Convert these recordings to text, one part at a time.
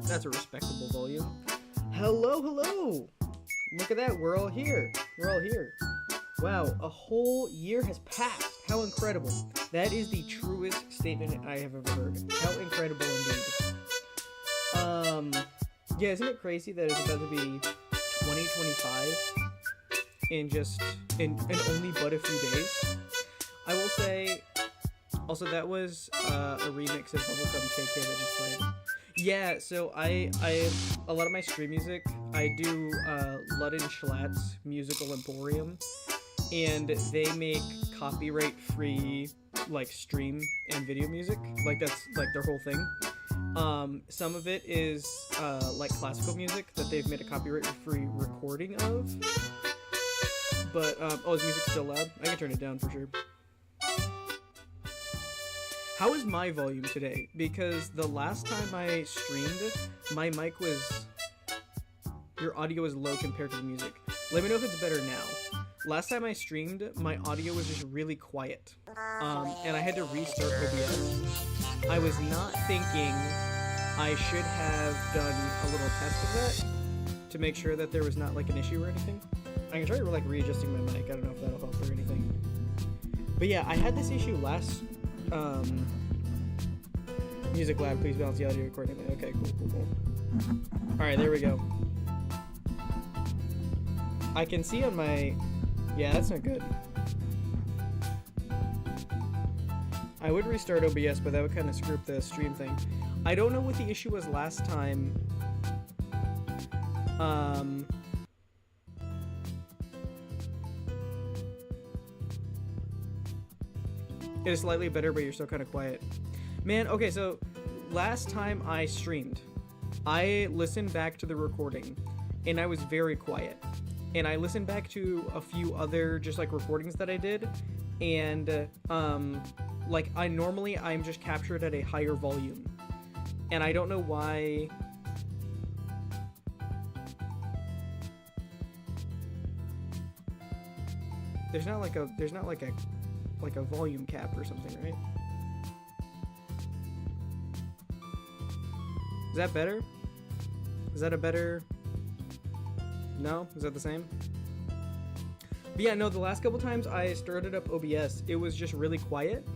That's a respectable volume. Hello, hello! Look at that, we're all here. We're all here. Wow, a whole year has passed. How incredible. That is the truest statement I have ever heard. How incredible indeed. Yeah, isn't it crazy that it's about to be 2025 in only but a few days? I will say, also that was a remix of Bubblegum KK that just played. Yeah, so I a lot of my stream music, I do Ludden Schlatt's Musical Emporium, and they make copyright-free like stream and video music. Like that's like their whole thing. Some of it is like classical music that they've made a copyright-free recording of. But oh, is music still loud? I can turn it down for sure. How is my volume today? Because the last time I streamed, my mic was... Your audio is low compared to the music. Let me know if it's better now. Last time I streamed, my audio was just really quiet. And I had to restart OBS. I was not thinking I should have done a little test of that to make sure that there was not like an issue or anything. I can try like readjusting my mic. I don't know if that'll help or anything. But yeah, I had this issue last... Music lab, please balance the audio accordingly. Okay, cool. Alright, there we go. I can see on my... Yeah, that's not good. I would restart OBS, but that would kind of screw up the stream thing. I don't know what the issue was last time. It is slightly better, but you're still kind of quiet. Man, okay, so last time I streamed, I listened back to the recording, and I was very quiet. And I listened back to a few other just like recordings that I did, and like I'm just captured at a higher volume, and I don't know why. There's not like a volume cap or something, right? Is that better? Is that a better... No? Is that the same? But yeah, no, the last couple times I started up OBS, it was just really quiet.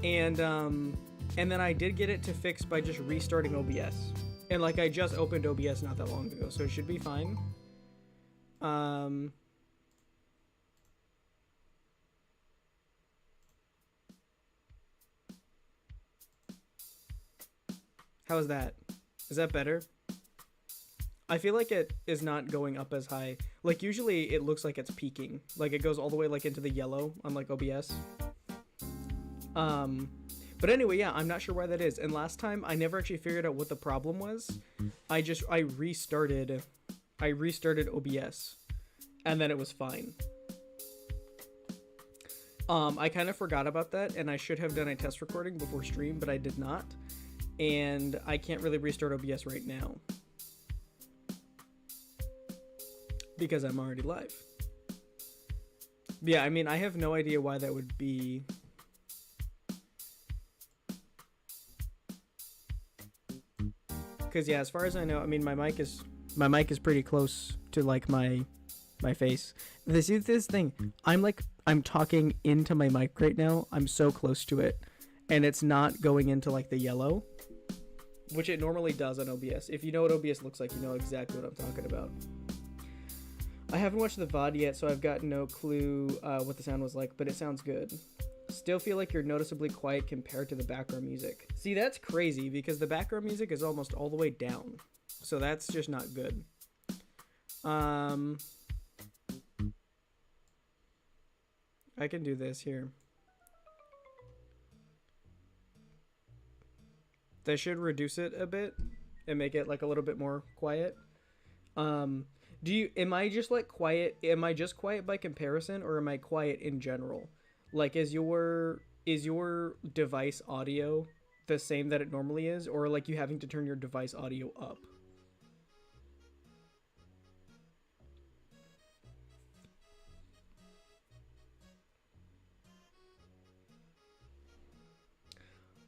And then I did get it to fix by just restarting OBS. And like I just opened OBS not that long ago, so it should be fine. How is that? Is that better? I feel like it is not going up as high. Like usually it looks like it's peaking. Like it goes all the way like into the yellow on like OBS. But anyway, yeah, I'm not sure why that is. And last time I never actually figured out what the problem was. I restarted OBS and then it was fine. I kind of forgot about that and I should have done a test recording before stream, but I did not. And I can't really restart OBS right now because I'm already live. Yeah, I mean, I have no idea why that would be. Because yeah, as far as I know, I mean, my mic is pretty close to like my face. This thing, I'm talking into my mic right now. I'm so close to it, and it's not going into like the yellow, which it normally does on OBS. If you know what OBS looks like, you know exactly what I'm talking about. I haven't watched the VOD yet, so I've got no clue what the sound was like, but it sounds good. Still feel like you're noticeably quiet compared to the background music. See, that's crazy, because the background music is almost all the way down. So that's just not good. I can do this here. That should reduce it a bit and make it like a little bit more quiet. Am I just like quiet? Am I just quiet by comparison, or am I quiet in general? Like, is your device audio the same that it normally is, or like you having to turn your device audio up?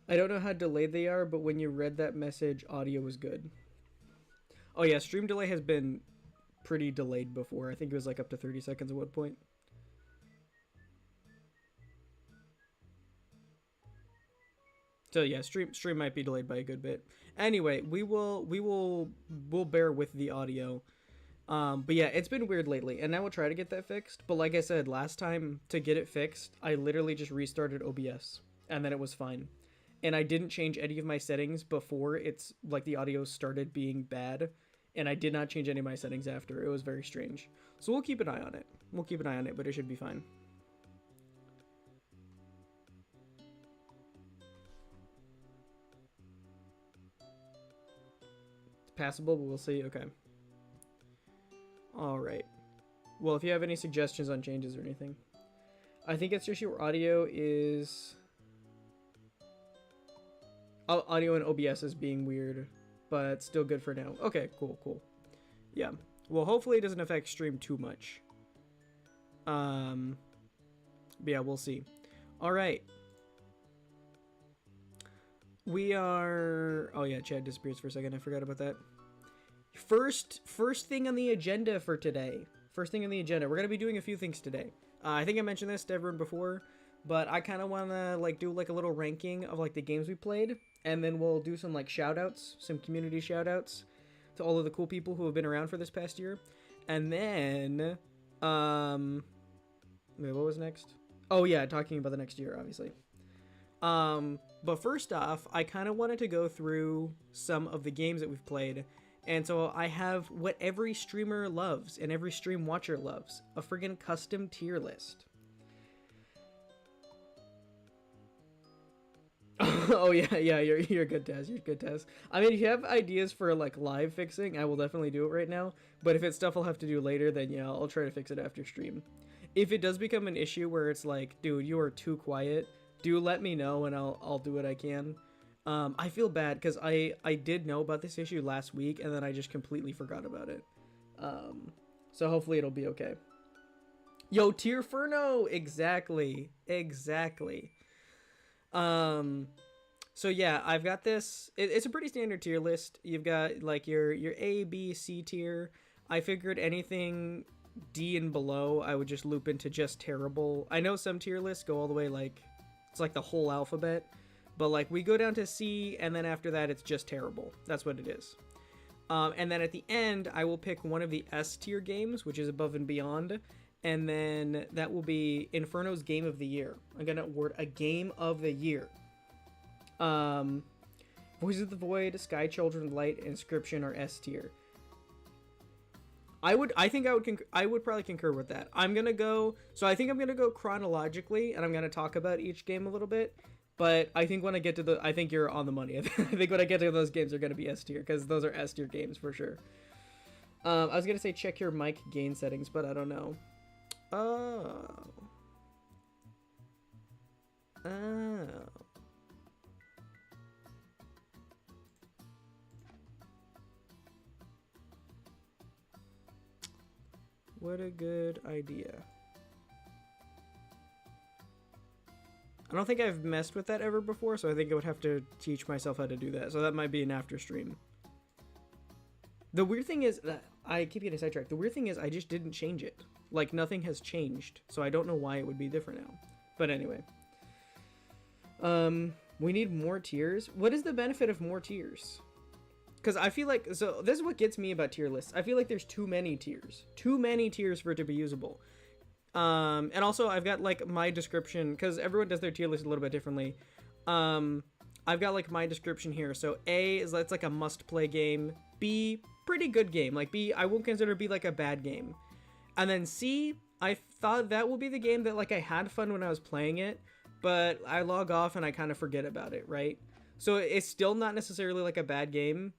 I don't know how delayed they are, but when you read that message, audio was good. Oh yeah, stream delay has been pretty delayed before. I think it was like up to 30 seconds at one point. So yeah, stream might be delayed by a good bit. Anyway, we'll bear with the audio. But yeah, it's been weird lately, and now we'll try to get that fixed. But like I said, last time to get it fixed, I literally just restarted OBS, and then it was fine. And I didn't change any of my settings before it's like the audio started being bad, and I did not change any of my settings after. It was very strange. So we'll keep an eye on it. We'll keep an eye on it, but it should be fine. It's passable, but we'll see. Okay. All right. Well, if you have any suggestions on changes or anything, I think it's just your audio is audio and OBS is being weird, but still good for now. Okay, cool. Yeah. Well, hopefully it doesn't affect stream too much. But yeah, we'll see. All right. We are. Oh yeah, Chad disappears for a second. I forgot about that. First thing on the agenda for today. First thing on the agenda. We're gonna be doing a few things today. I think I mentioned this to everyone before, but I kind of want to like do like a little ranking of like the games we played, and then we'll do some like shout outs, some community shout outs to all of the cool people who have been around for this past year. And then wait, what was next? Oh yeah, talking about the next year, obviously. But first off, I kind of wanted to go through some of the games that we've played. And so I have what every streamer loves and every stream watcher loves, a friggin' custom tier list. Oh yeah, you're good, Taz. You're good, Taz. I mean, if you have ideas for like live fixing, I will definitely do it right now. But if it's stuff I'll have to do later, then yeah, I'll try to fix it after stream. If it does become an issue where it's like, dude, you are too quiet, do let me know and I'll do what I can. I feel bad because I did know about this issue last week and then I just completely forgot about it. So hopefully it'll be okay. Yo, Tierferno! Exactly. So yeah, I've got this. It's a pretty standard tier list. You've got like your A, B, C tier. I figured anything D and below, I would just loop into just terrible. I know some tier lists go all the way like, it's like the whole alphabet. But like we go down to C, and then after that it's just terrible. That's what it is. And then at the end, I will pick one of the S tier games, which is Above and Beyond. And then that will be Inferno's Game of the Year. I'm gonna award a Game of the Year. Voices of the Void, Sky Children, Light, Inscription are S tier. I would probably concur with that. I'm gonna go chronologically, and I'm gonna talk about each game a little bit. But I think when I get to I think you're on the money. I think when I get to those games, they're gonna be S tier because those are S tier games for sure. I was gonna say check your mic gain settings, but I don't know. Oh. What a good idea. I don't think I've messed with that ever before, so I think I would have to teach myself how to do that. So that might be an after stream. The weird thing is, I keep getting sidetracked. The weird thing is I just didn't change it. Like, nothing has changed, so I don't know why it would be different now. But anyway. We need more tiers. What is the benefit of more tiers? Because I feel like, so this is what gets me about tier lists. I feel like there's too many tiers. Too many tiers for it to be usable. And also I've got like my description, because everyone does their tier list a little bit differently. I've got like my description here. So A is it's like a must play game. B, pretty good game. Like B, I won't consider B like a bad game. And then C, I thought that will be the game that like I had fun when I was playing it, but I log off and I kind of forget about it, right? So it's still not necessarily like a bad game.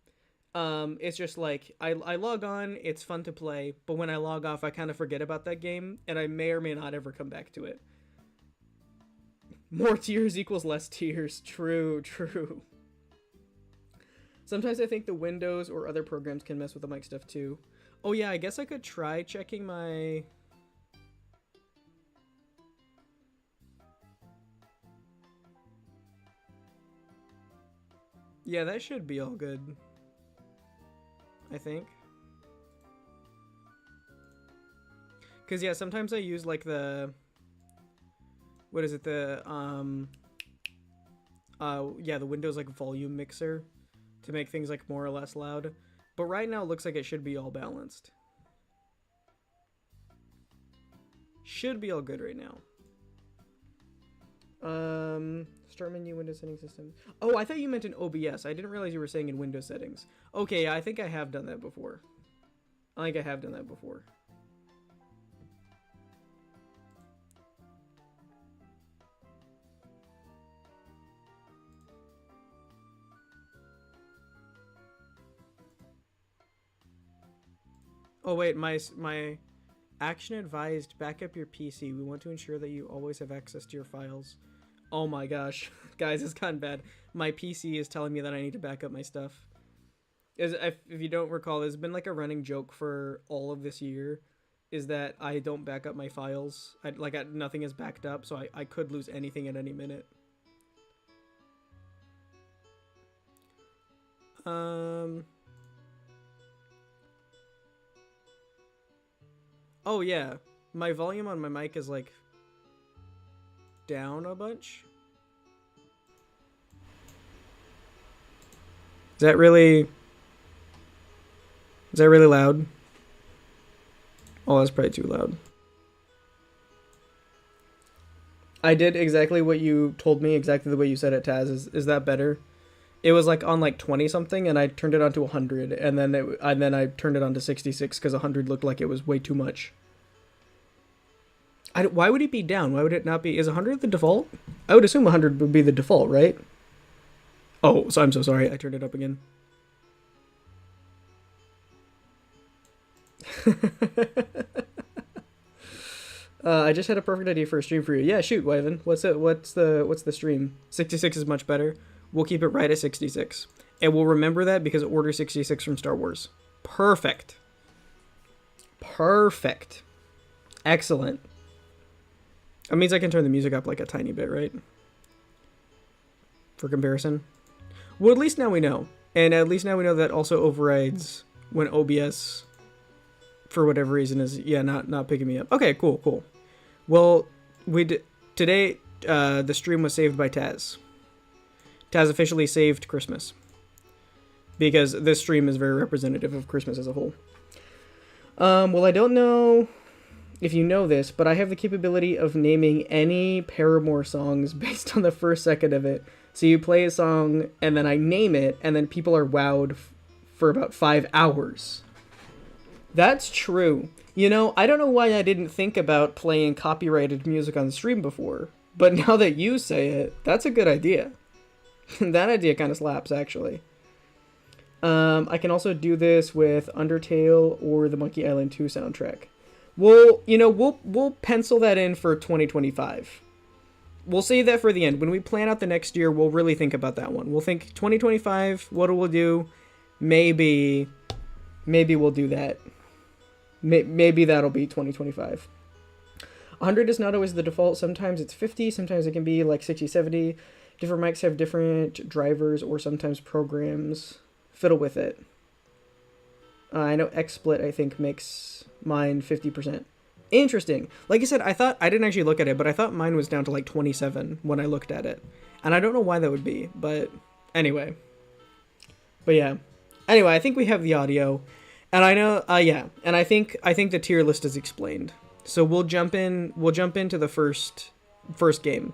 It's just like I log on, it's fun to play, but when I log off I kind of forget about that game and I may or may not ever come back to it. More tiers equals less tiers. True. Sometimes I think the Windows or other programs can mess with the mic stuff too. Oh yeah, I guess I could try checking my... Yeah, that should be all good. I think. Cause yeah, sometimes I use like the what is it, the yeah, the Windows like volume mixer to make things like more or less loud. But right now it looks like it should be all balanced. Should be all good right now. Start menu, Windows settings system. Oh, I thought you meant in OBS. I didn't realize you were saying in Windows settings. Okay, I think I have done that before. I think I have done that before. Oh wait, my action advised, back up your PC. We want to ensure that you always have access to your files. Oh my gosh. Guys, it's gotten bad. My PC is telling me that I need to back up my stuff. If you don't recall, there's been like a running joke for all of this year, is that I don't back up my files. Nothing is backed up, so I could lose anything at any minute. Oh yeah, my volume on my mic is like down a bunch. Is that really loud? Oh, that's probably too loud. I did exactly what you told me, exactly the way you said it, Taz. Is that better? It was like on like 20 something, and I turned it on to 100, and then I turned it on to 66 because 100 looked like it was way too much. Why would it be down? Why would it not be? Is 100 the default? I would assume 100 would be the default, right? Oh, so I'm so sorry. I turned it up again. I just had a perfect idea for a stream for you. Yeah, shoot, Wyvern. What's the stream? 66 is much better. We'll keep it right at 66. And we'll remember that because Order 66 from Star Wars. Perfect. Perfect. Excellent. That means I can turn the music up like a tiny bit, right? For comparison. Well, at least now we know. And at least now we know that also overrides when OBS, for whatever reason, is, yeah, not picking me up. Okay, cool. Well, today, the stream was saved by Taz. Taz officially saved Christmas. Because this stream is very representative of Christmas as a whole. Well, I don't know if you know this, but I have the capability of naming any Paramore songs based on the first second of it. So you play a song, and then I name it, and then people are wowed for about 5 hours. That's true. You know, I don't know why I didn't think about playing copyrighted music on the stream before, but now that you say it, that's a good idea. That idea kind of slaps, actually. I can also do this with Undertale or the Monkey Island 2 soundtrack. We'll pencil that in for 2025. We'll save that for the end. When we plan out the next year, we'll really think about that one. We'll think 2025, what will we do? Maybe we'll do that. Maybe that'll be 2025. 100 is not always the default. Sometimes it's 50. Sometimes it can be like 60, 70. Different mics have different drivers or sometimes programs. Fiddle with it. I know XSplit, I think, makes mine 50%. Interesting. Like I said, I didn't actually look at it, but I thought mine was down to like 27 when I looked at it. And I don't know why that would be, but anyway. But yeah. Anyway, I think we have the audio. And I know, and I think the tier list is explained. So we'll jump into the first game.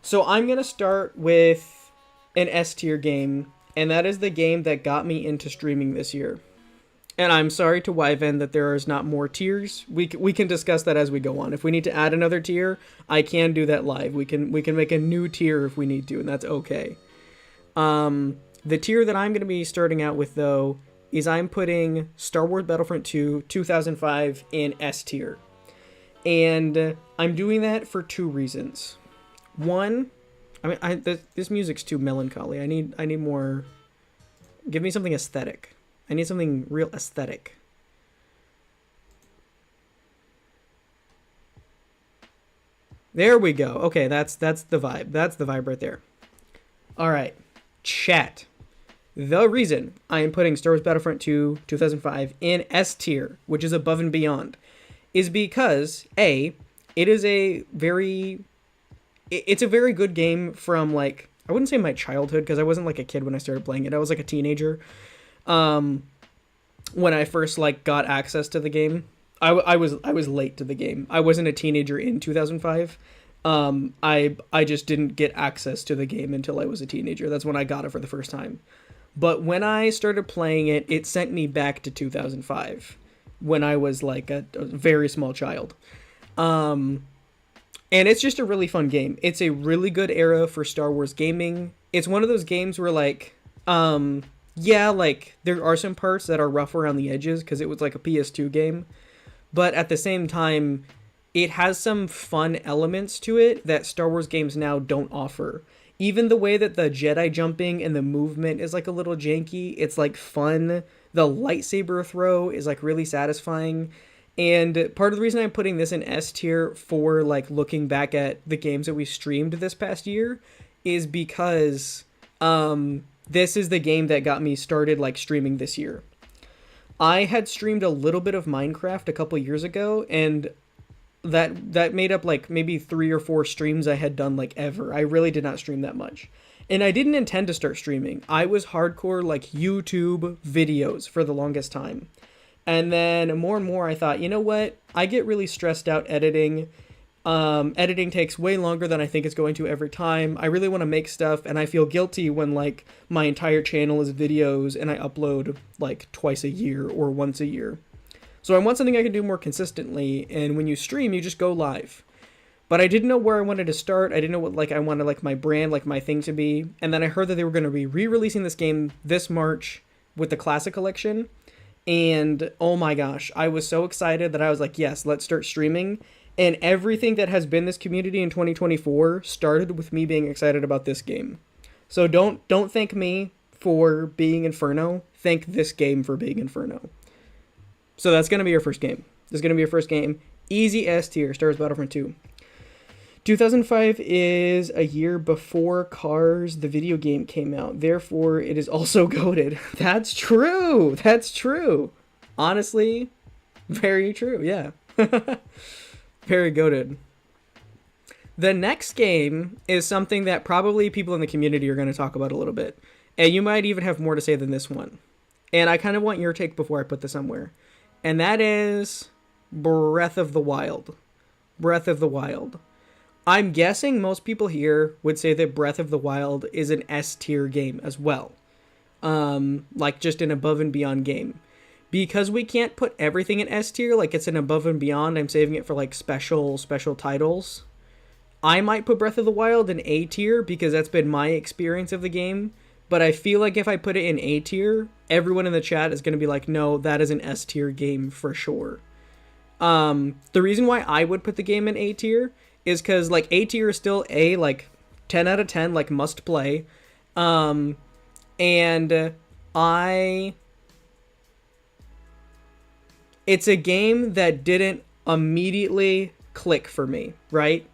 So I'm going to start with an S tier game, and that is the game that got me into streaming this year. And I'm sorry to Wyven that there is not more tiers. We can discuss that as we go on. If we need to add another tier, I can do that live. We can make a new tier if we need to, and that's okay. The tier that I'm going to be starting out with, though, is I'm putting Star Wars Battlefront 2 2005 in S tier. And I'm doing that for 2 reasons. One, this music's too melancholy. I need more. Give me something aesthetic. I need something real aesthetic. There we go. Okay, that's the vibe. That's the vibe right there. All right. Chat. The reason I am putting Star Wars Battlefront 2 2005 in S tier, which is above and beyond, is because A, it is a very good game from like, I wouldn't say my childhood because I wasn't like a kid when I started playing it. I was like a teenager when I first like got access to the game. I was late to the game. I wasn't a teenager in 2005. I just didn't get access to the game until I was a teenager. That's when I got it for the first time. But when I started playing it, it sent me back to 2005 when I was like a very small child. And it's just a really fun game. It's a really good era for Star Wars gaming. It's one of those games where like, yeah, like there are some parts that are rough around the edges because it was like a PS2 game. But at the same time, it has some fun elements to it that Star Wars games now don't offer. Even the way that the Jedi jumping and the movement is like a little janky, it's like fun. The lightsaber throw is like really satisfying. And part of the reason I'm putting this in S tier for like looking back at the games that we streamed this past year is because this is the game that got me started like streaming this year. I had streamed a little bit of Minecraft a couple years ago, and that made up like maybe 3 or 4 streams I had done like ever. I really did not stream that much. And I didn't intend to start streaming. I was hardcore like YouTube videos for the longest time. And then more and more I thought, you know what? I get really stressed out editing. Editing takes way longer than I think it's going to every time. I really want to make stuff, and I feel guilty when like my entire channel is videos and I upload like twice a year or once a year. So I want something I can do more consistently, and when you stream, you just go live. But I didn't know where I wanted to start. I didn't know what like I wanted like my brand, like my thing to be. And then I heard that they were going to be re-releasing this game this March with the Classic Collection. And oh my gosh, I was so excited that I was like, yes, let's start streaming. And everything that has been this community in 2024 started with me being excited about this game. So don't thank me for being Inferno. Thank this game for being Inferno. So that's going to be your first game. This is going to be your first game. Easy S tier, Star Wars Battlefront 2. 2005 is a year before Cars, the video game, came out. Therefore, it is also goated. That's true. That's true. Honestly, very true. Yeah. Very goated. The next game is something that probably people in the community are going to talk about a little bit. And you might even have more to say than this one. And I kind of want your take before I put this somewhere. And that is Breath of the Wild. Breath of the Wild. I'm guessing most people here would say that Breath of the Wild is an S tier game as well. Like just an above and beyond game. Because we can't put everything in S tier, like it's an above and beyond, I'm saving it for like special titles. I might put Breath of the Wild in A tier because that's been my experience of the game. But I feel like if I put it in A tier, everyone in the chat is going to be like, no, that is an S tier game for sure. The reason why I would put the game in A tier is because like A tier is still a like 10 out of 10, like must play. And it's a game that didn't immediately click for me, right?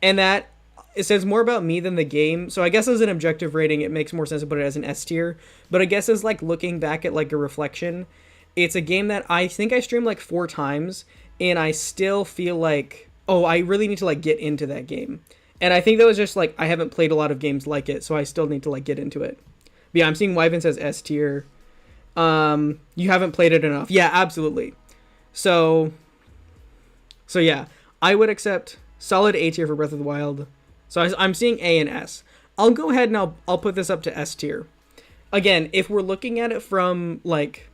And that it says more about me than the game. So I guess as an objective rating, it makes more sense to put it as an S tier. But I guess as like looking back at like a reflection, it's a game that I think I streamed like 4 times, and I still feel like, oh, I really need to like get into that game. And I think that was just like, I haven't played a lot of games like it, so I still need to like get into it. But yeah, I'm seeing Wyvern says S tier. You haven't played it enough. Yeah, absolutely. So yeah, I would accept solid A tier for Breath of the Wild. So I'm seeing A and S. I'll go ahead and I'll put this up to S tier. Again, if we're looking at it from like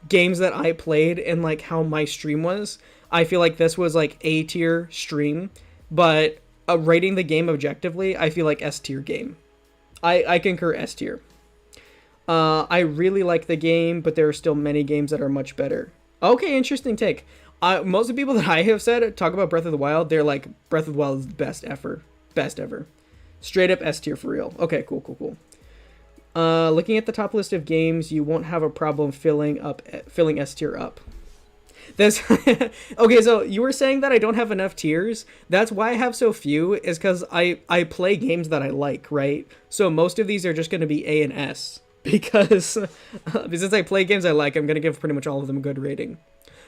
games that I played and like how my stream was, I feel like this was like A tier stream. But rating the game objectively, I feel like S tier game. I concur S tier. I really like the game, but there are still many games that are much better. Okay, interesting take. Most of the people that I have said talk about Breath of the Wild, they're like, Breath of the Wild is the best ever. Best ever. Straight up S tier for real. Okay, cool. Looking at the top list of games, you won't have a problem filling S tier up. This okay, so you were saying that I don't have enough tiers. That's why I have so few, is because I play games that I like, right? So most of these are just going to be A and S because since I play games I like, I'm going to give pretty much all of them a good rating.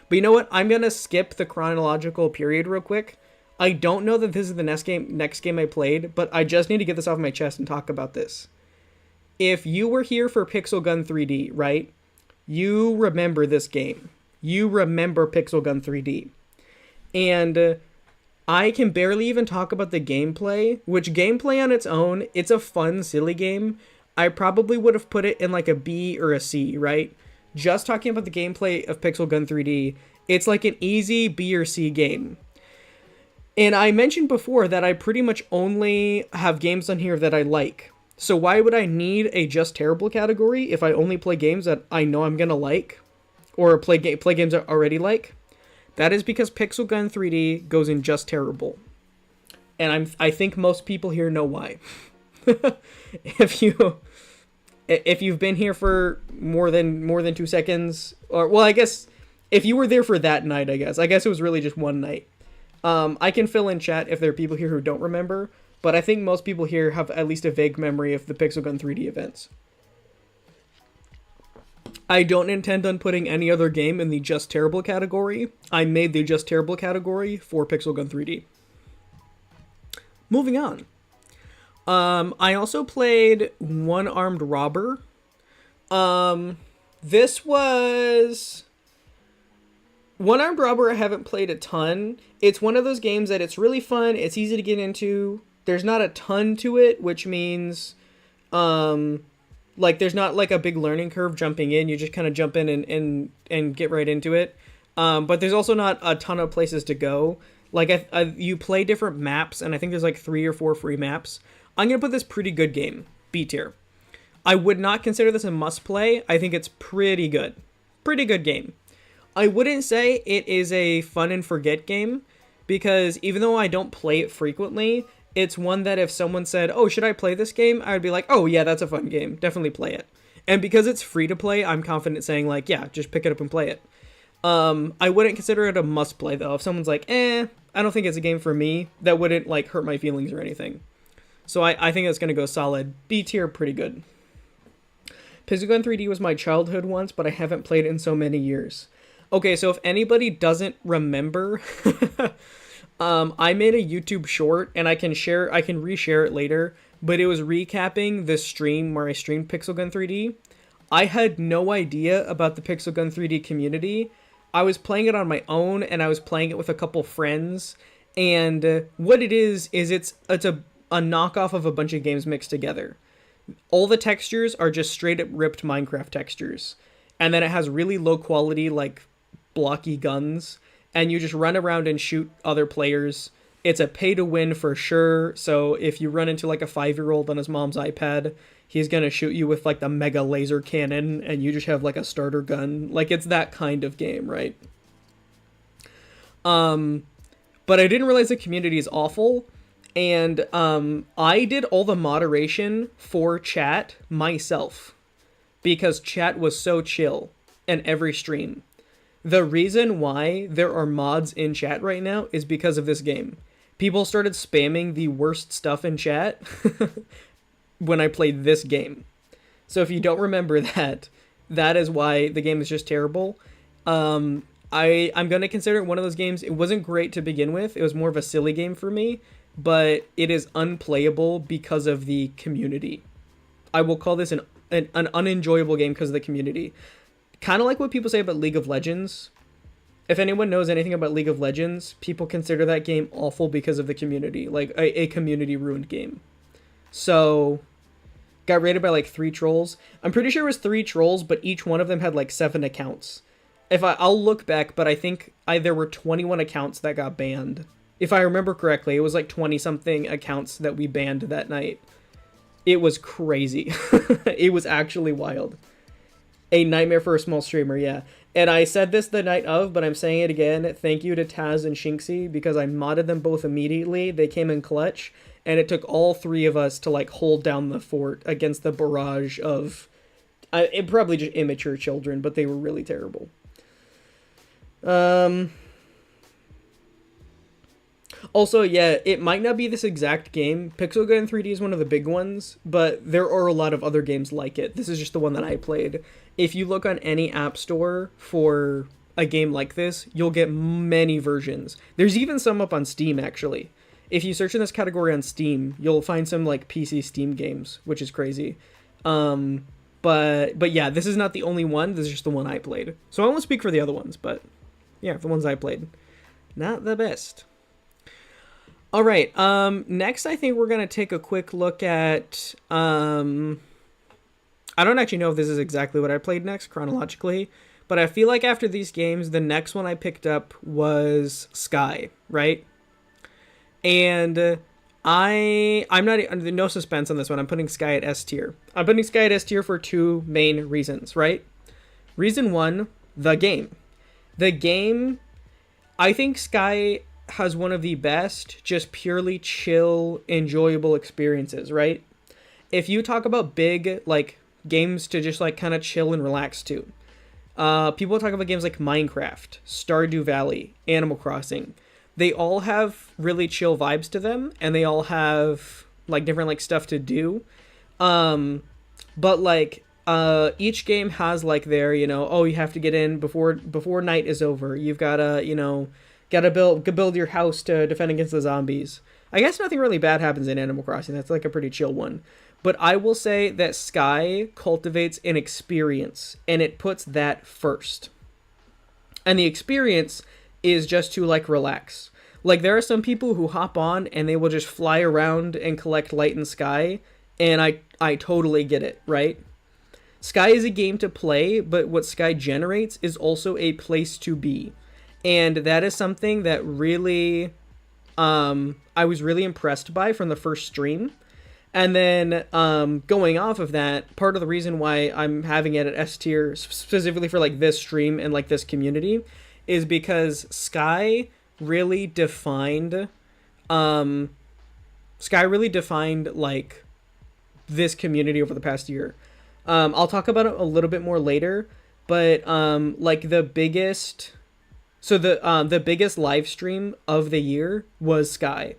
But you know what? I'm going to skip the chronological period real quick. I don't know that this is the next game I played, but I just need to get this off my chest and talk about this. If you were here for Pixel Gun 3D, right? You remember this game. You remember Pixel Gun 3D. And I can barely even talk about the gameplay, which gameplay on its own, it's a fun, silly game. I probably would have put it in like a B or a C, right? Just talking about the gameplay of Pixel Gun 3D, it's like an easy B or C game. And I mentioned before that I pretty much only have games on here that I like. So why would I need a just terrible category if I only play games that I know I'm gonna like? Or play games I already like? That is because Pixel Gun 3D goes in just terrible. And I think most people here know why. if you've been here for more than 2 seconds, or well, I guess if you were there for that night, I guess it was really just one night. I can fill in chat if there are people here who don't remember, but I think most people here have at least a vague memory of the Pixel Gun 3D events. I don't intend on putting any other game in the just terrible category. I made the just terrible category for Pixel Gun 3D. Moving on. I also played One Armed Robber. This was... One Armed Robber I haven't played a ton. It's one of those games that it's really fun, it's easy to get into. There's not a ton to it, which means... like there's not like a big learning curve jumping in. You just kind of jump in and get right into it. But there's also not a ton of places to go. Like you play different maps, and I think there's like 3 or 4 free maps. I'm gonna put this pretty good game, B tier. I would not consider this a must play. I think it's pretty good game. I wouldn't say it is a fun and forget game, because even though I don't play it frequently, it's one that if someone said, oh, should I play this game? I would be like, oh yeah, that's a fun game. Definitely play it. And because it's free to play, I'm confident saying like, yeah, just pick it up and play it. I wouldn't consider it a must play though. If someone's like, I don't think it's a game for me, that wouldn't like hurt my feelings or anything. So I think it's going to go solid. B tier, pretty good. Pixel Gun 3D was my childhood once, but I haven't played it in so many years. Okay, so if anybody doesn't remember... I made a YouTube short, and I can reshare it later, but it was recapping the stream where I streamed Pixel Gun 3D. I had no idea about the Pixel Gun 3D community. I was playing it on my own, and I was playing it with a couple friends, and what it is it's a knockoff of a bunch of games mixed together. All the textures are just straight up ripped Minecraft textures, and then it has really low quality, like, blocky guns, and you just run around and shoot other players. It's a pay to win for sure, so if you run into like a 5-year-old on his mom's iPad, he's gonna shoot you with like the mega laser cannon, and you just have like a starter gun. Like, it's that kind of game, right? But I didn't realize the community is awful, and I did all the moderation for chat myself, because chat was so chill in every stream. The reason why there are mods in chat right now is because of this game. People started spamming the worst stuff in chat when I played this game. So if you don't remember that, that is why the game is just terrible. I'm going to consider it one of those games. It wasn't great to begin with. It was more of a silly game for me, but it is unplayable because of the community. I will call this an unenjoyable game because of the community. Kind of like what people say about League of Legends. If anyone knows anything about League of Legends, people consider that game awful because of the community. Like, a community-ruined game. So, got rated by like 3 trolls. I'm pretty sure it was 3 trolls, but each one of them had like 7 accounts. I'll look back, but I think there were 21 accounts that got banned. If I remember correctly, it was like 20-something accounts that we banned that night. It was crazy. It was actually wild. A nightmare for a small streamer, yeah. And I said this the night of, but I'm saying it again. Thank you to Taz and Shinxie, because I modded them both immediately. They came in clutch, and it took all 3 of us to, like, hold down the fort against the barrage of... probably just immature children, but they were really terrible. Um. Also, yeah, it might not be this exact game. Pixel Gun 3D is one of the big ones, but there are a lot of other games like it. This is just the one that I played. If you look on any app store for a game like this, you'll get many versions. There's even some up on Steam, actually. If you search in this category on Steam, you'll find some like PC Steam games, which is crazy. Um, but yeah, this is not the only one. This is just the one I played. So I won't speak for the other ones, but yeah, the ones I played, not the best. All right. Next, I think we're gonna take a quick look at. I don't actually know if this is exactly what I played next chronologically, but I feel like after these games, the next one I picked up was Sky, right? And I'm not no suspense on this one. I'm putting Sky at S tier. I'm putting Sky at S tier for two main reasons, right? Reason one, the game. The game, I think Sky has one of the best, just purely chill, enjoyable experiences, right? If you talk about big, like, games to just, like, kind of chill and relax to, people talk about games like Minecraft, Stardew Valley, Animal Crossing. They all have really chill vibes to them, and they all have, like, different, like, stuff to do. But, like, each game has, like, their, oh, you have to get in before night is over. You've gotta, gotta build your house to defend against the zombies. I guess nothing really bad happens in Animal Crossing. That's like a pretty chill one. But I will say that Sky cultivates an experience, and it puts that first. And the experience is just to, like, relax. Like, there are some people who hop on and they will just fly around and collect light in Sky, and I totally get it, right? Sky is a game to play, but what Sky generates is also a place to be. And that is something that really I was really impressed by from the first stream. And then going off of that, part of the reason why I'm having it at S tier specifically for like this stream and like this community is because really defined like this community over the past year. I'll talk about it a little bit more later, but like the biggest the biggest live stream of the year was Sky.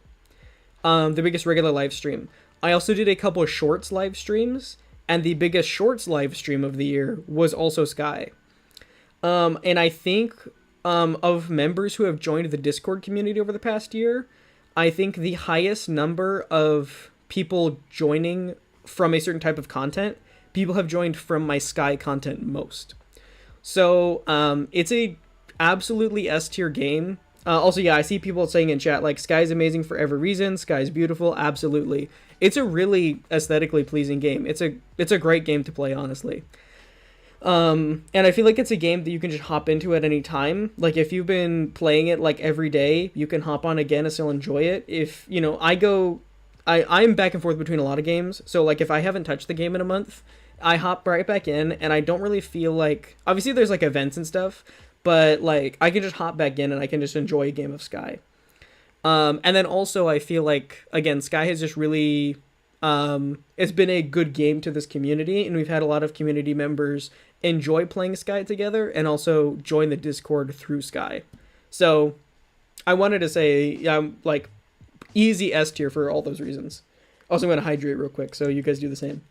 The biggest regular live stream. I also did a couple of shorts live streams, and the biggest shorts live stream of the year was also Sky. And I think of members who have joined the Discord community over the past year, I think the highest number of people joining from a certain type of content, people have joined from my Sky content most. So it's a absolutely S tier game. Also, yeah, I see people saying in chat, like, Sky's amazing for every reason. Sky's beautiful. Absolutely. It's a really aesthetically pleasing game. It's a great game to play, honestly. And I feel like it's a game that you can just hop into at any time. Like, if you've been playing it, like, every day, you can hop on again and still enjoy it. If, I'm back and forth between a lot of games. So, like, if I haven't touched the game in a month, I hop right back in, and I don't really feel like... Obviously, there's, like, events and stuff, but, like, I can just hop back in and I can just enjoy a game of Sky. And then also, I feel like, again, Sky has just really... it's been a good game to this community, and we've had a lot of community members enjoy playing Sky together and also join the Discord through Sky. So, I wanted to say, like, easy S tier for all those reasons. Also, I'm going to hydrate real quick, so you guys do the same.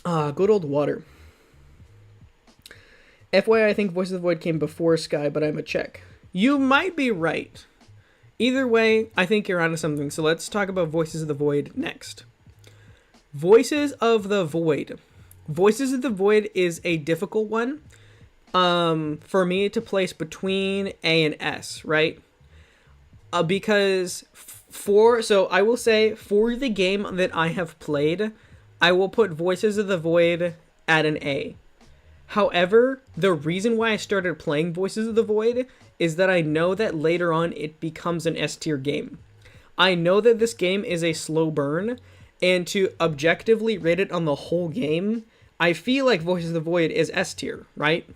Good old water. FYI, I think Voices of the Void came before Sky, but I'm a check. You might be right. Either way, I think you're onto something, so let's talk about Voices of the Void next. Voices of the Void. Voices of the Void is a difficult one for me to place between A and S, right? Because I will say, for the game that I have played, I will put Voices of the Void at an A. However, the reason why I started playing Voices of the Void is that I know that later on it becomes an S tier game. I know that this game is a slow burn, and to objectively rate it on the whole game, I feel like Voices of the Void is S tier, right?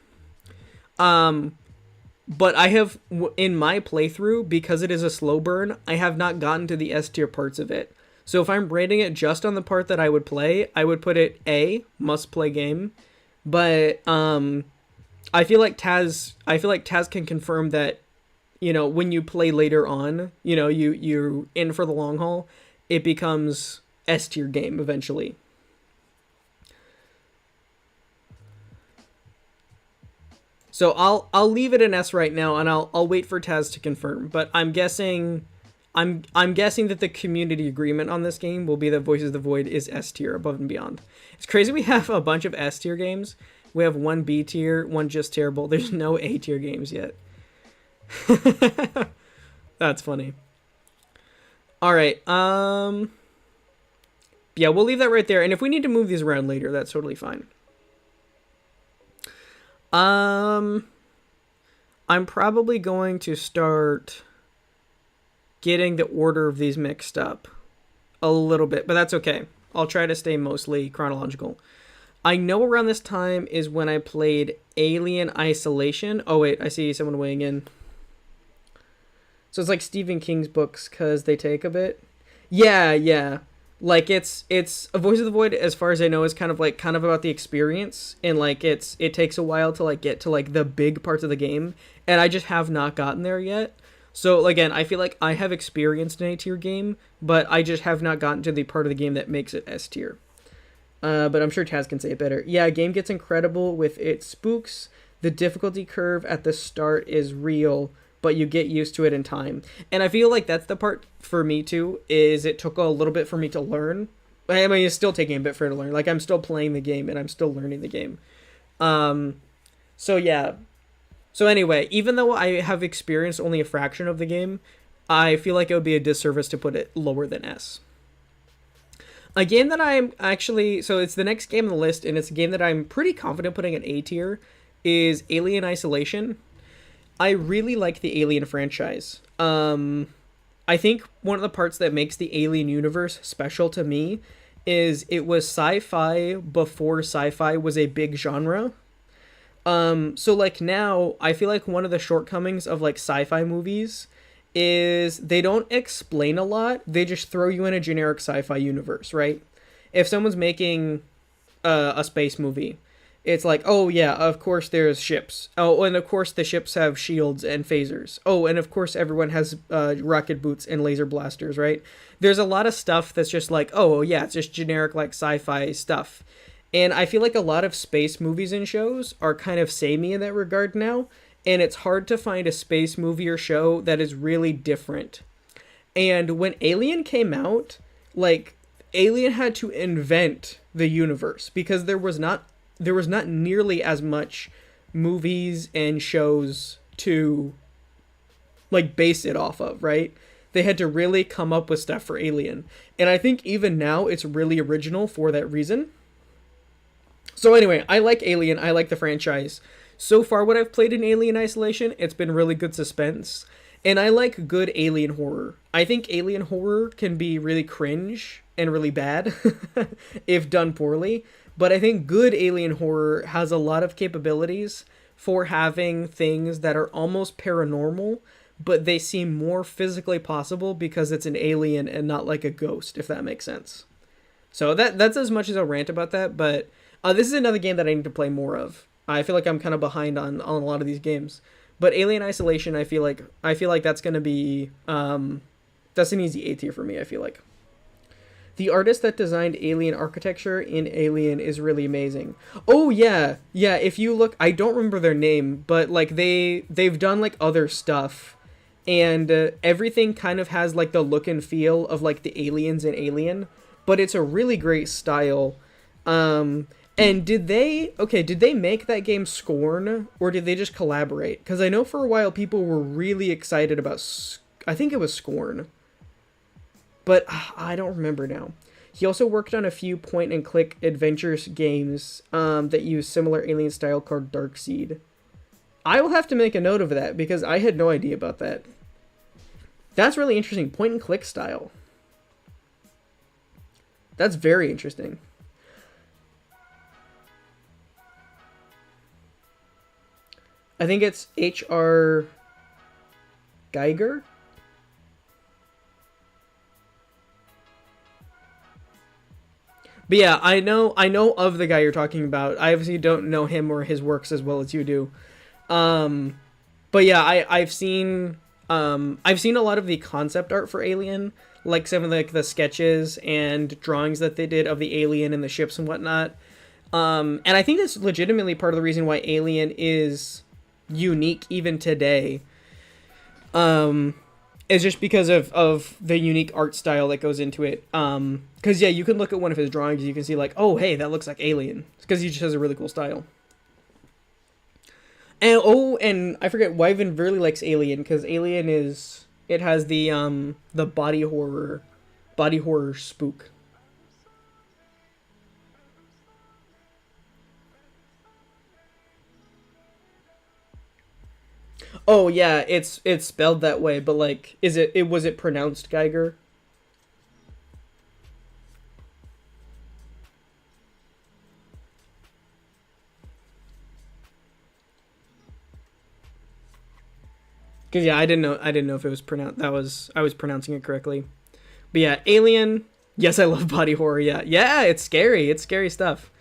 But I have, in my playthrough, because it is a slow burn, I have not gotten to the S tier parts of it. So if I'm rating it just on the part that I would play, I would put it A, must play game. But I feel like Taz can confirm that, when you play later on, you're in for the long haul. It becomes S tier game eventually. So I'll leave it an S right now, and I'll wait for Taz to confirm. But I'm guessing that the community agreement on this game will be that Voices of the Void is S tier, above and beyond. It's crazy we have a bunch of S tier games. We have one B tier, one just terrible. There's no A tier games yet. That's funny. All right. Yeah, we'll leave that right there. And if we need to move these around later, that's totally fine. Um, I'm probably going to start getting the order of these mixed up a little bit, but that's okay. I'll try to stay mostly chronological. I know around this time is when I played Alien Isolation. Oh wait, I see someone weighing in. So it's like Stephen King's books because they take a bit. Yeah, yeah. Like it's a Voice of the Void, as far as I know, is kind of about the experience, and like it takes a while to like get to like the big parts of the game, and I just have not gotten there yet. So again, I feel like I have experienced an A tier game, but I just have not gotten to the part of the game that makes it S tier. But I'm sure Taz can say it better. Yeah, game gets incredible with its spooks. The difficulty curve at the start is real, but you get used to it in time. And I feel like that's the part for me too, is it took a little bit for me to learn. I mean, it's still taking a bit for me to learn. Like, I'm still playing the game and I'm still learning the game. So yeah. So anyway, even though I have experienced only a fraction of the game, I feel like it would be a disservice to put it lower than S. A game that I'm actually, so it's the next game on the list, and it's a game that I'm pretty confident putting in A tier, is Alien Isolation. I really like the Alien franchise. I think one of the parts that makes the Alien universe special to me is it was sci-fi before sci-fi was a big genre. So like now, I feel like one of the shortcomings of like sci-fi movies is they don't explain a lot. They just throw you in a generic sci-fi universe, right? If someone's making a space movie, it's like, oh yeah, of course there's ships. Oh, and of course the ships have shields and phasers. Oh, and of course everyone has rocket boots and laser blasters, right? There's a lot of stuff that's just like, oh yeah, it's just generic like sci-fi stuff. And I feel like a lot of space movies and shows are kind of samey in that regard now, and it's hard to find a space movie or show that is really different. And when Alien came out, like, Alien had to invent the universe because there was not nearly as much movies and shows to like base it off of, right? They had to really come up with stuff for Alien. And I think even now it's really original for that reason. So anyway, I like Alien, I like the franchise. So far what I've played in Alien Isolation, it's been really good suspense. And I like good alien horror. I think alien horror can be really cringe and really bad if done poorly. But I think good alien horror has a lot of capabilities for having things that are almost paranormal, but they seem more physically possible because it's an alien and not like a ghost, if that makes sense. So that's as much as I'll rant about that, but this is another game that I need to play more of. I feel like I'm kind of behind on a lot of these games. But Alien Isolation, I feel like that's going to be that's an easy A tier for me, I feel like. The artist that designed alien architecture in Alien is really amazing. Oh yeah. Yeah, if you look, I don't remember their name, but like they've done like other stuff, and everything kind of has like the look and feel of like the aliens in Alien, but it's a really great style. And did they make that game Scorn, or did they just collaborate? Because I know for a while people were really excited about, I think it was Scorn. But I don't remember now. He also worked on a few point-and-click adventures games that use similar alien style called Darkseed. I will have to make a note of that, because I had no idea about that. That's really interesting. Point-and-click style. That's very interesting. I think it's H.R. Geiger? But yeah, I know of the guy you're talking about. I obviously don't know him or his works as well as you do. Um, but yeah, I've seen a lot of the concept art for Alien, like some of the sketches and drawings that they did of the alien and the ships and whatnot. And I think that's legitimately part of the reason why Alien is unique even today. Um, is just because of the unique art style that goes into it. Because yeah, you can look at one of his drawings, you can see like, oh hey, that looks like Alien, because he just has a really cool style. And I forget, Wyvern really likes Alien because Alien is it has the body horror spook. Oh yeah, it's spelled that way, but like, it was it pronounced Geiger? Because yeah, I didn't know if it was pronounced that was I was pronouncing it correctly. But yeah, Alien. Yes, I love body horror. Yeah, yeah, it's scary. It's scary stuff.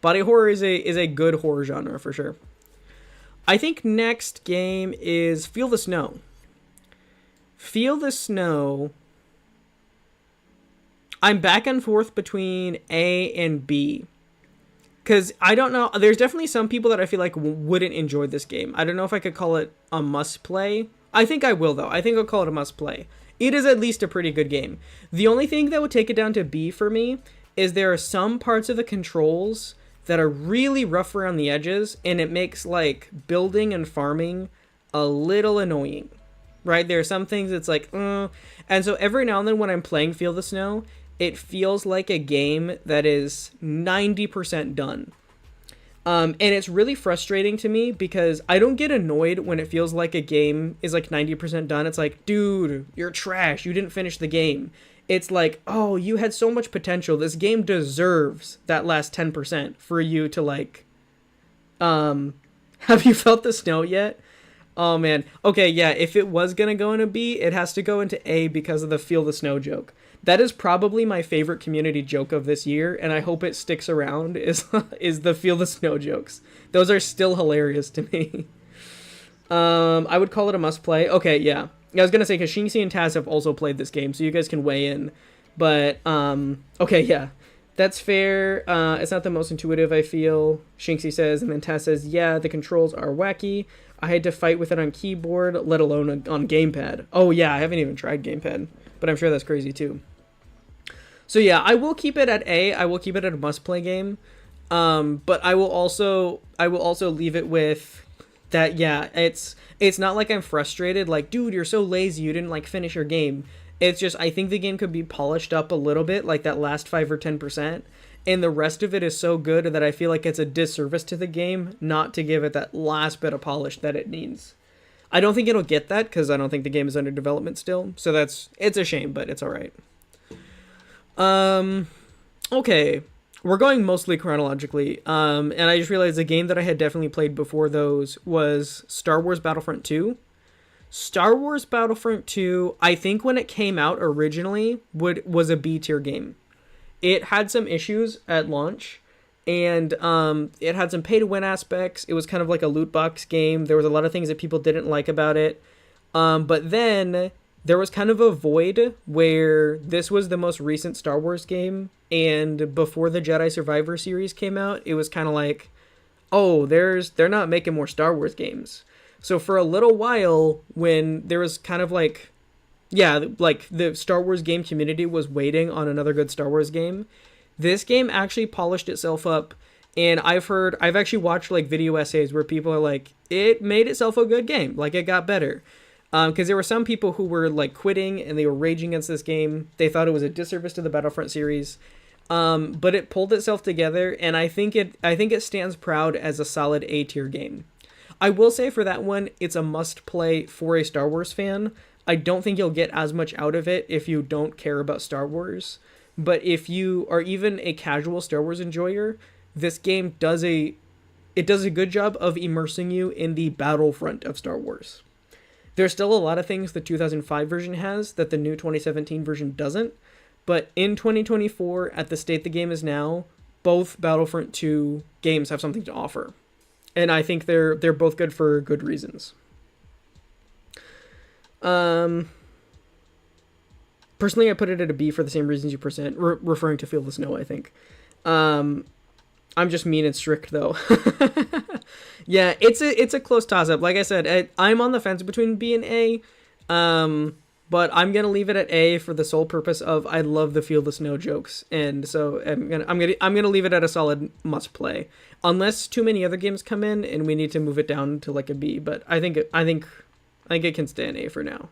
Body horror is a good horror genre for sure. I think next game is Feel the Snow. Feel the Snow. I'm back and forth between A and B. Because I don't know. There's definitely some people that I feel like wouldn't enjoy this game. I don't know if I could call it a must play. I think I will, though. I think I'll call it a must play. It is at least a pretty good game. The only thing that would take it down to B for me is there are some parts of the controls that are really rough around the edges, and it makes like building and farming a little annoying. Right? There are some things it's like, and so every now and then when I'm playing Feel the Snow, it feels like a game that is 90% done. And it's really frustrating to me because I don't get annoyed when it feels like a game is like 90% done. It's like, dude, you're trash. You didn't finish the game. It's like, oh, you had so much potential. This game deserves that last 10% for you to like, um, have you felt the snow yet? Oh man. Okay, yeah, if it was gonna go into B, it has to go into A because of the Feel the Snow joke. That is probably my favorite community joke of this year, and I hope it sticks around, is is the Feel the Snow jokes. Those are still hilarious to me. I would call it a must play. Okay, yeah. I was gonna say, because Shinxi and Taz have also played this game, so you guys can weigh in. But okay, yeah. That's fair. It's not the most intuitive, I feel. Shinxi says, and then Taz says, yeah, the controls are wacky. I had to fight with it on keyboard, let alone on gamepad. Oh yeah, I haven't even tried gamepad, but I'm sure that's crazy too. So yeah, I will keep it at A. I will keep it at a must-play game. But I will also leave it with that. Yeah, it's not like I'm frustrated. Like, dude, you're so lazy. You didn't like finish your game. It's just I think the game could be polished up a little bit, like that last 5 or 10%. And the rest of it is so good that I feel like it's a disservice to the game not to give it that last bit of polish that it needs. I don't think it'll get that because I don't think the game is under development still. So it's a shame, but it's all right. Um, okay, we're going mostly chronologically. And I just realized the game that I had definitely played before those was Star Wars Battlefront 2. Star Wars Battlefront 2, I think when it came out originally, was a B tier game. It had some issues at launch, and it had some pay to win aspects. It was kind of like a loot box game. There was a lot of things that people didn't like about it. But then there was kind of a void where this was the most recent Star Wars game, and before the Jedi Survivor series came out, it was kind of like, oh, they're not making more Star Wars games. So for a little while, when there was kind of like, yeah, like the Star Wars game community was waiting on another good Star Wars game, this game actually polished itself up. And I've actually watched like video essays where people are like, it made itself a good game. Like it got better. Because there were some people who were like quitting and they were raging against this game. They thought it was a disservice to the Battlefront series. But it pulled itself together, and I think it stands proud as a solid A tier game. I will say for that one, it's a must play for a Star Wars fan. I don't think you'll get as much out of it if you don't care about Star Wars. But if you are even a casual Star Wars enjoyer, this game does a good job of immersing you in the battlefront of Star Wars. There's still a lot of things the 2005 version has that the new 2017 version doesn't. But in 2024, at the state the game is now, both Battlefront 2 games have something to offer. And I think they're both good for good reasons. Personally, I put it at a B for the same reasons you present, referring to Feel the Snow, I think. I'm just mean and strict, though. Yeah, it's a close toss-up. Like I said, I'm on the fence between B and A, but I'm gonna leave it at A for the sole purpose of I love the Feel the Snow jokes, and so I'm gonna leave it at a solid must play, unless too many other games come in and we need to move it down to like a B. But I think it can stay an A for now.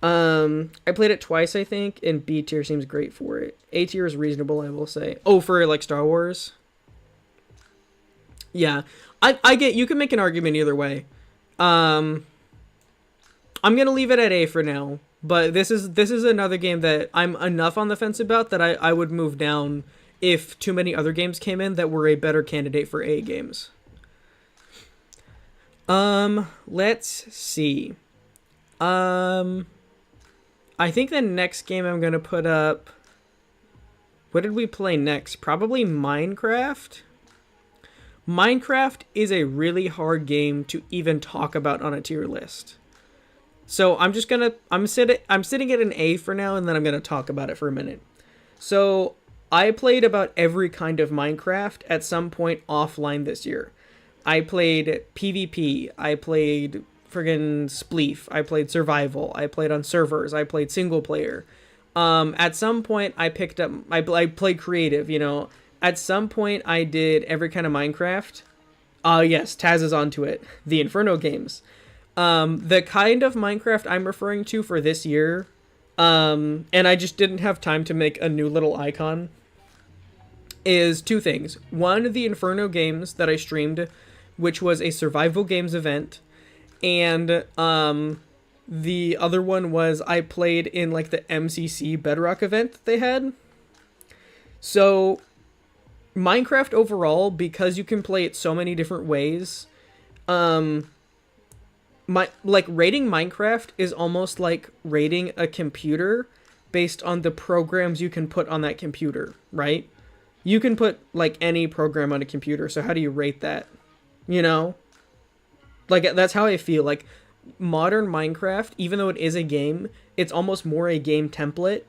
I played it twice, I think, and B tier seems great for it. A tier is reasonable, I will say. Oh, for like Star Wars? Yeah. I get, you can make an argument either way. I'm gonna leave it at A for now, but this is another game that I'm enough on the fence about that I would move down if too many other games came in that were a better candidate for A games. Let's see. I think the next game I'm going to put up... What did we play next? Probably Minecraft? Minecraft is a really hard game to even talk about on a tier list. So I'm just going to... I'm sitting at an A for now, and then I'm going to talk about it for a minute. So I played about every kind of Minecraft at some point offline this year. I played PvP. I played... friggin' Spleef. I played survival. I played on servers. I played single player. At some point I picked up, I played creative, you know. At some point I did every kind of Minecraft. Yes, Taz is onto it. The Inferno games. The kind of Minecraft I'm referring to for this year, and I just didn't have time to make a new little icon, is two things. One, the Inferno games that I streamed, which was a survival games event. And the other one was I played in like the MCC Bedrock event that they had. So Minecraft overall, because you can play it so many different ways, rating Minecraft is almost like rating a computer based on the programs you can put on that computer, right? You can put like any program on a computer, so how do you rate that? You know? Like, that's how I feel. Like, modern Minecraft, even though it is a game, it's almost more a game template,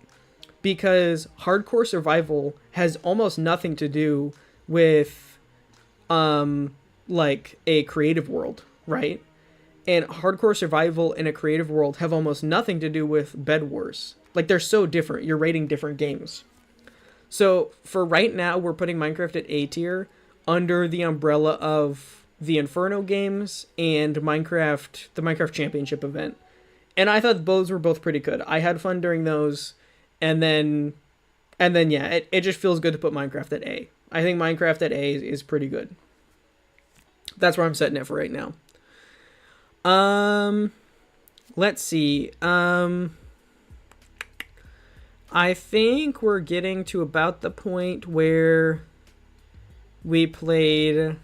because hardcore survival has almost nothing to do with, like, a creative world, right? And hardcore survival in a creative world have almost nothing to do with Bed Wars. Like, they're so different. You're rating different games. So, for right now, we're putting Minecraft at A tier under the umbrella of the Inferno games and Minecraft, the Minecraft Championship event. And I thought those were both pretty good. I had fun during those, and then yeah, it just feels good to put Minecraft at A. I think Minecraft at A is pretty good. That's where I'm setting it for right now. Let's see. I think we're getting to about the point where we played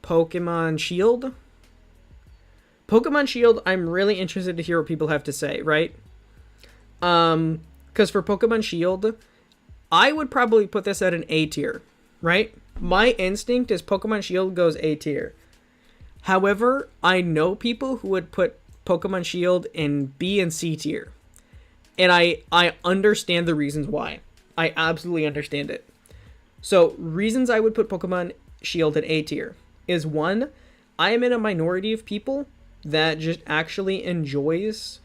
Pokemon Shield. Pokemon Shield, I'm really interested to hear what people have to say, right? Because for Pokemon Shield, I would probably put this at an A tier, right? My instinct is Pokemon Shield goes A tier. However, I know people who would put Pokemon Shield in B and C tier. And I understand the reasons why. I absolutely understand it. So, reasons I would put Pokemon Shield at A tier is, one, I am in a minority of people that just actually enjoys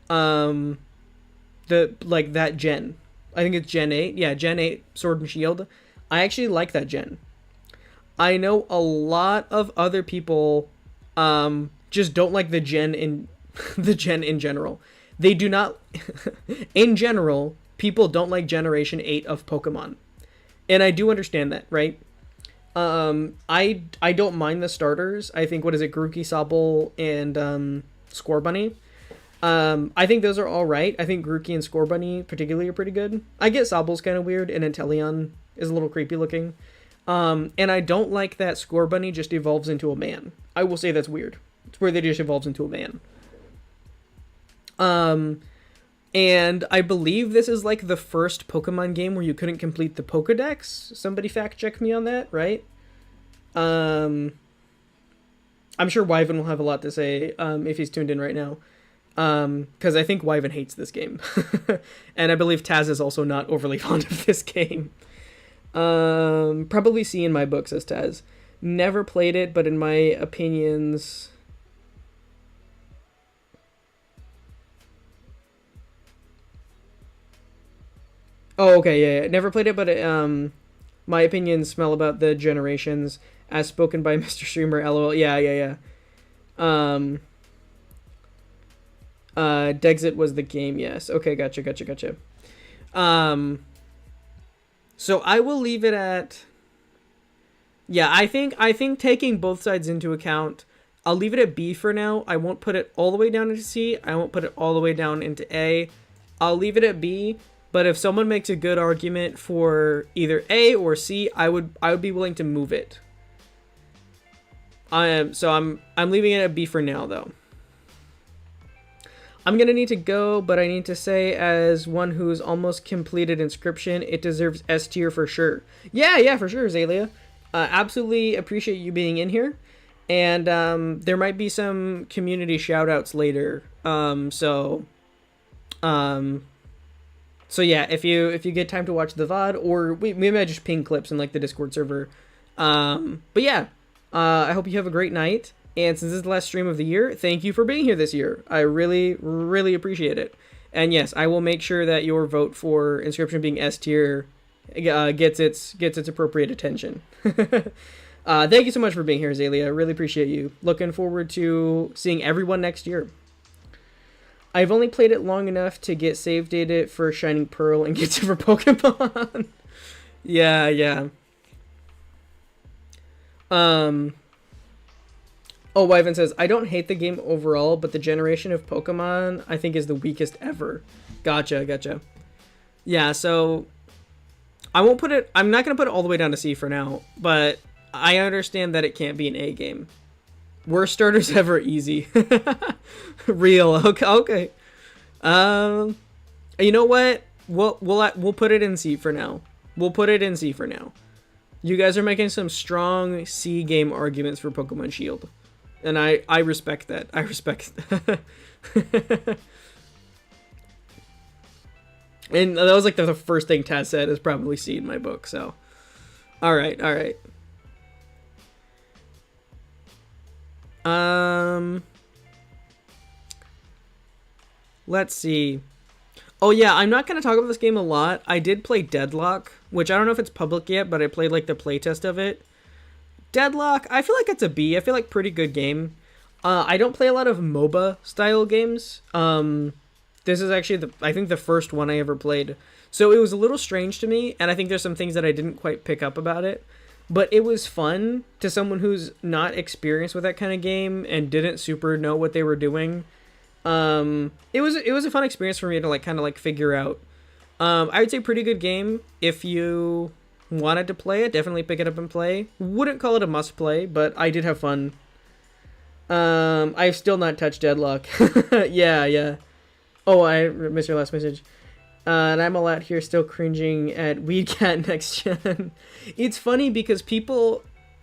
that gen. I think it's Gen 8. Yeah, Gen 8 Sword and Shield. I actually like that gen. I know a lot of other people just don't like the gen in general. They do not in general, people don't like Generation 8 of Pokemon. And I do understand that, right? I don't mind the starters. I think, what is it, Grookey, Sobble, and Scorbunny. I think those are all right. I think Grookey and Scorbunny particularly are pretty good. I get Sobble's kind of weird, and Inteleon is a little creepy looking. And I don't like that Scorbunny just evolves into a man. I will say that's weird. It's where they just evolves into a man. And I believe this is like the first Pokemon game where you couldn't complete the Pokedex. Somebody fact check me on that, right? Um, I'm sure Wyvern will have a lot to say if he's tuned in right now. Because I think Wyvern hates this game. And I believe Taz is also not overly fond of this game. Probably C in my book, says Taz. Never played it, but in my opinions... Oh, okay, yeah. Never played it, but my opinions smell about the generations as spoken by Mr. Streamer, lol. Yeah. Um, Dexit was the game, yes. Okay, gotcha. Um, so I will leave it at... Yeah, I think taking both sides into account, I'll leave it at B for now. I won't put it all the way down into C. I won't put it all the way down into A. I'll leave it at B. But if someone makes a good argument for either A or C, I would be willing to move it. I'm leaving it at B for now though. I'm gonna need to go, but I need to say, as one who's almost completed Inscription, it deserves S tier for sure. Yeah, for sure, Zalia. Absolutely appreciate you being in here, and there might be some community shout outs later. So yeah, if you get time to watch the VOD, or we might just ping clips in like the Discord server. But yeah, I hope you have a great night. And since this is the last stream of the year, thank you for being here this year. I really, really appreciate it. And yes, I will make sure that your vote for Inscription being S tier gets its appropriate attention. Thank you so much for being here, Zalia. I really appreciate you. Looking forward to seeing everyone next year. I've only played it long enough to get save data for Shining Pearl and get it for Pokemon. Yeah. Oh, Wyvern says, I don't hate the game overall, but the generation of Pokemon I think is the weakest ever. Gotcha. Yeah, so I'm not going to put it all the way down to C for now, but I understand that it can't be an A game. Worst starters ever, easy. Real. Okay. You know what? We'll put it in C for now. You guys are making some strong C game arguments for Pokemon Shield. And I respect that. And that was like the first thing Taz said is probably C in my book, so. Alright. Let's see. Oh yeah, I'm not going to talk about this game a lot. I did play Deadlock, which I don't know if it's public yet, but I played like the playtest of it. Deadlock, I feel like it's a B. I feel like pretty good game. I don't play a lot of MOBA style games. This is actually I think the first one I ever played. So it was a little strange to me, and I think there's some things that I didn't quite pick up about it. But it was fun to someone who's not experienced with that kind of game and didn't super know what they were doing. It was a fun experience for me to kind of figure out. I would say pretty good game. If you wanted to play it, definitely pick it up and play. Wouldn't call it a must play, but I did have fun. I've still not touched Deadlock. Yeah. Oh, I missed your last message. And I'm all out here still cringing at Weedcat Next Gen. It's funny because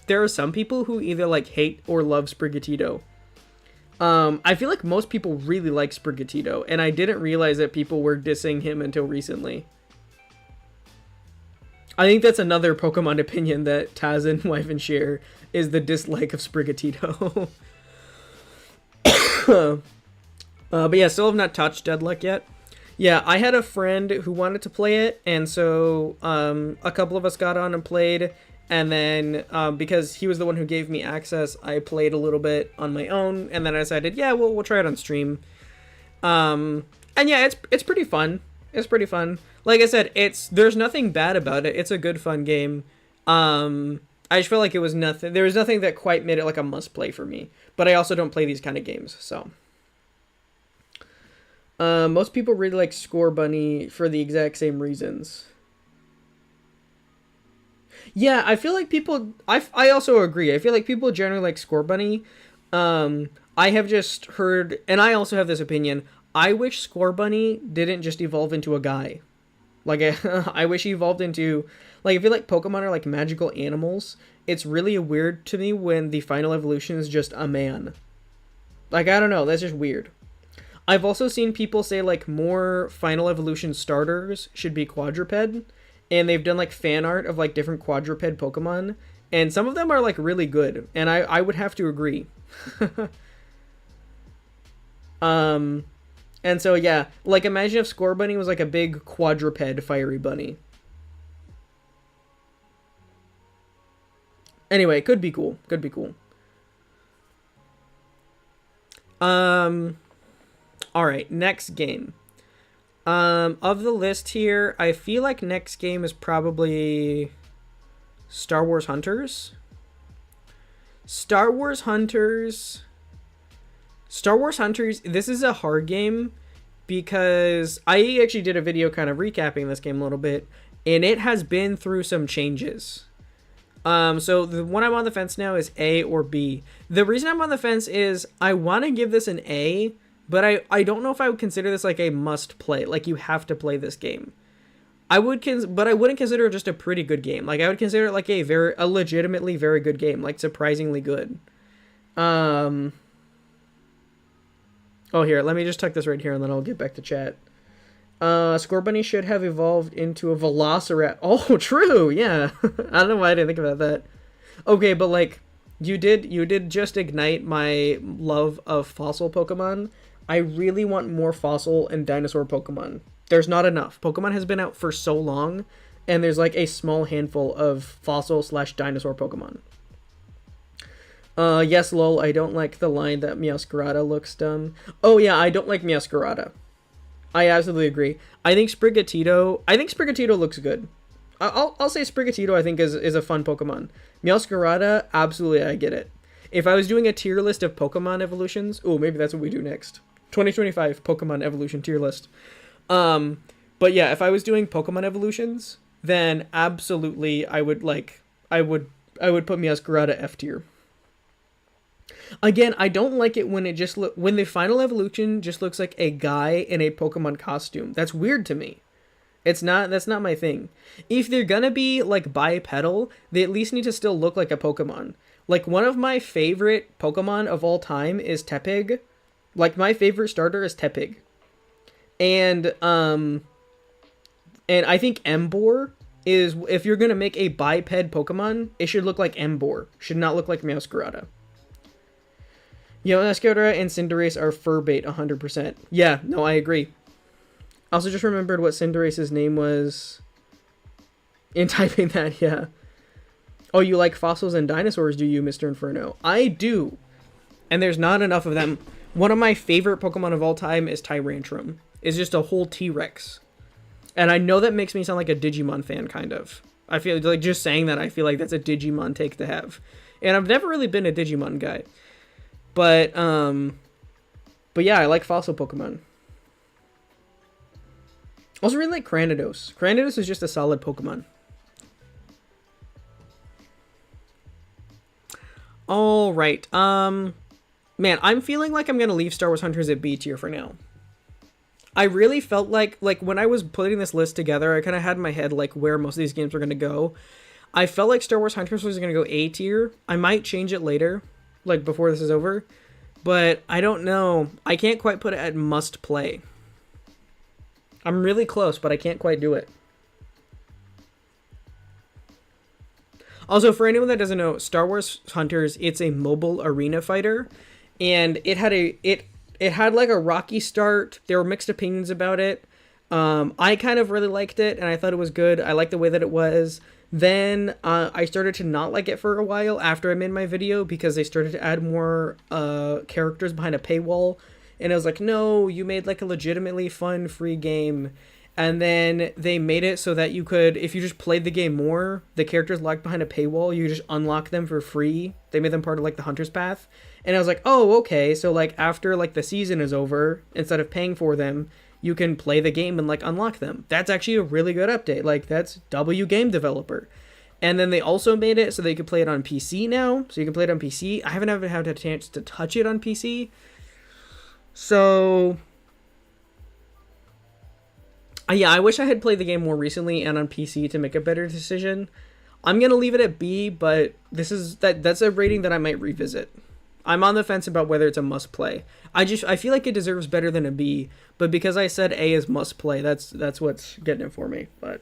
there are some people who either hate or love Sprigatito. I feel like most people really like Sprigatito, and I didn't realize that people were dissing him until recently. I think that's another Pokemon opinion that Taz and Wyvern share, is the dislike of Sprigatito. But yeah, still have not touched Deadlock yet. Yeah, I had a friend who wanted to play it, and so a couple of us got on and played, and then because he was the one who gave me access, I played a little bit on my own, and then I decided, yeah, we'll try it on stream. And yeah, it's pretty fun. It's pretty fun. Like I said, there's nothing bad about it. It's a good, fun game. I just felt like there was nothing that quite made it like a must play for me. But I also don't play these kind of games, so. Most people really like Score Bunny for the exact same reasons. Yeah, I feel like people... I also agree. I feel like people generally like Score Bunny. I have just heard... And I also have this opinion. I wish Score Bunny didn't just evolve into a guy. Like, I wish he evolved into, like, I feel like Pokemon are like magical animals. It's really weird to me when the final evolution is just a man. Like, I don't know, that's just weird. I've also seen people say, like, more final evolution starters should be quadruped. And they've done, like, fan art of, like, different quadruped Pokemon. And some of them are, like, really good. And I would have to agree. And so, yeah, like, imagine if Score Bunny was, like, a big quadruped fiery bunny. Anyway, could be cool. Could be cool. Alright, next game. Of the list here, I feel like next game is probably Star Wars Hunters. Star Wars Hunters, this is a hard game because I actually did a video kind of recapping this game a little bit, and it has been through some changes. So the one I'm on the fence now is A or B. The reason I'm on the fence is I want to give this an A, but I don't know if I would consider this like a must play. Like, you have to play this game. But I wouldn't consider it just a pretty good game. Like, I would consider it like a legitimately very good game, like surprisingly good. Oh, here, let me just tuck this right here and then I'll get back to chat. Score Bunny should have evolved into a Velociraptor. Oh, true, yeah. I don't know why I didn't think about that. Okay, but like, you did just ignite my love of fossil Pokemon. I really want more fossil and dinosaur Pokemon. There's not enough. Pokemon has been out for so long, and there's like a small handful of fossil/dinosaur Pokemon. Yes, lol, I don't like the line that Meowscarada looks dumb. Oh yeah, I don't like Meowscarada. I absolutely agree. I think Sprigatito looks good. I'll say Sprigatito I think is a fun Pokemon. Meowscarada, absolutely I get it. If I was doing a tier list of Pokemon evolutions, oh, maybe that's what we do next. 2025 Pokemon evolution tier list. But yeah, if I was doing Pokemon evolutions, then absolutely I would put Meowscarada F tier. Again, I don't like it when when the final evolution just looks like a guy in a Pokemon costume. That's weird to me. That's not my thing. If they're gonna be like bipedal, they at least need to still look like a Pokemon. Like, one of my favorite Pokemon of all time is Tepig. Like, my favorite starter is Tepig. And I think Emboar is, if you're gonna make a biped Pokemon, it should look like Emboar. Should not look like Meowscarada. Meowscarada and Cinderace are fur bait 100%. Yeah, no, I agree. I also just remembered what Cinderace's name was in typing that, yeah. Oh, you like fossils and dinosaurs, do you, Mr. Inferno? I do. And there's not enough of them. One of my favorite Pokemon of all time is Tyrantrum. It's just a whole T-Rex. And I know that makes me sound like a Digimon fan, kind of. I feel like, just saying that, I feel like that's a Digimon take to have. And I've never really been a Digimon guy. But yeah, I like fossil Pokemon. Also really like Cranidos. Cranidos is just a solid Pokemon. Alright, man, I'm feeling like I'm gonna leave Star Wars Hunters at B tier for now. I really felt like when I was putting this list together, I kind of had in my head, like, where most of these games were gonna go. I felt like Star Wars Hunters was gonna go A tier. I might change it later, like, before this is over. But I don't know. I can't quite put it at must play. I'm really close, but I can't quite do it. Also, for anyone that doesn't know, Star Wars Hunters, it's a mobile arena fighter, and it had like a rocky start. There were mixed opinions about it. I kind of really liked it, and I thought it was good. I liked the way that it was. Then I started to not like it for a while after I made my video, because they started to add more characters behind a paywall, and I was like, no, you made like a legitimately fun free game. And then they made it so that you could, if you just played the game more, the characters locked behind a paywall, you just unlock them for free. They made them part of like the Hunter's Path. And I was like, oh, okay. So like after like the season is over, instead of paying for them, you can play the game and like unlock them. That's actually a really good update. Like, that's W game developer. And then they also made it so that you could play it on PC now. So you can play it on PC. I haven't ever had a chance to touch it on PC. So Yeah, I wish I had played the game more recently and on PC to make a better decision. I'm gonna leave it at B, but that's a rating that I might revisit. I'm on the fence about whether it's a must play. I feel like it deserves better than a B, but because I said A is must play, that's what's getting it for me. But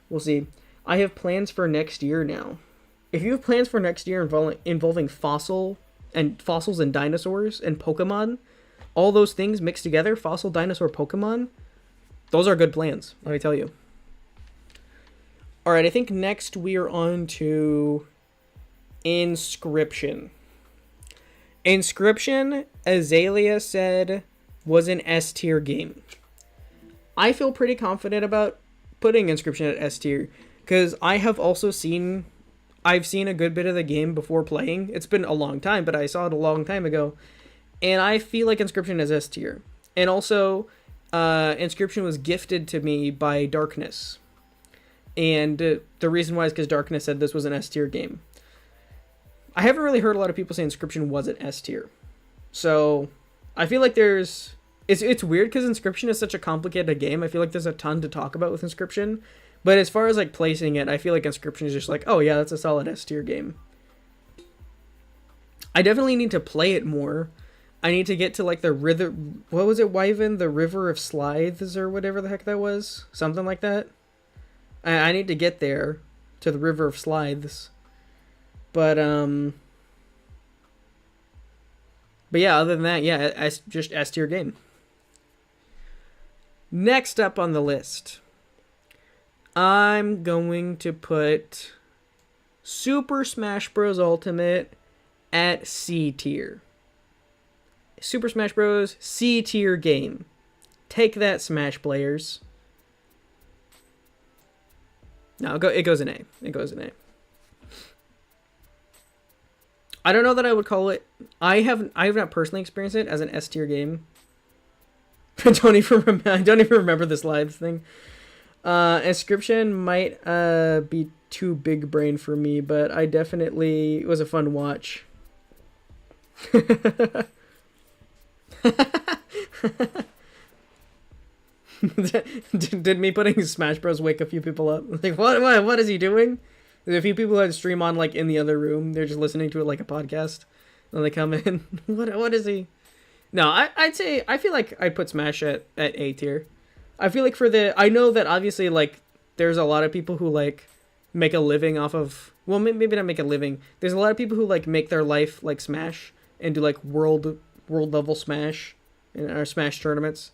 we'll see. I have plans for next year now. If you have plans for next year involving fossils and dinosaurs and Pokemon, all those things mixed together, fossil, dinosaur, Pokemon, those are good plans, let me tell you. All right, I think next we are on to Inscription. Inscription, Azalea said, was an S tier game. I feel pretty confident about putting Inscription at S tier because I've seen a good bit of the game before playing. It's been a long time, but I saw it a long time ago, and I feel like Inscription is S tier. And also, Inscription was gifted to me by Darkness. And the reason why is because Darkness said this was an S tier game. I haven't really heard a lot of people say Inscription wasn't S tier. So, I feel like it's weird because Inscription is such a complicated game. I feel like there's a ton to talk about with Inscription. But as far as like placing it, I feel like Inscription is just like, oh yeah, that's a solid S tier game. I definitely need to play it more. I need to get to like the river. What was it, Wyvern? The River of Slithes or whatever the heck that was? Something like that. I need to get there to the River of Slithes. But yeah, other than that, yeah, just S tier game. Next up on the list, I'm going to put Super Smash Bros. Ultimate at C tier. Super Smash Bros. C tier game. Take that, Smash players. No, it goes in A. It goes in A. I don't know that I would call it. I have not personally experienced it as an S tier game. I don't even remember the slides thing. Inscription might be too big brain for me, but it was a fun watch. Did me putting Smash Bros wake a few people up? Like, what is he doing? There's a few people that stream on like in the other room. They're just listening to it like a podcast. And they come in. What is he? No, I'd say I feel like I'd put Smash at A tier. I feel like I know that obviously like there's a lot of people who like make a living off of, well, maybe not make a living. There's a lot of people who like make their life like Smash and do like world level Smash or Smash tournaments.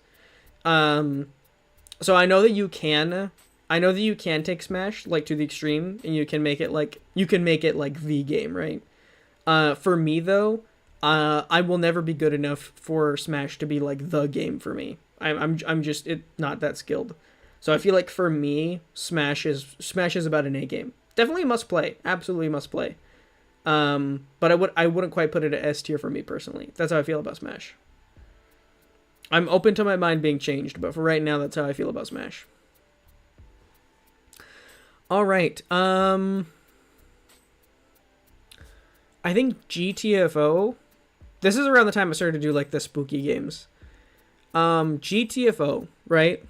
So I know that you can take Smash like to the extreme and you can make it like the game, right? For me though, I will never be good enough for Smash to be like the game for me. I'm just not that skilled. So I feel like for me, Smash is about an A game. Definitely a must play. Absolutely must play. But I wouldn't quite put it at S tier for me personally. That's how I feel about Smash. I'm open to my mind being changed, but for right now, that's how I feel about Smash. All right. I think GTFO. This is around the time I started to do like the spooky games. GTFO, right?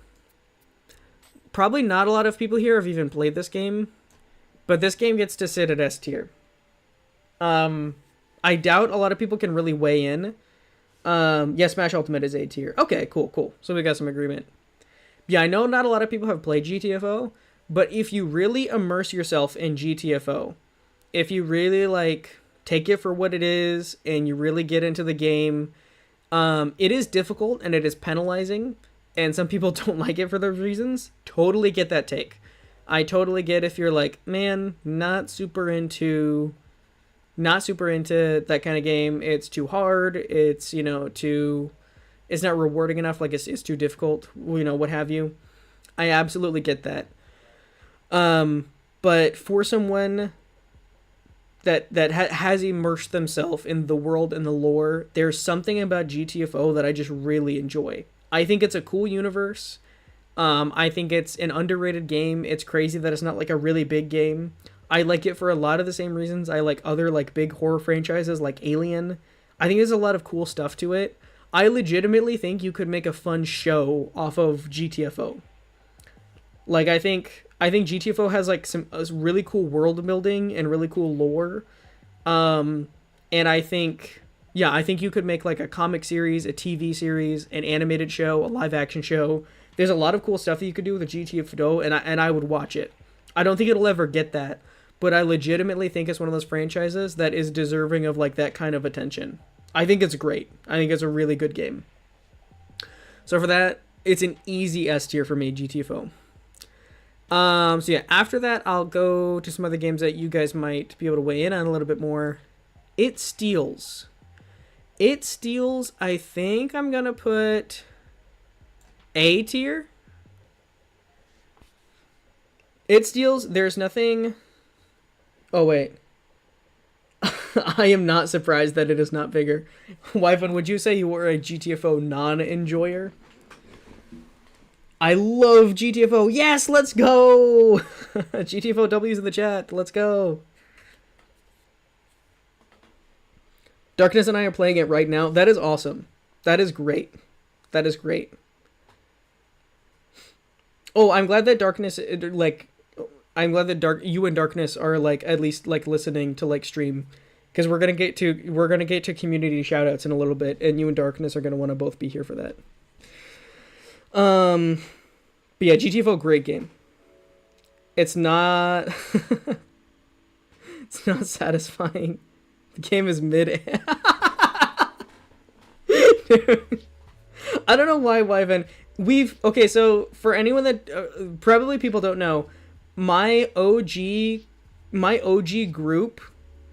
Probably not a lot of people here have even played this game, but this game gets to sit at S tier. I doubt a lot of people can really weigh in. Yeah, Smash Ultimate is A tier. Okay, cool. So we got some agreement. Yeah, I know not a lot of people have played GTFO, but if you really immerse yourself in GTFO, if you really like take it for what it is and you really get into the game, it is difficult and it is penalizing, and some people don't like it for those reasons. Totally get that take. I totally get if you're like, man, not super into that kind of game. It's too hard. It's, it's not rewarding enough. Like it's too difficult, what have you. I absolutely get that. But for someone that has immersed themselves in the world and the lore, there's something about GTFO that I just really enjoy. I think it's a cool universe. I think it's an underrated game. It's crazy that it's not like a really big game. I like it for a lot of the same reasons I like other like big horror franchises like Alien. I think there's a lot of cool stuff to it. I legitimately think you could make a fun show off of GTFO. Like I think GTFO has like some really cool world building and really cool lore. Um, and I think you could make like a comic series, a TV series, an animated show, a live action show. There's a lot of cool stuff that you could do with the GTFO, and I would watch it. I don't think it'll ever get that, but I legitimately think it's one of those franchises that is deserving of like that kind of attention. I think it's great. I think it's a really good game. So for that, it's an easy S tier for me, GTFO. So yeah, after that, I'll go to some other games that you guys might be able to weigh in on a little bit more. It Steals. It Steals, I think I'm gonna put A tier. It Steals, there's nothing. Oh, wait. I am not surprised that it is not bigger. Wyvern, would you say you were a GTFO non-enjoyer? I love GTFO. Yes, let's go. GTFO W's in the chat. Let's go. Darkness and I are playing it right now. That is awesome. That is great. That is great. Oh, I'm glad that you and Darkness are like at least like listening to like stream, because we're gonna get to community shoutouts in a little bit, and you and Darkness are gonna want to both be here for that. But yeah, GTFO, great game. It's not it's not satisfying. The game is mid. Dude, I don't know why Wyvern. Okay, so for anyone that probably people don't know, my OG group,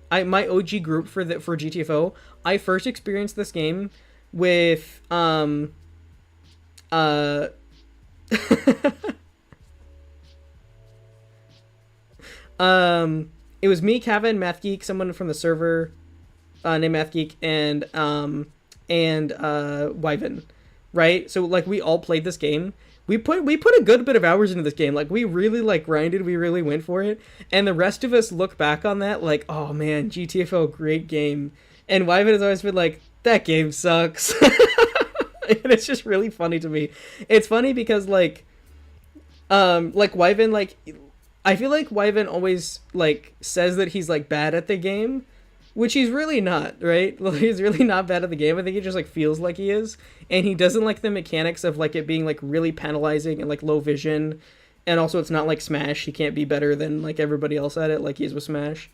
my OG group for GTFO, I first experienced this game with it was me, Kevin, Math Geek, someone from the server named Math Geek, and Wyvern, right? So like we all played this game. We put a good bit of hours into this game. Like we really like grinded. We really went for it. And the rest of us look back on that like, oh man, GTFO, great game. And Wyvern has always been like, that game sucks. And it's just really funny to me. It's funny because like Wyvern, like I feel like Wyvern always like says that he's like bad at the game, which he's really not, right? Like, he's really not bad at the game. I think he just like feels like he is, and he doesn't like the mechanics of like it being like really penalizing and like low vision, and also it's not like Smash. He can't be better than like everybody else at it, like he is with Smash.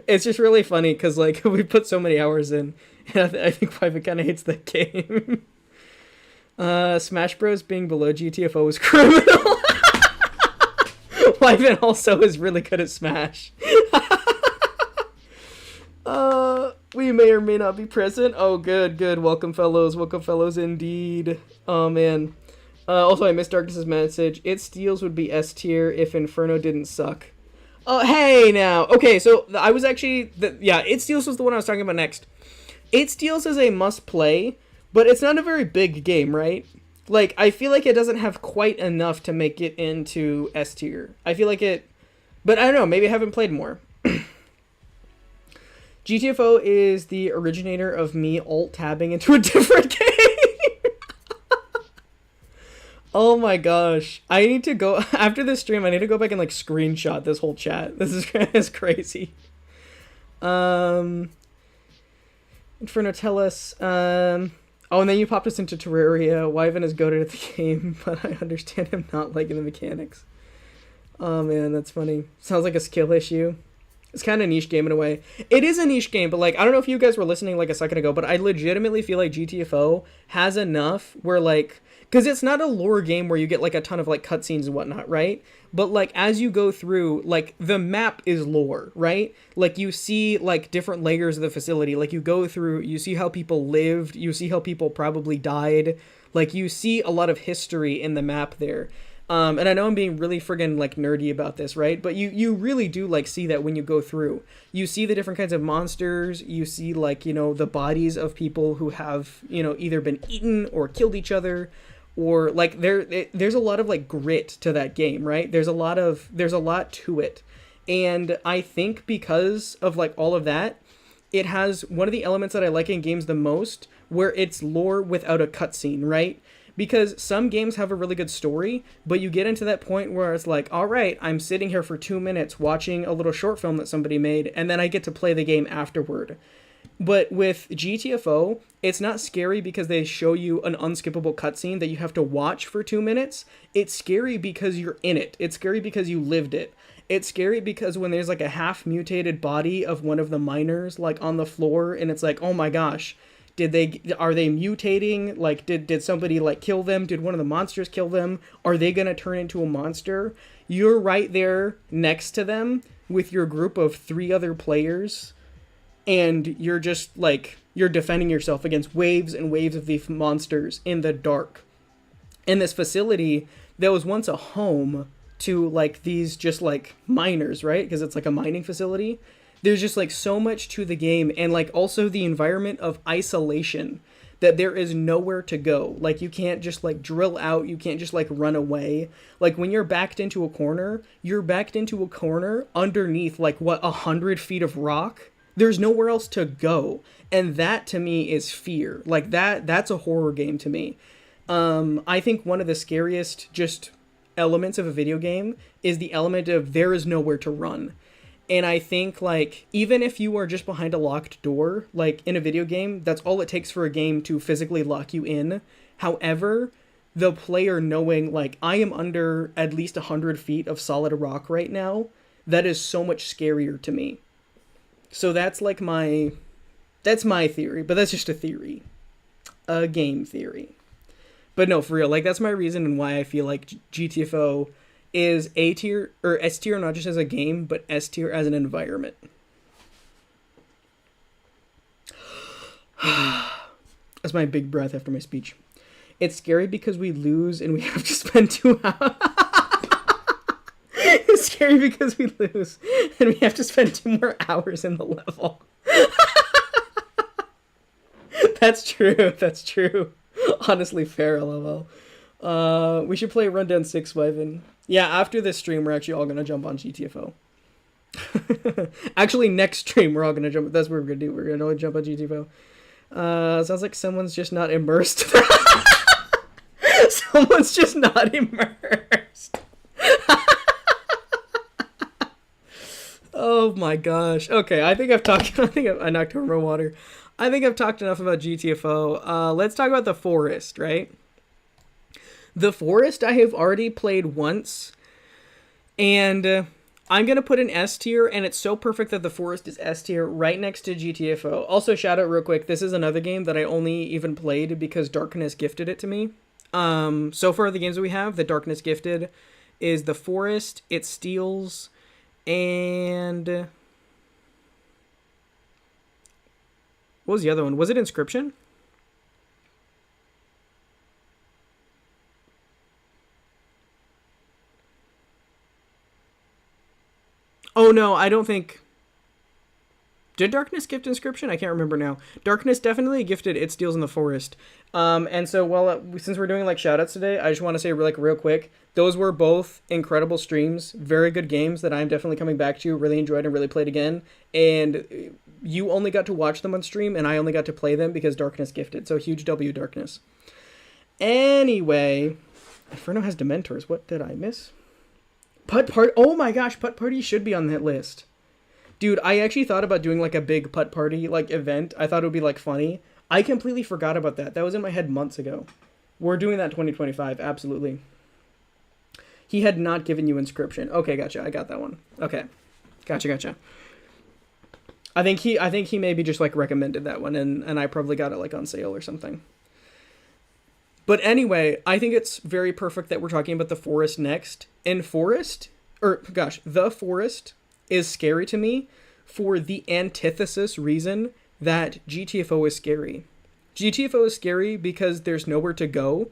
It's just really funny because like we put so many hours in, and I think Wyvern kind of hates that game. Smash Bros being below GTFO is criminal. Wyvern also is really good at Smash. We may or may not be present. Oh, good. Welcome, fellows. Welcome, fellows, indeed. Oh, man. Also, I missed Darkness's message. It Steals would be S tier if Inferno didn't suck. Oh, hey, now. Okay, so I was actually... It Steals was the one I was talking about next. It Steals is a must-play, but it's not a very big game, right? Like, I feel like it doesn't have quite enough to make it into S tier. I feel like it... But I don't know, maybe I haven't played more. GTFO is the originator of me alt-tabbing into a different game. Oh my gosh. I need to go... After this stream, I need to go back and, like, screenshot this whole chat. This is crazy. Inferno, tell us... Oh, and then you popped us into Terraria. Wyvern is goated at the game, but I understand him not liking the mechanics. Oh man, that's funny. Sounds like a skill issue. It's kind of a niche game in a way. It is a niche game, but like, I don't know if you guys were listening like a second ago, but I legitimately feel like GTFO has enough where like, because it's not a lore game where you get like a ton of like cutscenes and whatnot, right? But like as you go through, like the map is lore, right? Like you see like different layers of the facility. Like you go through, you see how people lived, you see how people probably died. Like you see a lot of history in the map there. And I know I'm being really friggin' like nerdy about this, right? But you really do like see that when you go through. You see the different kinds of monsters. You see like, you know, the bodies of people who have, you know, either been eaten or killed each other. Or like there's a lot of like grit to that game, right? There's a lot to it. And I think because of like all of that, it has one of the elements that I like in games the most, where it's lore without a cutscene, right? Because some games have a really good story, but you get into that point where it's like, all right, I'm sitting here for 2 minutes watching a little short film that somebody made, and then I get to play the game afterward. But with GTFO, it's not scary because they show you an unskippable cutscene that you have to watch for 2 minutes. It's scary because you're in it. It's scary because you lived it. It's scary because when there's like a half mutated body of one of the miners like on the floor, and it's like, oh my gosh, are they mutating? Like, did somebody like kill them? Did one of the monsters kill them? Are they gonna turn into a monster? You're right there next to them with your group of 3 other players, and you're just like, you're defending yourself against waves and waves of these monsters in the dark. In this facility that was once a home to like these just like miners, right? Because it's like a mining facility. There's just like so much to the game, and like also the environment of isolation, that there is nowhere to go. Like you can't just like drill out, you can't just like run away. Like when you're backed into a corner, you're backed into a corner underneath like 100 feet of rock. There's nowhere else to go. And that to me is fear. Like that's a horror game to me. I think one of the scariest just elements of a video game is the element of there is nowhere to run. And I think, like, even if you are just behind a locked door, like, in a video game, that's all it takes for a game to physically lock you in. However, the player knowing, like, I am under at least 100 feet of solid rock right now, that is so much scarier to me. So that's, like, that's my theory, but that's just a theory. A game theory. But no, for real, like, that's my reason and why I feel like GTFO is A tier, or S tier, not just as a game, but S tier as an environment. That's my big breath after my speech. It's scary because we lose and we have to spend 2 hours. It's scary because we lose and we have to spend 2 more hours in the level. That's true. That's true. Honestly, fair, lol. We should play Rundown 6, Wyvern. Yeah, after this stream, we're actually all going to jump on GTFO. Actually, next stream, we're all going to jump. That's what we're going to do. We're going to jump on GTFO. Sounds like someone's just not immersed. Someone's just not immersed. Oh my gosh. Okay, I think I've talked. I knocked over my water. I think I've talked enough about GTFO. Let's talk about The Forest, right? The Forest I have already played once, and I'm going to put an S tier, and it's so perfect that The Forest is S tier right next to GTFO. Also, shout out real quick, this is another game that I only even played because Darkness gifted it to me. So far, the games that we have that Darkness gifted is The Forest, It Steals, and what was the other one? Was it Inscription? Oh no, I don't think... Did Darkness gift Inscription? I can't remember now. Darkness definitely gifted It Steals in The Forest. And so, since we're doing like shoutouts today, I just want to say like real quick, those were both incredible streams, very good games that I'm definitely coming back to, really enjoyed and really played again. And you only got to watch them on stream, and I only got to play them because Darkness gifted. So huge W, Darkness. Anyway, Inferno has Dementors. What did I miss? Putt Party. Oh my gosh, Putt Party should be on that list. Dude, I actually thought about doing like a big Putt Party like event. I thought it would be like funny. I completely forgot about that. That was in my head months ago. We're doing that 2025, absolutely. He had not given you Inscription. Okay, gotcha. I got that one. Okay. Gotcha. I think he maybe just like recommended that one, and I probably got it like on sale or something. But anyway, I think it's very perfect that we're talking about The Forest next. And The Forest is scary to me for the antithesis reason that GTFO is scary. GTFO is scary because there's nowhere to go.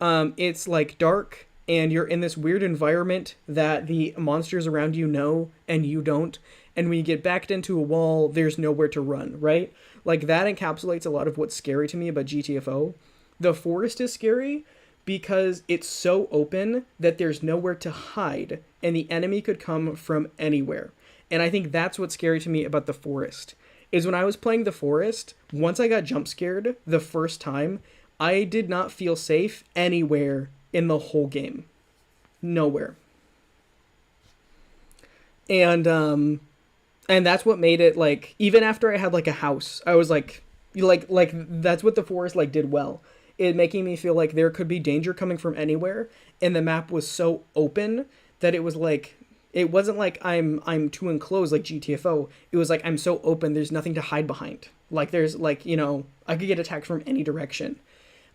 It's like dark, and you're in this weird environment that the monsters around you know and you don't. And when you get backed into a wall, there's nowhere to run, right? Like that encapsulates a lot of what's scary to me about GTFO. The Forest is scary because it's so open that there's nowhere to hide, and the enemy could come from anywhere. And I think that's what's scary to me about The Forest, is when I was playing The Forest, once I got jump scared the first time, I did not feel safe anywhere in the whole game. Nowhere. And that's what made it like even after I had like a house, I was like that's what the forest like did well. It making me feel like there could be danger coming from anywhere, and the map was so open that it was like it wasn't like I'm too enclosed like GTFO. It was like I'm so open there's nothing to hide behind. Like there's like, you know, I could get attacked from any direction.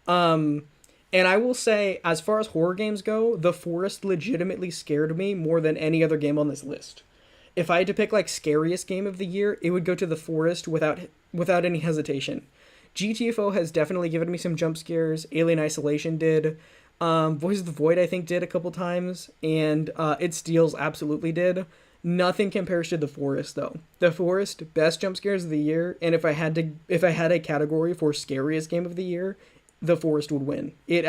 And I will say, as far as horror games go, The Forest legitimately scared me more than any other game on this list. If I had to pick like scariest game of the year, it would go to The Forest without any hesitation. GTFO has definitely given me some jump scares. Alien Isolation did. Voice of the Void I think did a couple times, and It Steals absolutely did. Nothing compares to The Forest though. The Forest, best jump scares of the year, and if I had a category for scariest game of the year, The Forest would win. It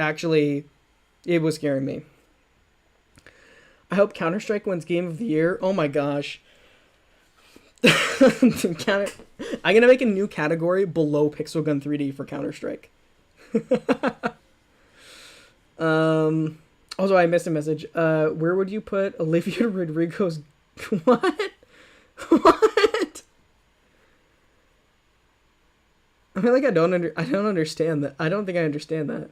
was scaring me. I hope Counter-Strike wins game of the year. Oh my gosh. I'm gonna make a new category below Pixel Gun 3D for Counter-Strike. Also, I missed a message. Where would you put Olivia Rodrigo's... What? What? I feel like I don't understand that. I don't think I understand that.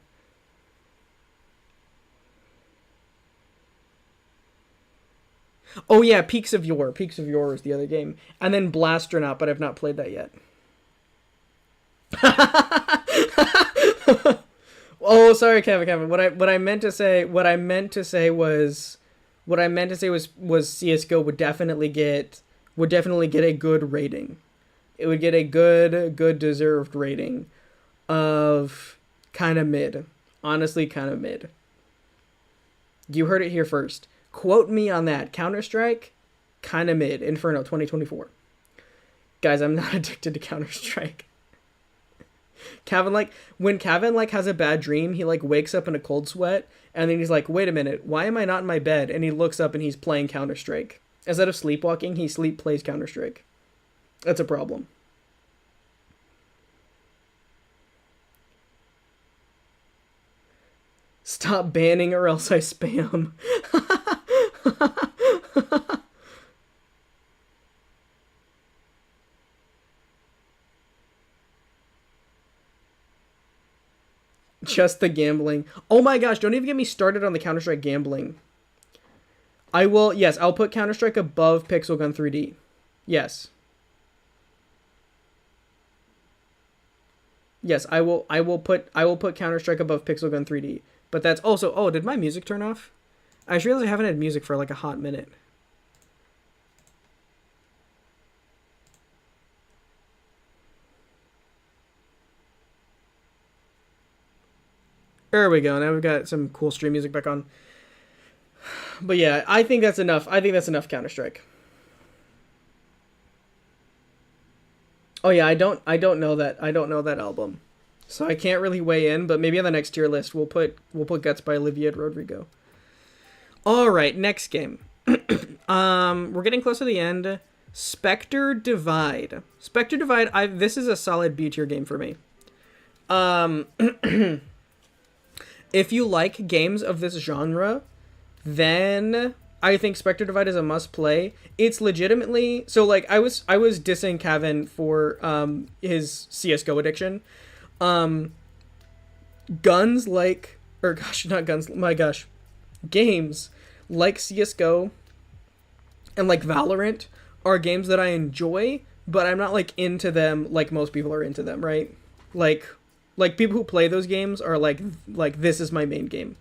Oh yeah, Peaks of Yore. Peaks of Yore is the other game. And then Blastronaut, but I've not played that yet. Oh, sorry, Kevin. What I meant to say was CS:GO would definitely get a good rating. It would get a good deserved rating of kind of mid. Honestly, kind of mid. You heard it here first. Quote me on that. Counter-Strike, kind of mid. Inferno 2024. Guys, I'm not addicted to Counter-Strike. When Kevin has a bad dream, he wakes up in a cold sweat, and then he's like, wait a minute, why am I not in my bed? And he looks up and he's playing Counter-Strike. Instead of sleepwalking, he plays Counter-Strike. That's a problem. Stop banning or else I spam. Just the gambling. Oh my gosh, don't even get me started on the Counter-Strike gambling. I'll put Counter-Strike above Pixel Gun 3D. Yes. Yes, I will put Counter-Strike above Pixel Gun 3D. But that's also... Oh, did my music turn off? I just realized I haven't had music for a hot minute. There we go. Now we've got some cool stream music back on. But yeah, I think that's enough. I think that's enough Counter-Strike. Oh yeah, I don't know that. I don't know that album. So I can't really weigh in, but maybe on the next tier list we'll put Guts by Olivia Rodrigo. All right, next game. We're getting close to the end. Spectre Divide. Spectre Divide. This is a solid B tier game for me. If you like games of this genre, then I think Spectre Divide is a must play. It's legitimately I was dissing Kevin for his CS:GO addiction. Games like CS:GO and Valorant are games that I enjoy, but I'm not into them like most people are into them, right? People who play those games are like this is my main game.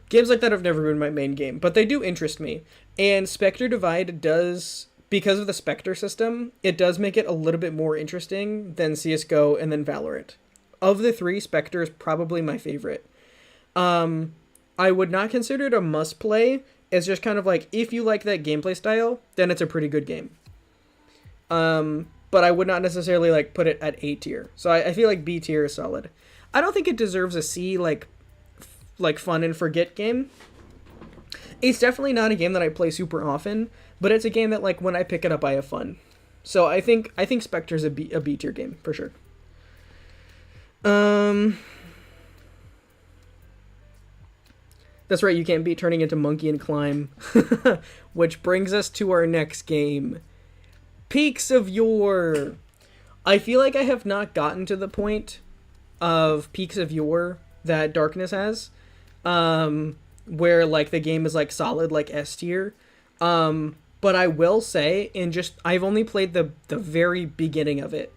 Games like that have never been my main game, but they do interest me. And Spectre Divide does, because of the Spectre system, it does make it a little bit more interesting than CS:GO and then Valorant. Of the three, Spectre is probably my favorite. I would not consider it a must play. It's just kind of if you like that gameplay style, then it's a pretty good game. But I would not necessarily put it at A tier. So I feel like B tier is solid. I don't think it deserves a C fun and forget game. It's definitely not a game that I play super often, but it's a game that when I pick it up I have fun. So I think Spectre's a B tier game for sure. That's right, you can't beat turning into monkey and climb. Which brings us to our next game. Peaks of Yore. I feel like I have not gotten to the point of Peaks of Yore that Darkness has. Where like the game is like solid like S tier. But I will say, I've only played the very beginning of it.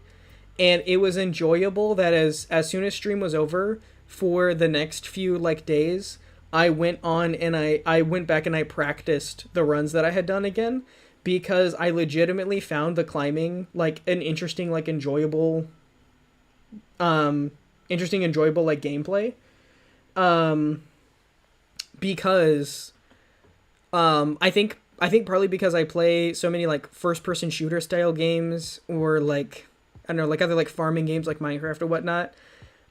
And it was enjoyable that as soon as stream was over, for the next few like days, I went on and I went back and I practiced the runs that I had done again, because I legitimately found the climbing like an interesting like enjoyable like gameplay. Because I think partly because I play so many like first person shooter style games, or like I don't know, like other like farming games like Minecraft or whatnot.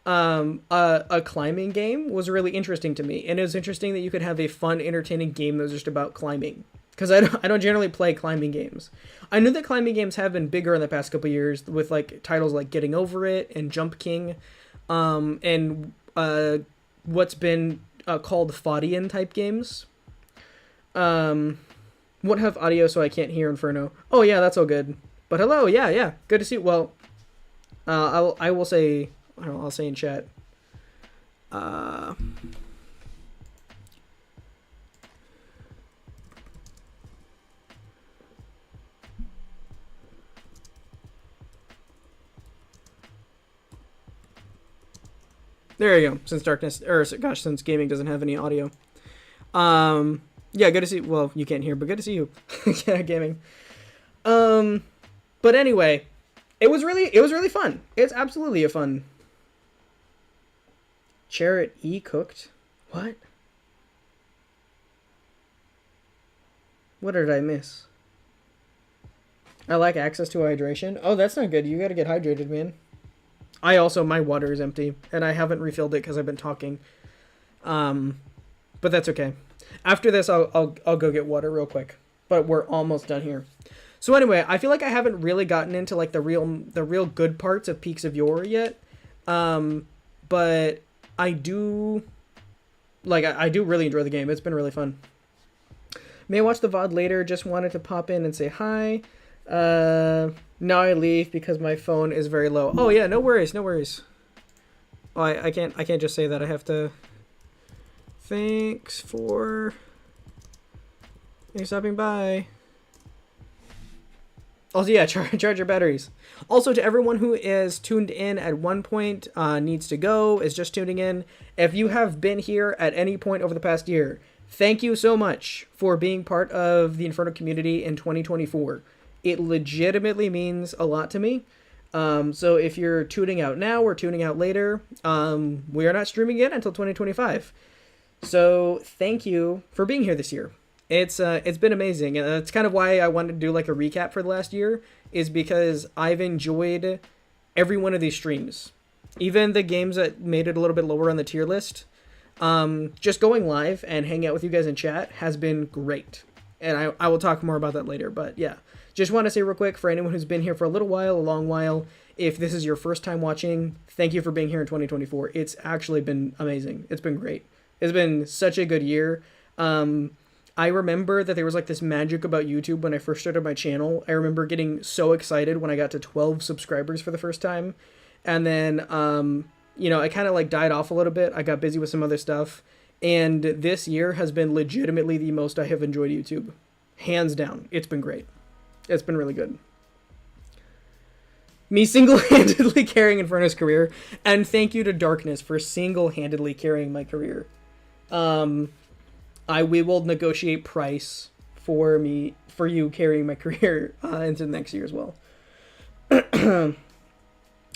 A climbing game was really interesting to me, and it was interesting that you could have a fun, entertaining game that was just about climbing. Because I don't generally play climbing games. I knew that climbing games have been bigger in the past couple years with like titles like Getting Over It and Jump King, and what's been called Faudian type games. Won't have audio, so I can't hear Inferno. Oh yeah, that's all good. But hello, yeah, good to see you. Well, I will say, I'll say in chat. There you go. Since gaming doesn't have any audio. Yeah, good to see. Well, you can't hear, but good to see you. Yeah, gaming. But anyway, it was really fun. It's absolutely a fun. Charrot E cooked. What? What did I miss? I lack access to hydration. Oh, that's not good. You gotta get hydrated, man. My water is empty, and I haven't refilled it because I've been talking. But that's okay. After this, I'll go get water real quick. But we're almost done here. So anyway, I feel like I haven't really gotten into like the real good parts of Peaks of Yore yet. But I do really enjoy the game. It's been really fun. May watch the VOD later. Just wanted to pop in and say hi. Now I leave because my phone is very low. Oh yeah, no worries. Oh, I can't just say that. I have to. Thanks for stopping by. Also, yeah, charge your batteries. Also, to everyone who is tuned in at one point, needs to go, is just tuning in. If you have been here at any point over the past year, thank you so much for being part of the Inferno community in 2024. It legitimately means a lot to me. So if you're tuning out now or tuning out later, we are not streaming it until 2025. So thank you for being here this year. It's been amazing, and that's kind of why I wanted to do like a recap for the last year, is because I've enjoyed every one of these streams, even the games that made it a little bit lower on the tier list. Just going live and hanging out with you guys in chat has been great, and I will talk more about that later. But yeah, just want to say real quick, for anyone who's been here for a little while, a long while, if this is your first time watching, thank you for being here in 2024. It's actually been amazing. It's been great. It's been such a good year. I remember that there was like this magic about YouTube when I first started my channel. I remember getting so excited when I got to 12 subscribers for the first time. And then, I kind of like died off a little bit. I got busy with some other stuff. And this year has been legitimately the most I have enjoyed YouTube. Hands down. It's been great. It's been really good. Me single-handedly carrying Inferno's career. And thank you to Darkness for single-handedly carrying my career. We will negotiate price for you carrying my career into the next year as well.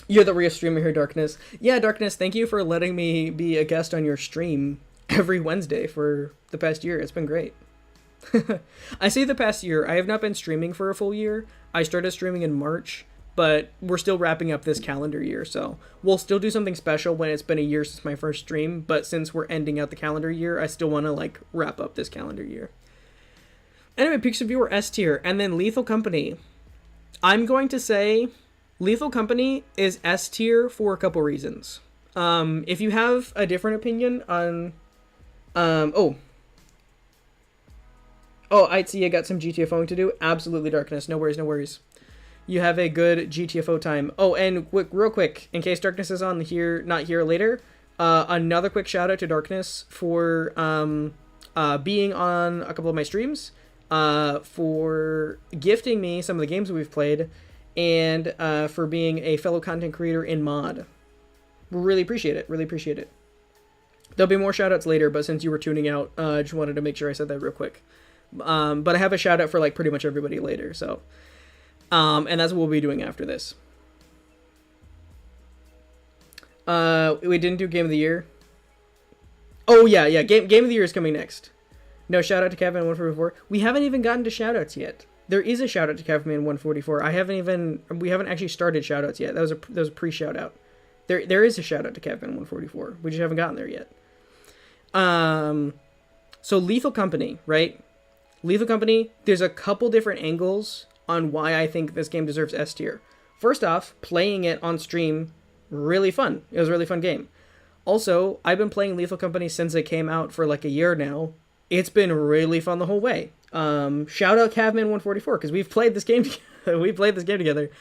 You're the real streamer here, Darkness. Yeah, Darkness, thank you for letting me be a guest on your stream every Wednesday for the past year. It's been great. I say the past year. I have not been streaming for a full year. I started streaming in March, but we're still wrapping up this calendar year, so we'll still do something special when it's been a year since my first stream, but since we're ending out the calendar year, I still want to, like, wrap up this calendar year. Anyway, Peaks of Viewer S tier, and then Lethal Company. I'm going to say Lethal Company is S tier for a couple reasons. If you have a different opinion on Oh, I see you got some GTFOing to do. Absolutely, Darkness. No worries, no worries. You have a good GTFO time. Oh, and real quick, in case Darkness is on here, not here later, another quick shout out to Darkness for being on a couple of my streams, for gifting me some of the games we've played, and for being a fellow content creator in mod. Really appreciate it. Really appreciate it. There'll be more shout outs later, but since you were tuning out, I just wanted to make sure I said that real quick. But I have a shout out for like pretty much everybody later, so. And that's what we'll be doing after this. We didn't do Game of the Year. Oh, yeah. Game of the Year is coming next. No, shout out to Kevin144. We haven't even gotten to shout outs yet. There is a shout out to Kevin144. We haven't actually started shout outs yet. That was a pre-shout out. There is a shout out to Kevin144. We just haven't gotten there yet. So Lethal Company, right? Lethal Company, there's a couple different angles on why I think this game deserves S tier. First off, playing it on stream, really fun. It was a really fun game. Also, I've been playing Lethal Company since it came out for like a year now. It's been really fun the whole way. Shout out Cavman144 because we've played this game together. We played this game together.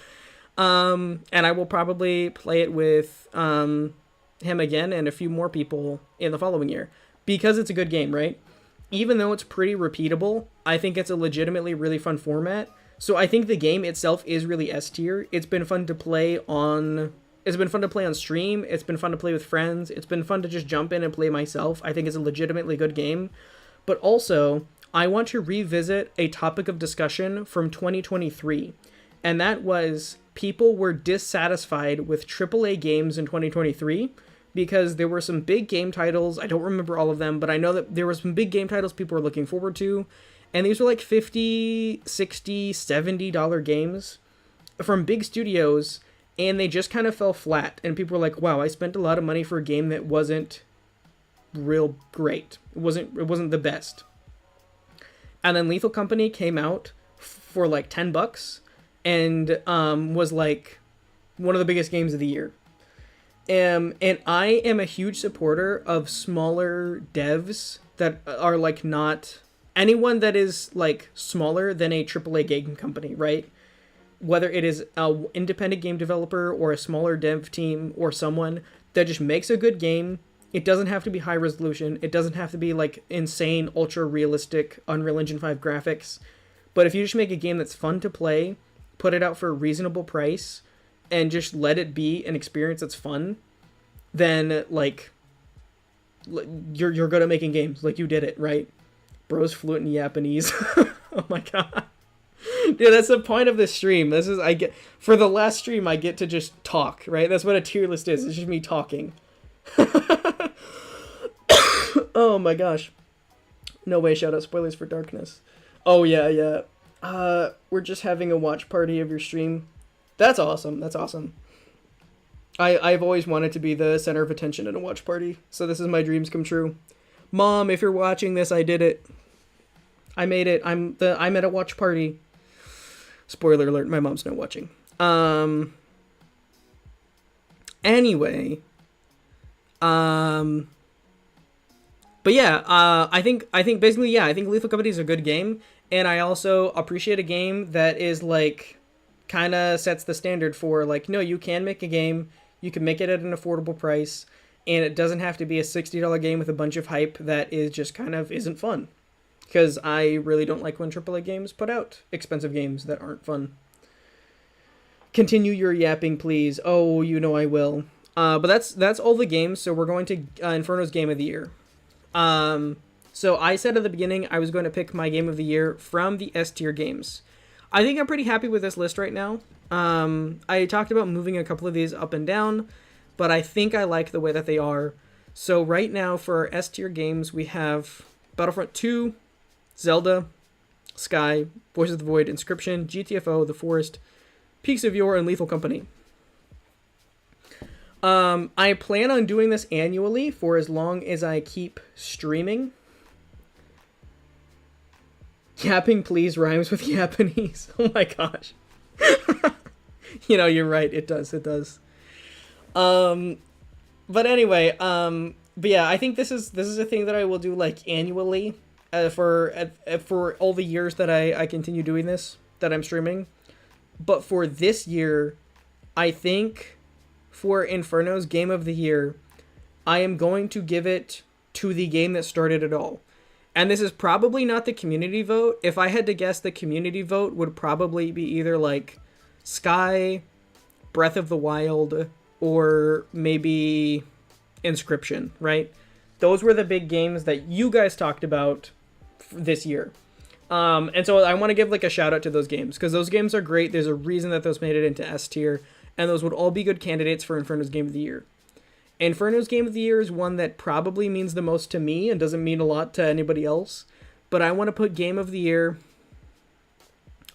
And I will probably play it with him again and a few more people in the following year because it's a good game, right? Even though it's pretty repeatable, I think it's a legitimately really fun format. So I think the game itself is really S tier. It's been fun to play on. It's been fun to play on stream. It's been fun to play with friends. It's been fun to just jump in and play myself. I think it's a legitimately good game. But also, I want to revisit a topic of discussion from 2023. And that was people were dissatisfied with AAA games in 2023 because there were some big game titles. I don't remember all of them, but I know that there were some big game titles people were looking forward to. And these were like $50, $60, $70 games from big studios, and they just kind of fell flat. And people were like, wow, I spent a lot of money for a game that wasn't real great. It wasn't the best. And then Lethal Company came out for like $10 and was like one of the biggest games of the year. And I am a huge supporter of smaller devs that are like not... Anyone that is like smaller than a AAA game company, right? Whether it is an independent game developer or a smaller dev team or someone that just makes a good game. It doesn't have to be high resolution. It doesn't have to be like insane, ultra realistic Unreal Engine 5 graphics. But if you just make a game that's fun to play, put it out for a reasonable price, and just let it be an experience that's fun, then like you're good at making games. Like you did it, right? Bro's fluent in Japanese. Oh my god. Dude, that's the point of this stream. For the last stream, I get to just talk, right? That's what a tier list is. It's just me talking. Oh my gosh. No way, shout out spoilers for Darkness. Oh yeah. We're just having a watch party of your stream. That's awesome. I've always wanted to be the center of attention in a watch party, so this is my dreams come true. Mom, if you're watching this, I did it. I made it. I'm at a watch party. Spoiler alert, my mom's not watching. Anyway. But yeah, I think basically, yeah, I think Lethal Company is a good game, and I also appreciate a game that is like kind of sets the standard for like, no, you can make a game, you can make it at an affordable price, and it doesn't have to be a $60 game with a bunch of hype that is just kind of isn't fun. Because I really don't like when AAA games put out expensive games that aren't fun. Continue your yapping, please. Oh, you know I will. But that's all the games, so we're going to Inferno's Game of the Year. So I said at the beginning I was going to pick my Game of the Year from the S tier games. I think I'm pretty happy with this list right now. I talked about moving a couple of these up and down, but I think I like the way that they are. So right now for our S tier games, we have Battlefront 2, Zelda, Sky, Voices of the Void, Inscription, GTFO, The Forest, Peaks of Yore, and Lethal Company. I plan on doing this annually for as long as I keep streaming. Yapping please rhymes with Japanese. Oh my gosh. You know, you're right. It does. But anyway, but yeah, I think this is a thing that I will do like annually, for all the years that I continue doing this, that I'm streaming. But for this year, I think for Inferno's Game of the Year, I am going to give it to the game that started it all. And this is probably not the community vote. If I had to guess, the community vote would probably be either like Sky, Breath of the Wild, or maybe Inscription, right? Those were the big games that you guys talked about this year. And so I want to give like a shout out to those games, because those games are great. There's a reason that those made it into S tier, and those would all be good candidates for Inferno's Game of the Year. Inferno's Game of the Year is one that probably means the most to me and doesn't mean a lot to anybody else. But I want to put Game of the Year,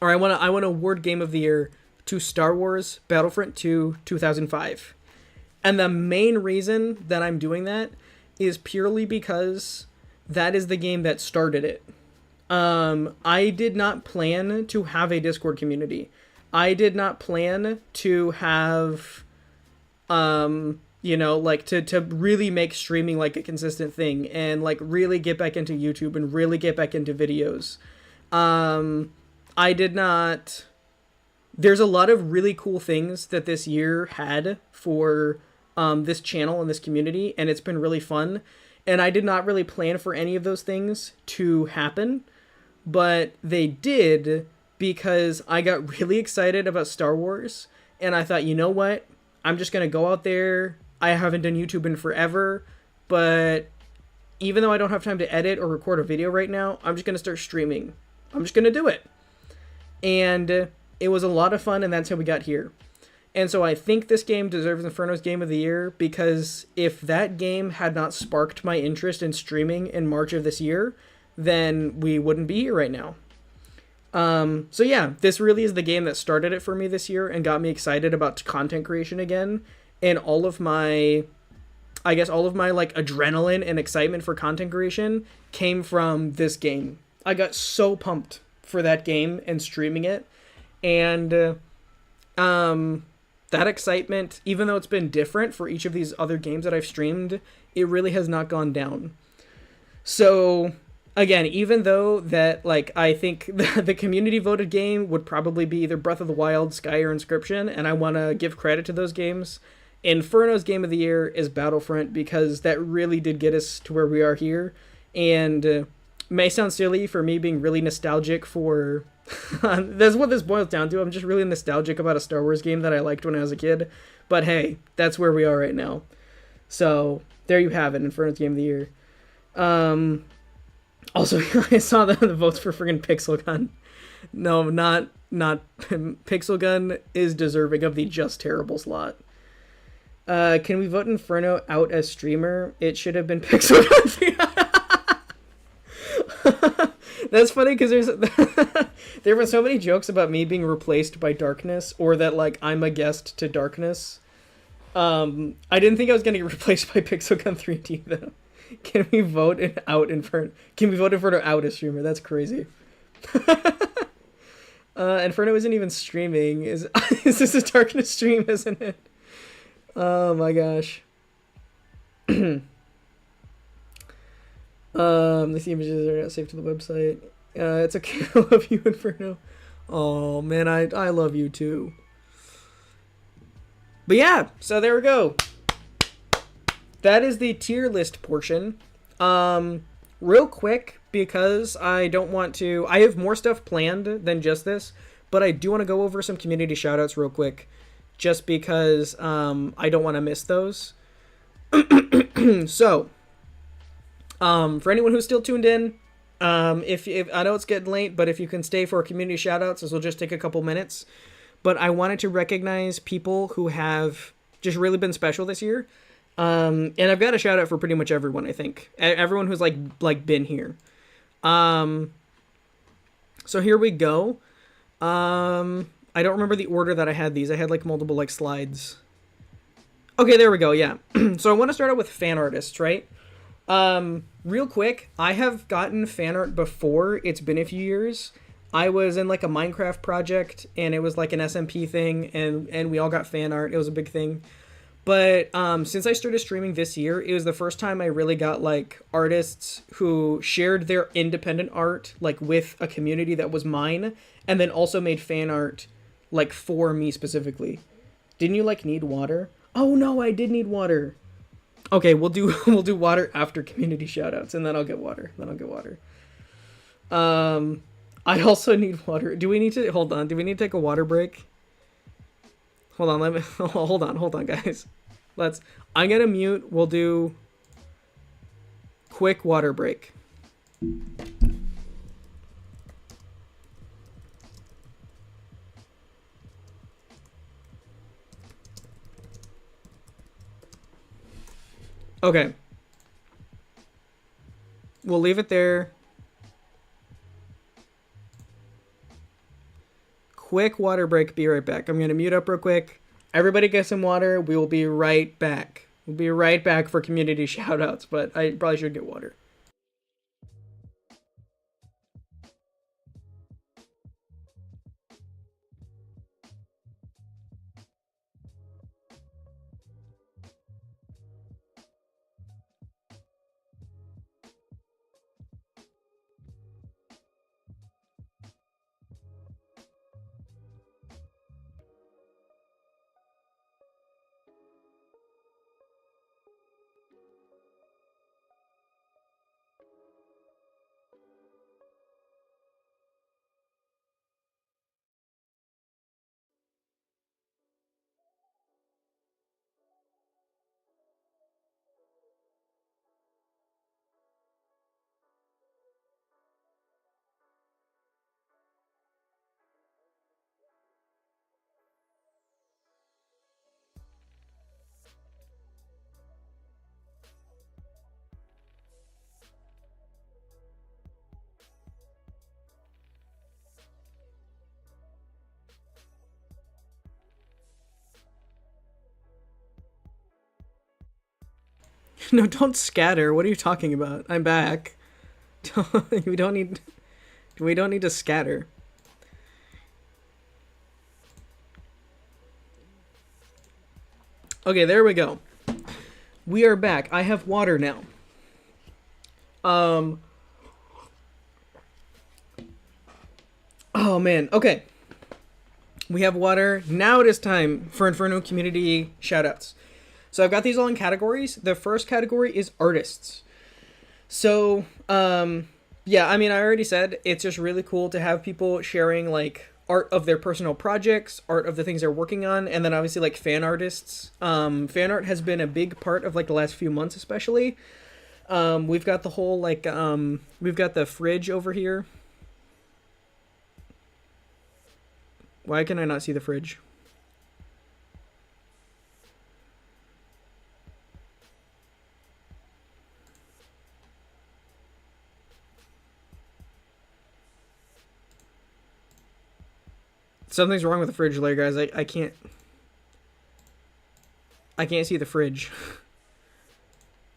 or I want to award Game of the Year to Star Wars Battlefront 2 2005. And the main reason that I'm doing that is purely because that is the game that started it. I did not plan to have a Discord community. I did not plan to have, like to really make streaming like a consistent thing and like really get back into YouTube and really get back into videos. I did not. There's a lot of really cool things that this year had for this channel and this community, and it's been really fun. And I did not really plan for any of those things to happen, but they did, because I got really excited about Star Wars, and I thought, you know what? I'm just going to go out there. I haven't done YouTube in forever, but even though I don't have time to edit or record a video right now, I'm just going to start streaming. I'm just going to do it. And it was a lot of fun, and that's how we got here. And so I think this game deserves Inferno's Game of the Year, because if that game had not sparked my interest in streaming in March of this year, then we wouldn't be here right now. So yeah, this really is the game that started it for me this year and got me excited about content creation again. And all of my like adrenaline and excitement for content creation came from this game. I got so pumped for that game and streaming it. And, that excitement, even though it's been different for each of these other games that I've streamed, it really has not gone down. So, again, even though that, like, I think the community voted game would probably be either Breath of the Wild, Sky, or Inscription, and I want to give credit to those games, Inferno's Game of the Year is Battlefront, because that really did get us to where we are here. And may sound silly for me being really nostalgic for... That's what this boils down to. I'm just really nostalgic about a Star Wars game that I liked when I was a kid. But hey, that's where we are right and now. So, there you have it, Inferno's Game of the Year. Also, I saw the votes for friggin' Pixel Gun. No, not Pixel Gun is deserving of the just terrible slot. Can we vote Inferno out as streamer? It should have been Pixel Gun. That's funny, because there were so many jokes about me being replaced by Darkness, or that like I'm a guest to Darkness. I didn't think I was gonna get replaced by Pixel Gun 3D though. Can we vote out Inferno? Can we vote Inferno out as streamer? That's crazy. Inferno isn't even streaming. Is this a Darkness stream? Isn't it? Oh my gosh. These images are not saved to the website. It's okay. I love you, Inferno. Oh man, I love you too. But yeah, so there we go. That is the tier list portion. Real quick, because I don't want to... I have more stuff planned than just this, but I do want to go over some community shoutouts real quick, just because I don't want to miss those. So, for anyone who's still tuned in, if I know it's getting late, but if you can stay for community shoutouts, this will just take a couple minutes. But I wanted to recognize people who have just really been special this year. And I've got a shout out for pretty much everyone, I think. Everyone who's like been here. So here we go. I don't remember the order that I had these. I had like multiple like slides. Okay, there we go. Yeah. So I want to start out with fan artists, right? Real quick, I have gotten fan art before. It's been a few years. I was in like a Minecraft project, and it was like an SMP thing, and we all got fan art. It was a big thing. But since I started streaming this year, it was the first time I really got like artists who shared their independent art like with a community that was mine, and then also made fan art like for me specifically. Didn't you like need water? Oh no, I did need water. Okay, we'll do we'll do water after community shoutouts, and then I'll get water. Then I'll get water. I also need water. Do we need to hold on? Do we need to take a water break? Hold on, let me hold on, guys. Let's. I'm gonna mute. We'll do quick water break. Okay. We'll leave it there. Quick water break. Be right back. I'm gonna mute up real quick. Everybody get some water. We will be right back. We'll be right back for community shoutouts, but I probably should get water. No, don't scatter. What are you talking about? I'm back. we don't need. We don't need to scatter. Okay, there we go. We are back. I have water now. Um. Oh man. Okay. We have water. Now it is time for Inferno community shoutouts. So I've got these all in categories. The first category is artists. So, yeah, I mean, I already said it's just really cool to have people sharing like art of their personal projects, art of the things they're working on, and then obviously like fan artists. Fan art has been a big part of like the last few months, especially. We've got the whole like we've got the fridge over here. Why can I not see the fridge? Something's wrong with the fridge layer, guys. I can't see the fridge.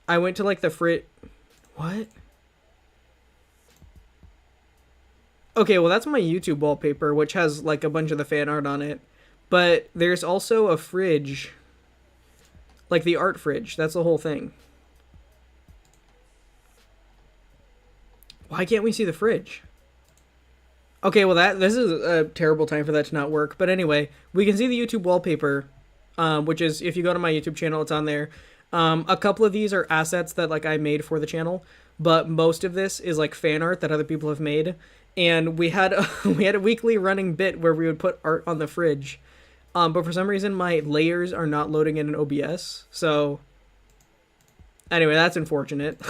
I went to like the fridge. What? Okay, well that's my YouTube wallpaper, which has like a bunch of the fan art on it. But there's also a fridge. Like the art fridge. That's the whole thing. Why can't we see the fridge? Okay, well this is a terrible time for that to not work. But anyway, we can see the YouTube wallpaper, which is, if you go to my YouTube channel, it's on there. A couple of these are assets that like I made for the channel, but most of this is like fan art that other people have made. And we had we had a weekly running bit where we would put art on the fridge, but for some reason my layers are not loading in an OBS. So anyway, that's unfortunate.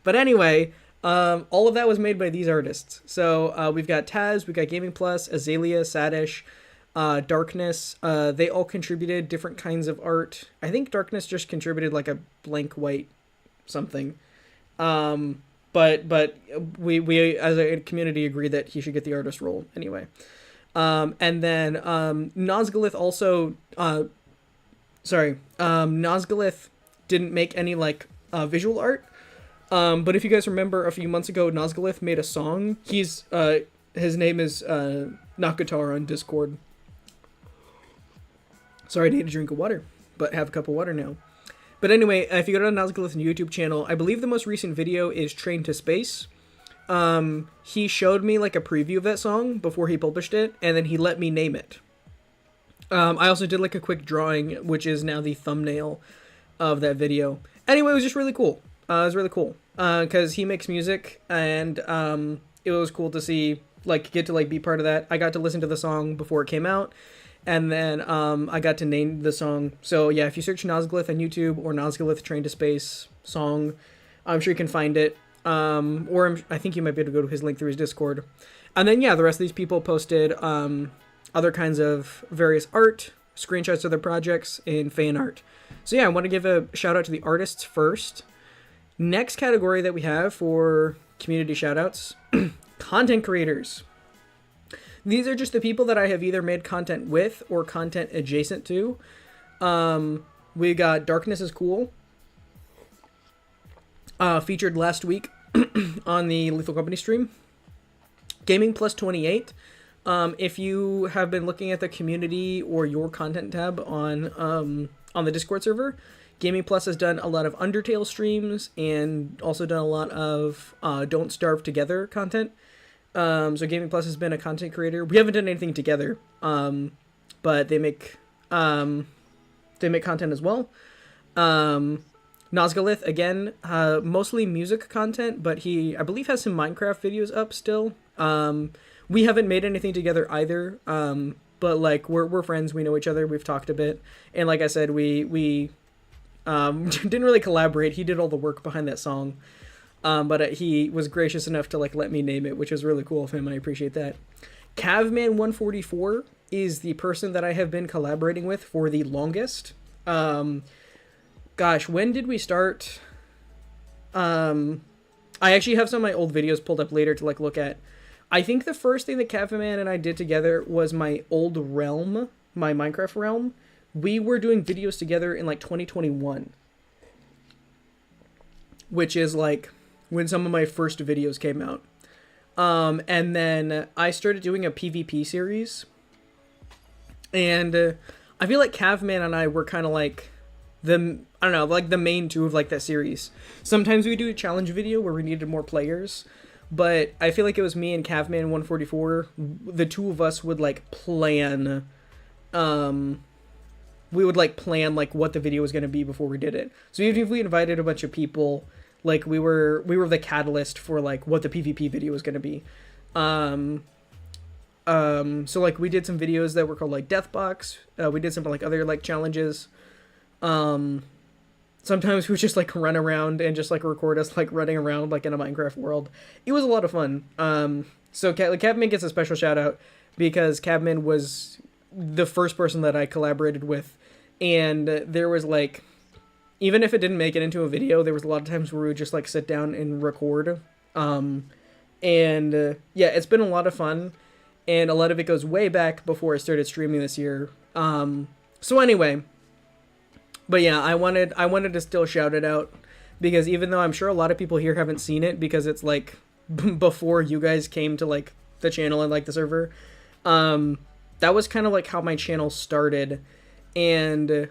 But anyway. All of that was made by these artists. So we've got Taz, we've got Gaming Plus, Azalea, Sadish, Darkness. They all contributed different kinds of art. I think Darkness just contributed like a blank white something. But we as a community agreed that he should get the artist role anyway. And then Nosgalith also Nosgalith didn't make any like visual art. But if you guys remember, a few months ago, Nosgalith made a song. His name is Nakatar on Discord. Sorry, I need a drink of water. but have a cup of water now. But anyway, if you go to Nazgalith's YouTube channel, I believe the most recent video is Train to Space. He showed me like a preview of that song before he published it, and then he let me name it. I also did like a quick drawing, which is now the thumbnail of that video. Anyway, it was just really cool. It was really cool because he makes music, and it was cool to see, like, get to like be part of that. I got to listen to the song before it came out, and then I got to name the song. So yeah, if you search Nazgalith on YouTube or Nazgalith Train to Space song, I'm sure you can find it. I think you might be able to go to his link through his Discord. And then yeah, the rest of these people posted other kinds of various art, screenshots of their projects in Fanart. So yeah, I want to give a shout out to the artists first. Next category that we have for community shoutouts, content creators. These are just the people that I have either made content with or content adjacent to. We got Darkness is Cool, featured last week on the Lethal Company stream. Gaming Plus 28. If you have been looking at the community or your content tab on the Discord server, Gaming Plus has done a lot of Undertale streams and also done a lot of Don't Starve Together content. So Gaming Plus has been a content creator. We haven't done anything together, but they make content as well. Nazgalith, again, mostly music content, but he, I believe, has some Minecraft videos up still. We haven't made anything together either, but like we're friends. We know each other. We've talked a bit, and like I said, we didn't really collaborate. He did all the work behind that song, but he was gracious enough to like let me name it, which was really cool of him. I appreciate that. Cavman144 is the person that I have been collaborating with for the longest. Gosh, when did we start? I actually have some of my old videos pulled up later to like look at. I think the first thing that Caveman and I did together was my old realm, my Minecraft realm. We were doing videos together in like 2021, which is like when some of my first videos came out. And then I started doing a PvP series, and I feel like Caveman and I were kind of like the main two of like that series. Sometimes we do a challenge video where we needed more players, but I feel like it was me and Cavman 144. The two of us would like plan, we would like plan like what the video was going to be before we did it. So even if we invited a bunch of people, like we were the catalyst for like what the PvP video was going to be. So like we did some videos that were called like Deathbox. We did some like other like challenges. Sometimes we would just like run around and just like record us like running around like in a Minecraft world. It was a lot of fun. So Cabman gets a special shout out because Cabman was the first person that I collaborated with, and there was like, even if it didn't make it into a video, there was a lot of times where we would just like sit down and record. Yeah, it's been a lot of fun, and a lot of it goes way back before I started streaming this year. So anyway. But yeah, I wanted to still shout it out, because even though I'm sure a lot of people here haven't seen it because it's like before you guys came to like the channel and like the server, that was kind of like how my channel started, and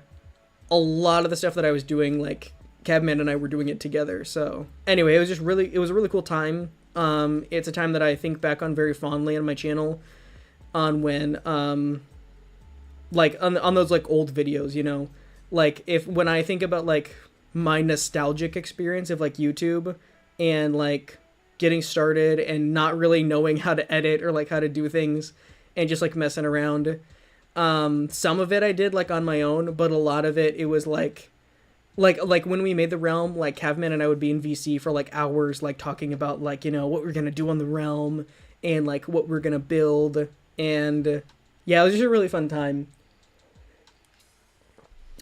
a lot of the stuff that I was doing, like Cabman and I were doing it together. So anyway, it was a really cool time. It's a time that I think back on very fondly on my channel, on when like on those like old videos, you know. Like when I think about like my nostalgic experience of like YouTube and like getting started and not really knowing how to edit or like how to do things and just like messing around. Some of it I did like on my own, but a lot of it was like when we made the realm, like Cavman and I would be in VC for like hours, like talking about like, you know, what we're going to do on the realm and like what we're going to build. And yeah, it was just a really fun time.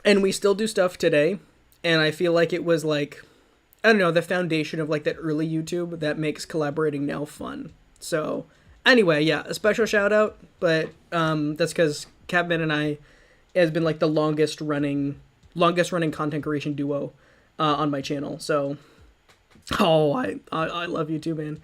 And we still do stuff today, and I feel like it was like, I don't know, the foundation of like that early YouTube that makes collaborating now fun. So anyway, yeah, a special shout out, but that's because Cabman and I has been like the longest running content creation duo on my channel. So I love you too, man.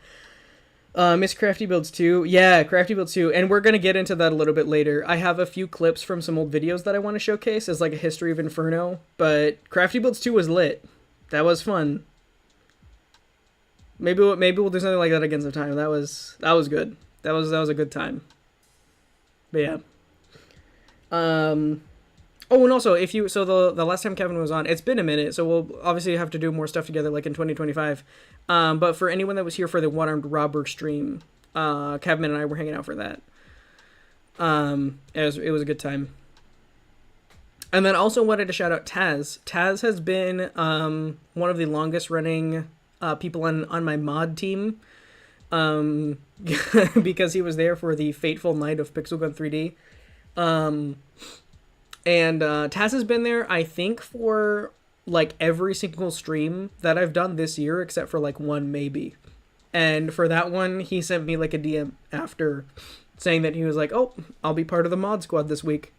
Miss Crafty Builds 2. Yeah, Crafty Builds 2. And we're going to get into that a little bit later. I have a few clips from some old videos that I want to showcase as like a history of Inferno. But Crafty Builds 2 was lit. That was fun. Maybe we'll do something like that again sometime. That was good. That was a good time. But yeah. Oh, and also, the last time Kevin was on, it's been a minute, so we'll obviously have to do more stuff together, like in 2025. But for anyone that was here for the One-Armed Robber stream, Kevin and I were hanging out for that. It was a good time. And then also wanted to shout out Taz. Taz has been one of the longest running people on my mod team. Because he was there for the fateful night of Pixel Gun 3D. And Taz has been there, I think, for like every single stream that I've done this year, except for like one maybe. And for that one, he sent me like a DM after saying that he was like, "Oh, I'll be part of the mod squad this week."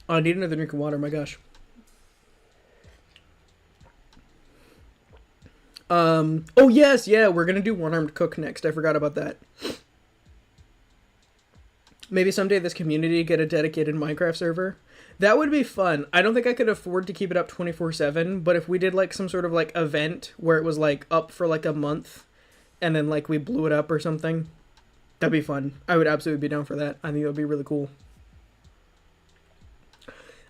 Oh, I need another drink of water, my gosh. Oh yes, yeah, we're gonna do One-Armed Cook next. I forgot about that. Maybe someday this community get a dedicated Minecraft server. That would be fun. I don't think I could afford to keep it up 24/7, but if we did like some sort of like event where it was like up for like a month and then like we blew it up or something, that'd be fun. I would absolutely be down for that. I think it would be really cool.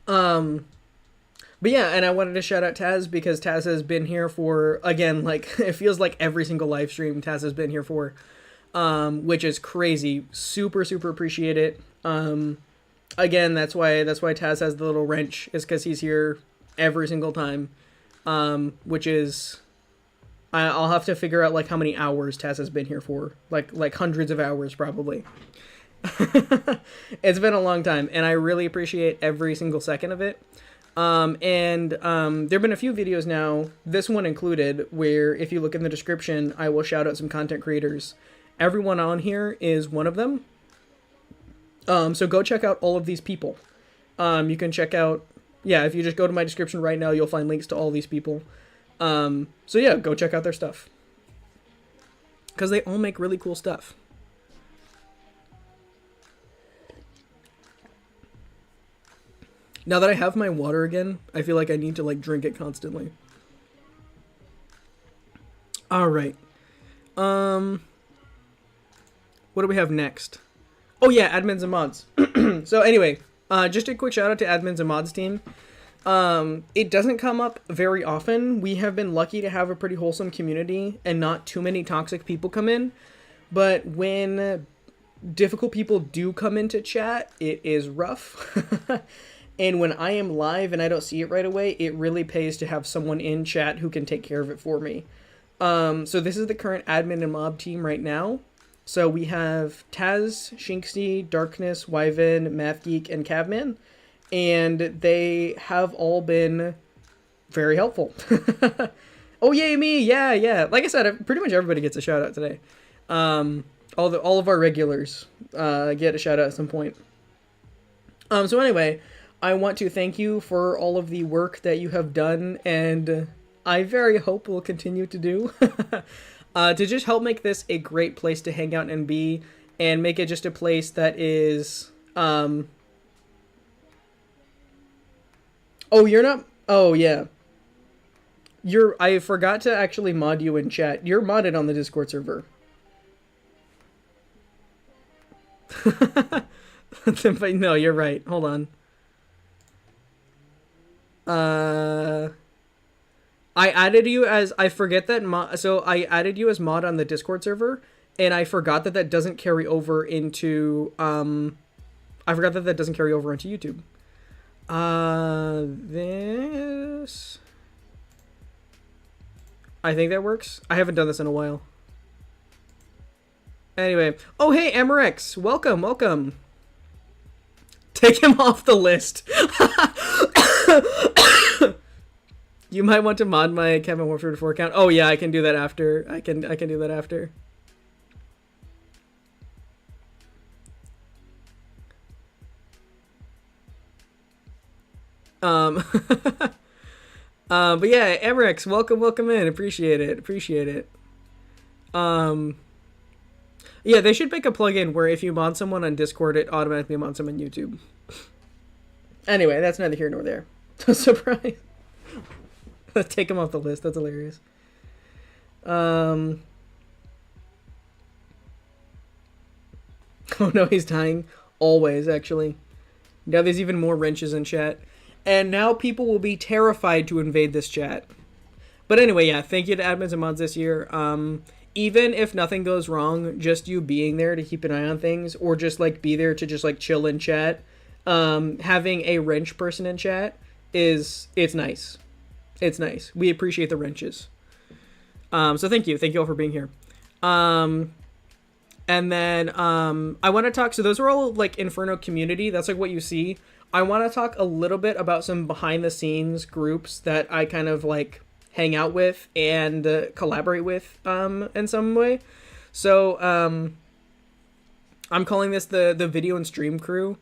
But yeah, and I wanted to shout out Taz because Taz has been here for, again, like it feels like every single live stream Taz has been here for. Which is crazy. Super, super appreciate it. Again, that's why Taz has the little wrench, is because he's here every single time. Which is, I'll have to figure out like how many hours Taz has been here for. Like hundreds of hours probably. It's been a long time, and I really appreciate every single second of it. There've been a few videos now, this one included, where if you look in the description, I will shout out some content creators. Everyone on here is one of them. So go check out all of these people. You can check out, yeah, if you just go to my description right now, you'll find links to all these people. So yeah, go check out their stuff. Because they all make really cool stuff. Now that I have my water again, I feel like I need to like drink it constantly. All right. What do we have next? Oh yeah, admins and mods. So anyway, just a quick shout out to admins and mods team. It doesn't come up very often. We have been lucky to have a pretty wholesome community and not too many toxic people come in. But when difficult people do come into chat, it is rough. And when I am live and I don't see it right away, it really pays to have someone in chat who can take care of it for me. So this is the current admin and mob team right now. So we have Taz, Shinxie, Darkness, Wyvern, MathGeek, and Cavman. And they have all been very helpful. Oh, yay, me! Yeah. Like I said, pretty much everybody gets a shout out today. All of our regulars get a shout out at some point. So anyway, I want to thank you for all of the work that you have done, and I very hope will continue to do. To just help make this a great place to hang out and be, and make it just a place that is, Oh, you're not, oh yeah. I forgot to actually mod you in chat. You're modded on the Discord server. No, you're right. Hold on. I added you as, I forget that so I added you as mod on the Discord server, and I forgot that doesn't carry over into, YouTube. This, I think that works. I haven't done this in a while. Anyway, oh hey, Amorex, welcome. Take him off the list. You might want to mod my Kevin Warfare 4 account. Oh yeah, I can do that after. I can do that after. But yeah, Emrex, welcome in. Appreciate it. Um, yeah, they should make a plugin where if you mod someone on Discord, it automatically mods them on YouTube. Anyway, that's neither here nor there. Surprise. Let's take him off the list. That's hilarious. Oh no, he's dying. Always, actually. Now there's even more wrenches in chat. And now people will be terrified to invade this chat. But anyway, yeah, thank you to admins and mods this year. Even if nothing goes wrong, just you being there to keep an eye on things, or just like be there to just like chill in chat. Having a wrench person in chat it's nice. It's nice. We appreciate the wrenches. So thank you all for being here. And then I want to talk. So those are all like Inferno community. That's like what you see. I want to talk a little bit about some behind the scenes groups that I kind of like hang out with and collaborate with in some way. So I'm calling this the video and stream crew.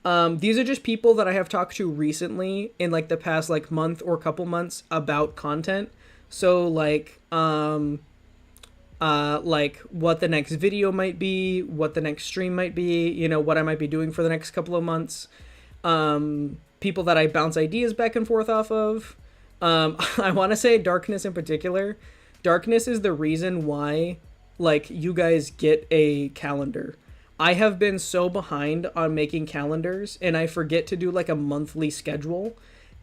These are just people that I have talked to recently in like the past like month or couple months about content. So like what the next video might be, what the next stream might be, you know, what I might be doing for the next couple of months. People that I bounce ideas back and forth off of. I want to say Darkness in particular. Darkness is the reason why, like, you guys get a calendar. I have been so behind on making calendars, and I forget to do, like, a monthly schedule.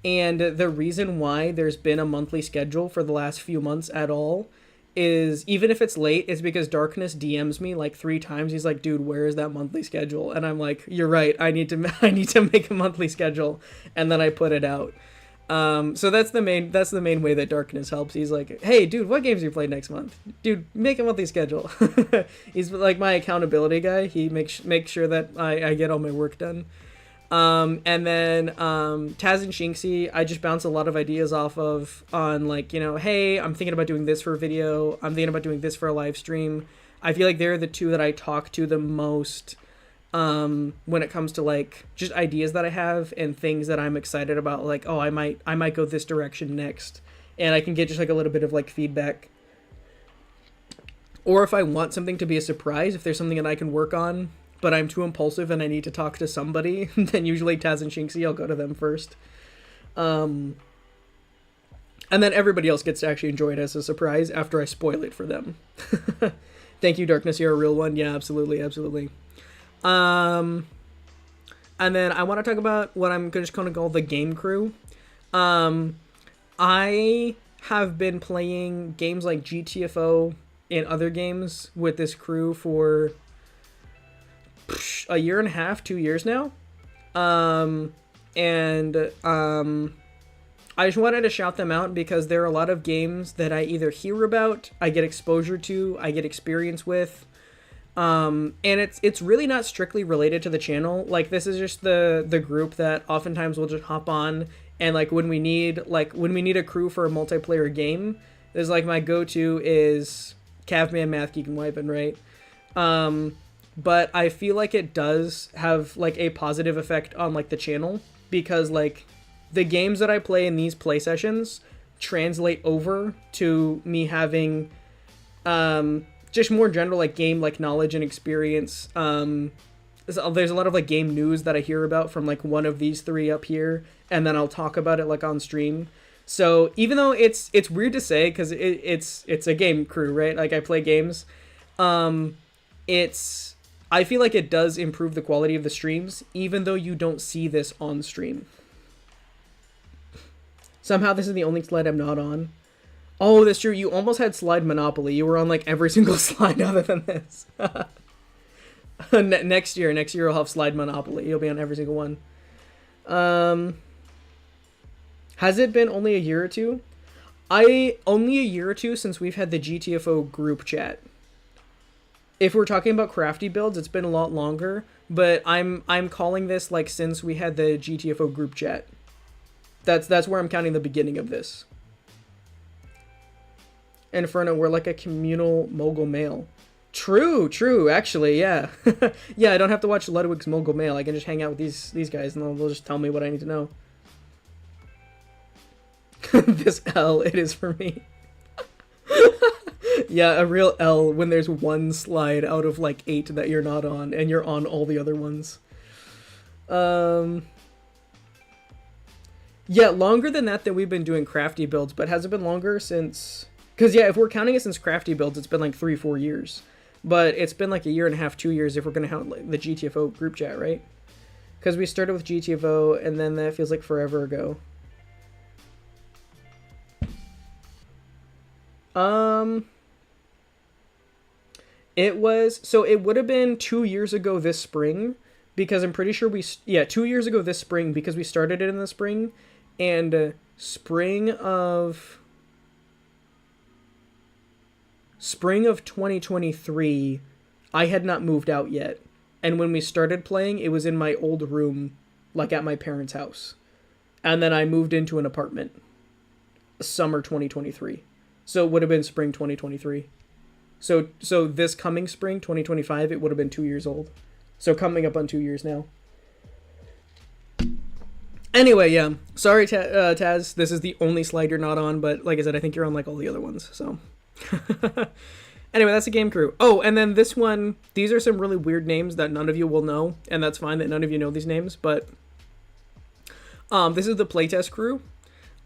And the reason why there's been a monthly schedule for the last few months at all is, even if it's late, is because Darkness DMs me, like, 3 times. He's like, dude, where is that monthly schedule? And I'm like, you're right, I need to make a monthly schedule. And then I put it out. So that's the main way that Darkness helps. He's like, hey dude, what games do you play next month? Dude, make a monthly schedule. He's like my accountability guy. He makes sure that I get all my work done. And then Taz and Shinxie, I just bounce a lot of ideas off of on like, you know, hey, I'm thinking about doing this for a video. I'm thinking about doing this for a live stream. I feel like they're the two that I talk to the most when it comes to like just ideas that I have and things that I'm excited about, like, oh, I might go this direction next, and I can get just like a little bit of like feedback. Or if I want something to be a surprise, if there's something that I can work on but I'm too impulsive and I need to talk to somebody, then usually Taz and Shinxie, I'll go to them first. And then everybody else gets to actually enjoy it as a surprise after I spoil it for them. Thank you, Darkness, you're a real one. Yeah, absolutely. And then I want to talk about what I'm just going to call the game crew. I have been playing games like GTFO and other games with this crew for a year and a half, 2 years now. I just wanted to shout them out because there are a lot of games that I either hear about, I get exposure to, I get experience with. And it's really not strictly related to the channel. Like, this is just the group that oftentimes will just hop on, and like when we need a crew for a multiplayer game, there's like my go-to is Cavman, Math Geek, and Wyvern, right? But I feel like it does have like a positive effect on like the channel, because like the games that I play in these play sessions translate over to me having just more general like game like knowledge and experience. There's a lot of like game news that I hear about from like one of these 3 up here, and then I'll talk about it like on stream. So even though it's weird to say, because it's a game crew, right? Like I play games. I feel like it does improve the quality of the streams, even though you don't see this on stream. Somehow this is the only slide I'm not on. Oh, that's true. You almost had slide Monopoly. You were on like every single slide other than this. Next year you'll have slide Monopoly. You'll be on every single one. Has it been only a year or two? Only a year or two since we've had the GTFO group chat. If we're talking about crafty builds, it's been a lot longer, but I'm calling this like since we had the GTFO group chat. That's where I'm counting the beginning of this. Inferno, we're like a communal mogul mail. True, actually, yeah. Yeah, I don't have to watch Ludwig's mogul mail. I can just hang out with these guys and they'll just tell me what I need to know. This L, it is for me. Yeah, a real L when there's one slide out of like 8 that you're not on, and you're on all the other ones. Yeah, longer than that we've been doing crafty builds, but has it been longer since... Because, yeah, if we're counting it since crafty builds, it's been like 3-4 years. But it's been like a year and a half, 2 years if we're going to count like, the GTFO group chat, right? Because we started with GTFO, and then that feels like forever ago. It was... So it would have been 2 years ago this spring, because I'm pretty sure 2 years ago this spring, because we started it in the spring, and spring of 2023, I had not moved out yet. And when we started playing, it was in my old room, like at my parents' house. And then I moved into an apartment. Summer 2023. So it would have been spring 2023. So this coming spring, 2025, it would have been 2 years old. So coming up on 2 years now. Anyway, yeah. Sorry, Taz. This is the only slide you're not on, but like I said, I think you're on like all the other ones, so... Anyway, that's the game crew. Oh, and then this one, these are some really weird names that none of you will know, and that's fine that none of you know these names, but this is the playtest crew.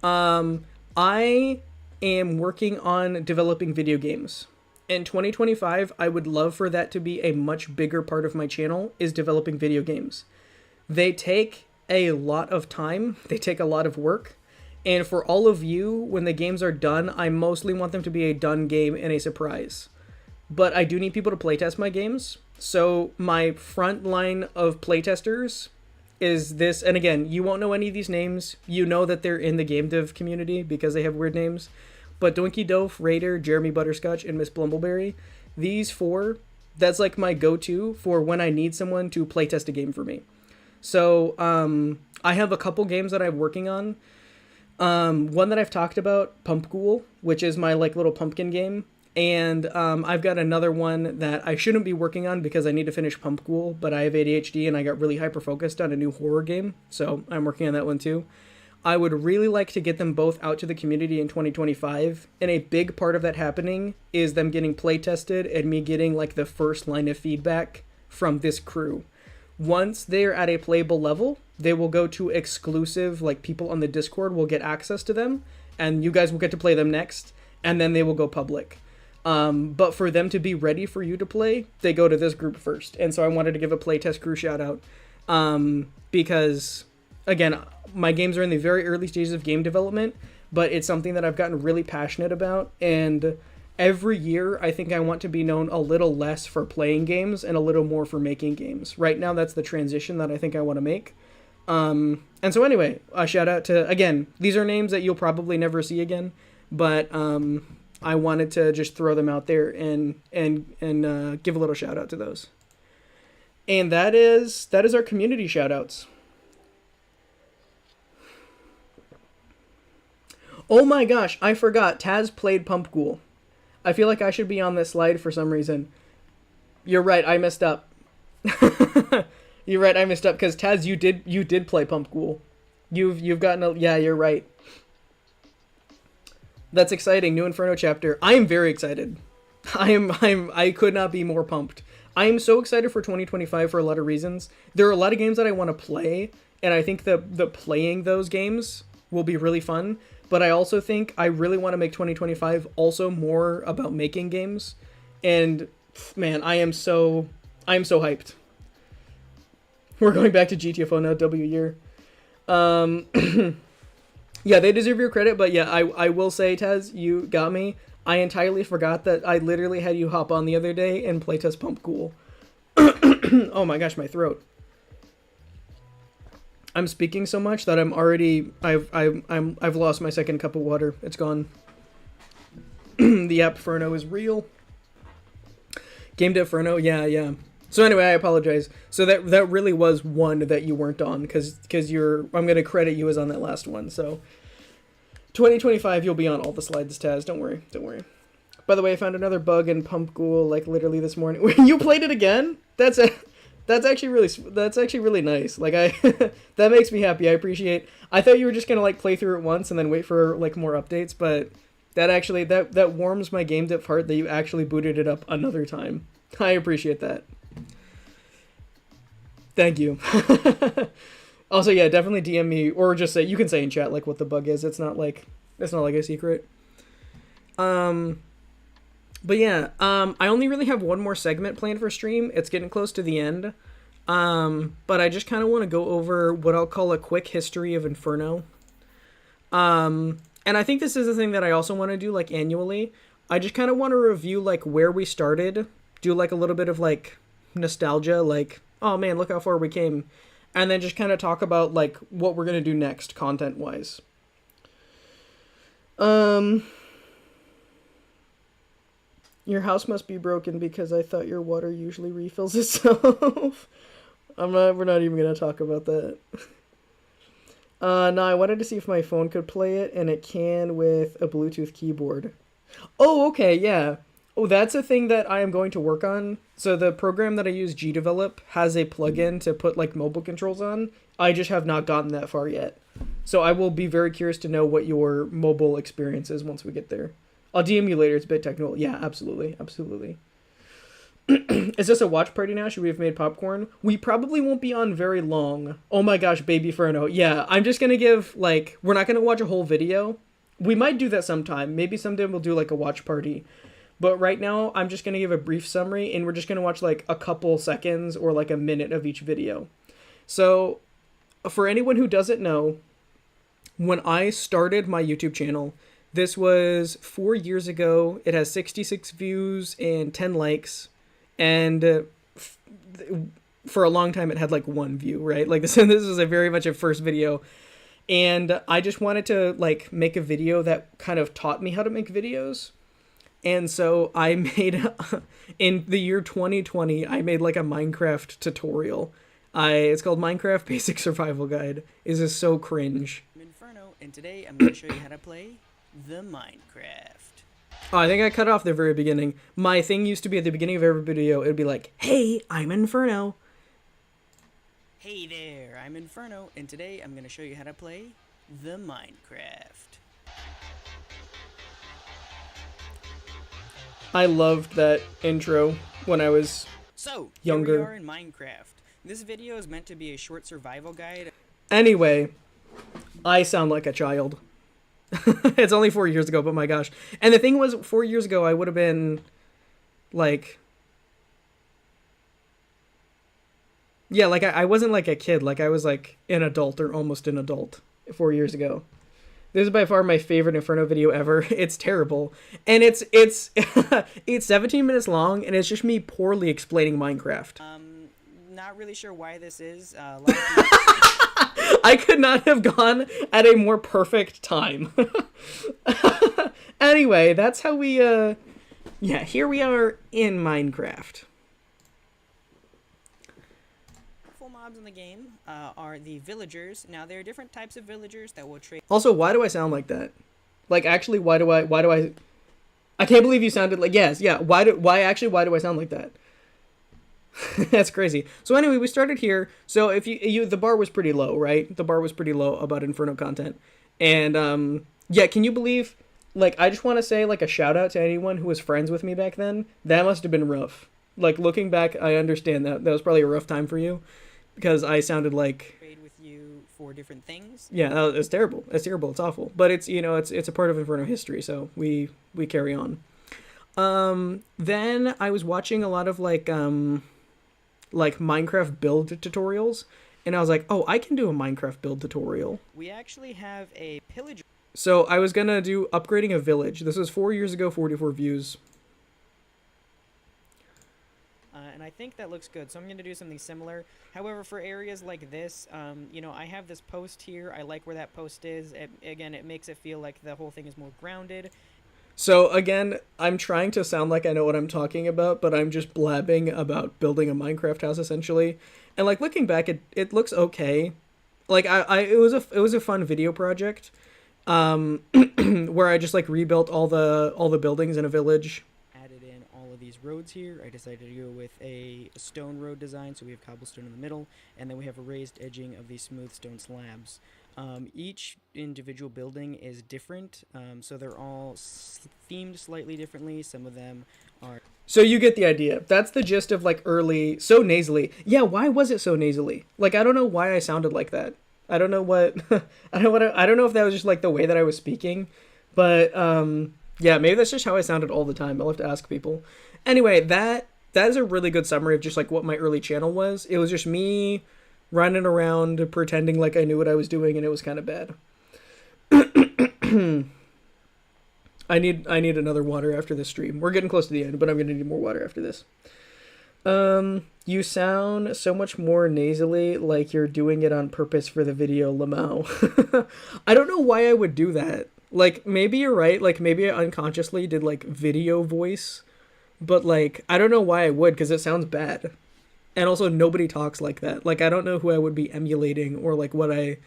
I am working on developing video games. In 2025, I would love for that to be a much bigger part of my channel, is developing video games. They take a lot of time, they take a lot of work, and for all of you, when the games are done, I mostly want them to be a done game and a surprise. But I do need people to playtest my games. So my front line of playtesters is this, and again, you won't know any of these names. You know that they're in the game dev community because they have weird names. But Doinky Dof, Raider, Jeremy Butterscotch, and Miss Blumbleberry, these 4, that's like my go-to for when I need someone to playtest a game for me. So I have a couple games that I'm working on. One that I've talked about, Pump Ghoul, which is my like little pumpkin game. And I've got another one that I shouldn't be working on because I need to finish Pump Ghoul, but I have ADHD and I got really hyper-focused on a new horror game, so I'm working on that one too. I would really like to get them both out to the community in 2025, and a big part of that happening is them getting play-tested and me getting like the first line of feedback from this crew. Once they're at a playable level, they will go to exclusive, like people on the Discord will get access to them, and you guys will get to play them next, and then they will go public. But for them to be ready for you to play, they go to this group first. And so I wanted to give a playtest crew shout out, because again, my games are in the very early stages of game development, but it's something that I've gotten really passionate about. And every year, I think I want to be known a little less for playing games and a little more for making games. Right now, that's the transition that I think I want to make. And so anyway, a shout out to, again, these are names that you'll probably never see again, but I wanted to just throw them out there and give a little shout out to those. And that is our community shout outs. Oh my gosh, I forgot. Taz played Pump Ghoul. I feel like I should be on this slide for some reason. You're right, I messed up. You're right, I messed up because Taz, you did play Pump Ghoul. You've gotten a, yeah, you're right. That's exciting. New Inferno chapter. I am very excited. I could not be more pumped. I am so excited for 2025 for a lot of reasons. There are a lot of games that I want to play, and I think the playing those games will be really fun. But I also think I really want to make 2025 also more about making games. And man, I am so hyped. We're going back to GTFO now, W year. Yeah, they deserve your credit, but yeah, I will say, Taz, you got me. I entirely forgot that I literally had you hop on the other day and playtest Pump Ghoul. Oh my gosh, my throat. I'm speaking so much that I've lost my second cup of water. It's gone. The Inferno is real. Game Dev Inferno, yeah. So anyway, I apologize. So that really was one that you weren't on, because I'm gonna credit you as on that last one. So 2025, you'll be on all the slides, Taz. Don't worry. By the way, I found another bug in Pump Ghoul like literally this morning. You played it again? That's actually really nice. Like that makes me happy. I appreciate. I thought you were just gonna like play through it once and then wait for like more updates, but That warms my game dev heart that you actually booted it up another time. I appreciate that. Thank you. Also, yeah, definitely DM me or just say, you can say in chat like what the bug is. It's not like a secret. But yeah, I only really have one more segment planned for stream. It's getting close to the end. But I just kind of want to go over what I'll call a quick history of Inferno. And I think this is the thing that I also want to do like annually. I just kind of want to review like where we started, do like a little bit of like nostalgia, like, oh man, look how far we came. And then just kind of talk about like what we're going to do next content wise. Your house must be broken because I thought your water usually refills itself. We're not even going to talk about that. No, I wanted to see if my phone could play it, and it can with a Bluetooth keyboard. Oh, okay, yeah. Oh, that's a thing that I am going to work on. So the program that I use, gdevelop, has a plugin to put like mobile controls on. I just have not gotten that far yet. So I will be very curious to know what your mobile experience is once we get there. I'll DM you later. It's a bit technical. Yeah, absolutely. Absolutely. Is this a watch party now? Should we have made popcorn? We probably won't be on very long. Oh my gosh, Baby Ferno. Yeah, I'm just gonna give, like, we're not gonna watch a whole video. We might do that sometime. Maybe someday we'll do, like, a watch party. But right now, I'm just gonna give a brief summary, and we're just gonna watch, like, a couple seconds or, like, a minute of each video. So, for anyone who doesn't know, when I started my YouTube channel, this was 4 years ago. It has 66 views and 10 likes. And for a long time, it had like 1 view, right? Like this was a very much a first video. And I just wanted to like make a video that kind of taught me how to make videos. And so I made, in the year 2020, I made like a Minecraft tutorial. It's called Minecraft Basic Survival Guide. This is so cringe. I'm Inferno, and today I'm going to show you how to play the Minecraft. Oh, I think I cut off the very beginning. My thing used to be at the beginning of every video, it would be like, hey, I'm Inferno. Hey there, I'm Inferno, and today I'm going to show you how to play the Minecraft. I loved that intro when I was younger. Here we are in Minecraft. This video is meant to be a short survival guide. Anyway, I sound like a child. It's only 4 years ago, but my gosh. And the thing was, 4 years ago, I would have been, like... Yeah, like, I wasn't, like, a kid. Like, I was, like, an adult or almost an adult 4 years ago. This is by far my favorite Inferno video ever. It's terrible. And it's it's 17 minutes long, and it's just me poorly explaining Minecraft. Not really sure why this is. A lot of people... I could not have gone at a more perfect time. Anyway, that's how we, yeah, here we are in Minecraft. Full mobs in the game are the villagers. Now, there are different types of villagers that will trade. Also, why do I sound like that? Like, actually, why do I can't believe you sounded like, yes, yeah, why do I sound like that? That's crazy. So anyway, we started here. So if you the bar was pretty low, right? The bar was pretty low about Inferno content. And yeah, can you believe, like, I just want to say like a shout out to anyone who was friends with me back then. That must have been rough. Like, looking back, I understand that was probably a rough time for you because I sounded like trade with you for different things. Yeah, it's terrible. It's terrible. It's awful. But it's, you know, it's a part of Inferno history, so we carry on. Then I was watching a lot of like Minecraft build tutorials, and I was like, oh, I can do a Minecraft build tutorial. We actually have a pillager. So I was gonna do upgrading a village. This was 4 years ago, 44 views. And I think that looks good, so I'm going to do something similar. However, for areas like this, you know, I have this post here. I like where that post is. Again, it makes it feel like the whole thing is more grounded. So again, I'm trying to sound like I know what I'm talking about, but I'm just blabbing about building a Minecraft house essentially. And like looking back, it looks okay. Like it was a fun video project, where I just like rebuilt all the buildings in a village. Added in all of these roads here. I decided to go with a stone road design, so we have cobblestone in the middle, and then we have a raised edging of these smooth stone slabs. Each individual building is different, so they're all themed slightly differently. Some of them are. So you get the idea. That's the gist of like early so nasally. Yeah, why was it so nasally? Like I don't know why I sounded like that. I don't know what I don't know if that was just like the way that I was speaking, but yeah, maybe that's just how I sounded all the time. I'll have to ask people. Anyway, that is a really good summary of just like what my early channel was. It was just me running around pretending like I knew what I was doing, and it was kind of bad. I need another water after this stream. We're getting close to the end, but I'm gonna need more water after this. You sound so much more nasally, like you're doing it on purpose for the video, Lamau. I don't know why I would do that. Like, maybe you're right. Like, maybe I unconsciously did, like, video voice. But, like, I don't know why I would, because it sounds bad. And also, nobody talks like that. Like, I don't know who I would be emulating, or, like, what I...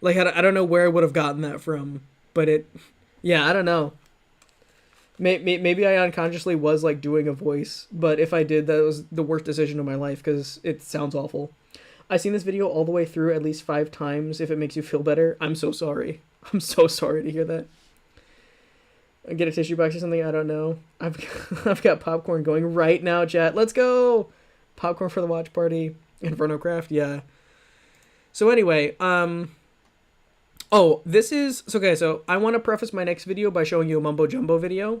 Like, I don't know where I would have gotten that from. But it... Yeah, I don't know. Maybe I unconsciously was like doing a voice, but if I did, that was the worst decision of my life because it sounds awful. I've seen this video all the way through at least 5 times. If it makes you feel better, I'm so sorry. I'm so sorry to hear that. Get a tissue box or something, I don't know. I've got popcorn going right now, chat. Let's go! Popcorn for the watch party. Inferno craft, yeah. So anyway, oh, this is... Okay, so I want to preface my next video by showing you a Mumbo Jumbo video.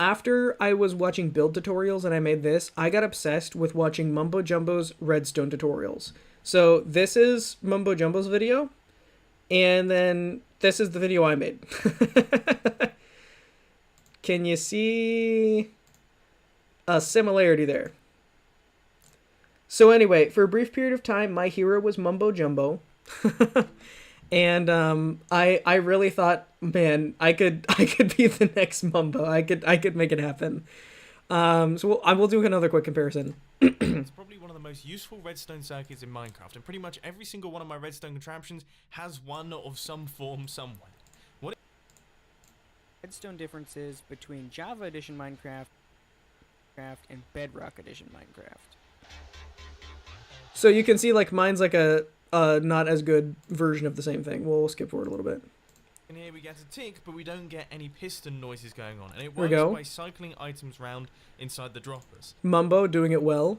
After I was watching build tutorials and I made this, I got obsessed with watching Mumbo Jumbo's redstone tutorials. So this is Mumbo Jumbo's video, and then this is the video I made. Can you see a similarity there? So anyway, for a brief period of time, my hero was Mumbo Jumbo. And I really thought, man, I could be the next Mumbo. I could make it happen. So I will do another quick comparison. It's probably one of the most useful redstone circuits in Minecraft, and pretty much every single one of my redstone contraptions has one of some form somewhere. Redstone differences between Java Edition Minecraft and Bedrock Edition Minecraft. So you can see like mine's like a not as good version of the same thing. We'll skip forward a little bit. And here we get a tick, but we don't get any piston noises going on, and it There we works go. by cycling items round inside the droppers. Mumbo doing it well.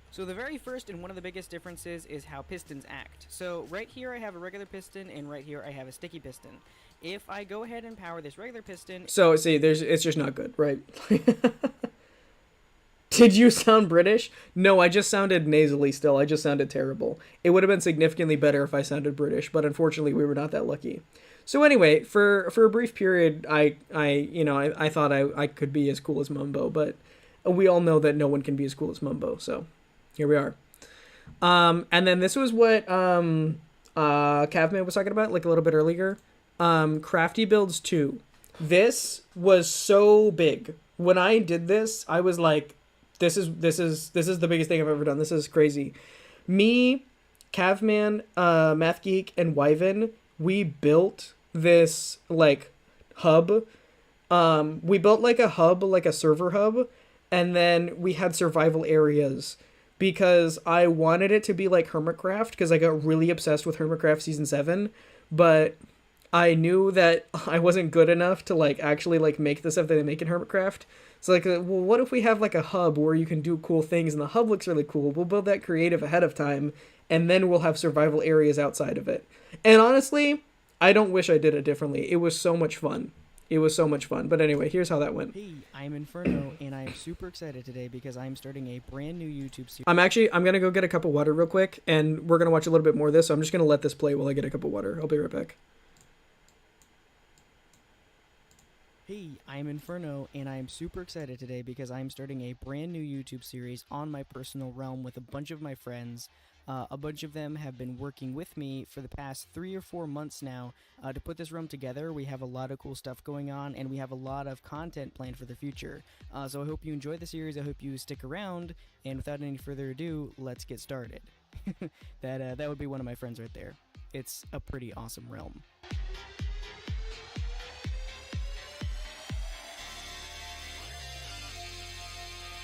So the very first and one of the biggest differences is how pistons act. So right here I have a regular piston, and right here I have a sticky piston. If I go ahead and power this regular piston... So see, it's just not good, right? Did you sound British? No, I just sounded nasally still. I just sounded terrible. It would have been significantly better if I sounded British, but unfortunately we were not that lucky. So anyway, for a brief period, I thought I could be as cool as Mumbo, but we all know that no one can be as cool as Mumbo, so here we are. And then this was what Cavman was talking about like a little bit earlier. Crafty Builds 2. This was so big. When I did this, I was like, this is the biggest thing I've ever done. This is crazy. Me, Cavman, Math Geek, and Wyvern, we built this like hub. We built like a hub, like a server hub, and then we had survival areas because I wanted it to be like Hermitcraft because I got really obsessed with Hermitcraft Season 7, but I knew that I wasn't good enough to like actually like make the stuff that they make in Hermitcraft. So like, well, what if we have like a hub where you can do cool things and the hub looks really cool? We'll build that creative ahead of time, and then we'll have survival areas outside of it. And honestly, I don't wish I did it differently. It was so much fun. It was so much fun. But anyway, here's how that went. Hey, I'm Inferno, and I'm super excited today because I'm starting a brand new YouTube series. I'm going to go get a cup of water real quick, and we're going to watch a little bit more of this, so I'm just going to let this play while I get a cup of water. I'll be right back. Hey, I'm Inferno, and I'm super excited today because I'm starting a brand new YouTube series on my personal realm with a bunch of my friends. A bunch of them have been working with me for the past 3 or 4 months now to put this realm together. We have a lot of cool stuff going on, and we have a lot of content planned for the future. So I hope you enjoy the series. I hope you stick around, and without any further ado, let's get started. That would be one of my friends right there. It's a pretty awesome realm.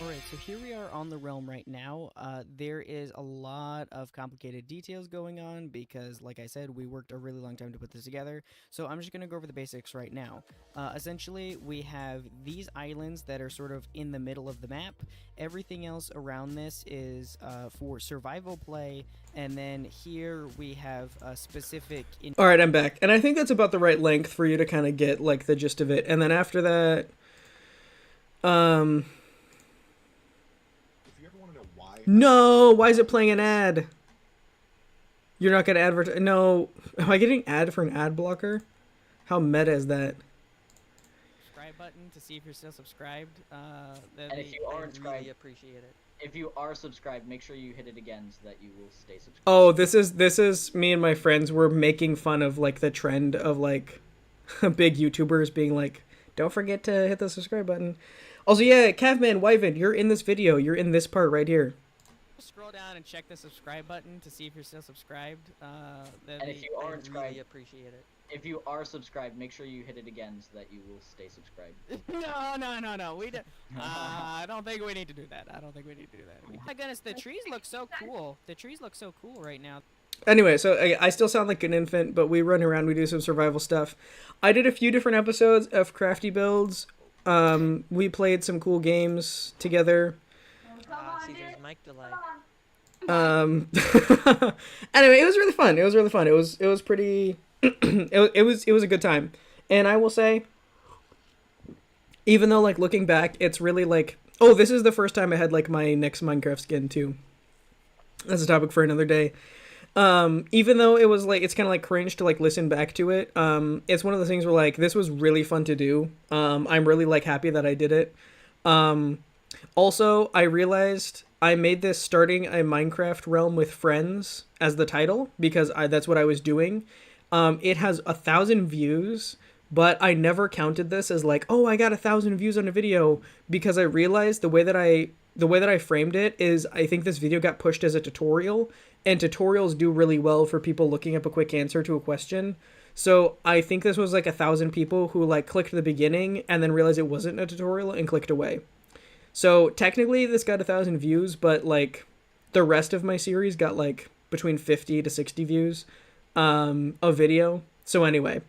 Alright, so here we are on the realm right now. There is a lot of complicated details going on because, like I said, we worked a really long time to put this together. So I'm just going to go over the basics right now. Essentially, we have these islands that are sort of in the middle of the map. Everything else around this is for survival play. And then here we have a specific... All right, I'm back. And I think that's about the right length for you to kind of get, like, the gist of it. And then after that... No, why is it playing an ad? You're not gonna advertise. No, am I getting ad for an ad blocker? How meta is that? subscribe button to see if you're still subscribed. And if you aren't subscribed, really appreciate it. If you are subscribed, make sure you hit it again so that you will stay subscribed. Oh, this is me and my friends were making fun of like the trend of like big YouTubers being like, don't forget to hit the subscribe button. Also, yeah, Cavman, Wyvin, you're in this video. You're in this part right here. Scroll down and check the subscribe button to see if you're still subscribed. And if you aren't subscribed, really appreciate it. If you are subscribed, make sure you hit it again so that you will stay subscribed. No. We don't. I don't think we need to do that. Oh my goodness, the trees look so cool. The trees look so cool right now. Anyway, so I still sound like an infant, but we run around, we do some survival stuff. I did a few different episodes of crafty builds. We played some cool games together. There's mic delay. Anyway, it was really fun. It was pretty. it was a good time, and I will say, even though like looking back, it's really like, oh, this is the first time I had like my next Minecraft skin too. That's a topic for another day. Even though it was like, it's kind of like cringe to like listen back to it. It's one of the things where like, this was really fun to do. I'm really like happy that I did it. Also, I realized I made this starting a Minecraft realm with friends as the title because that's what I was doing. It has 1,000 views, but I never counted this as like, oh, I got 1,000 views on a video, because I realized the way that I framed it is I think this video got pushed as a tutorial, and tutorials do really well for people looking up a quick answer to a question. So I think this was like 1,000 people who like clicked the beginning and then realized it wasn't a tutorial and clicked away. So technically this got 1,000 views, but like the rest of my series got like between 50 to 60 views of video. So anyway,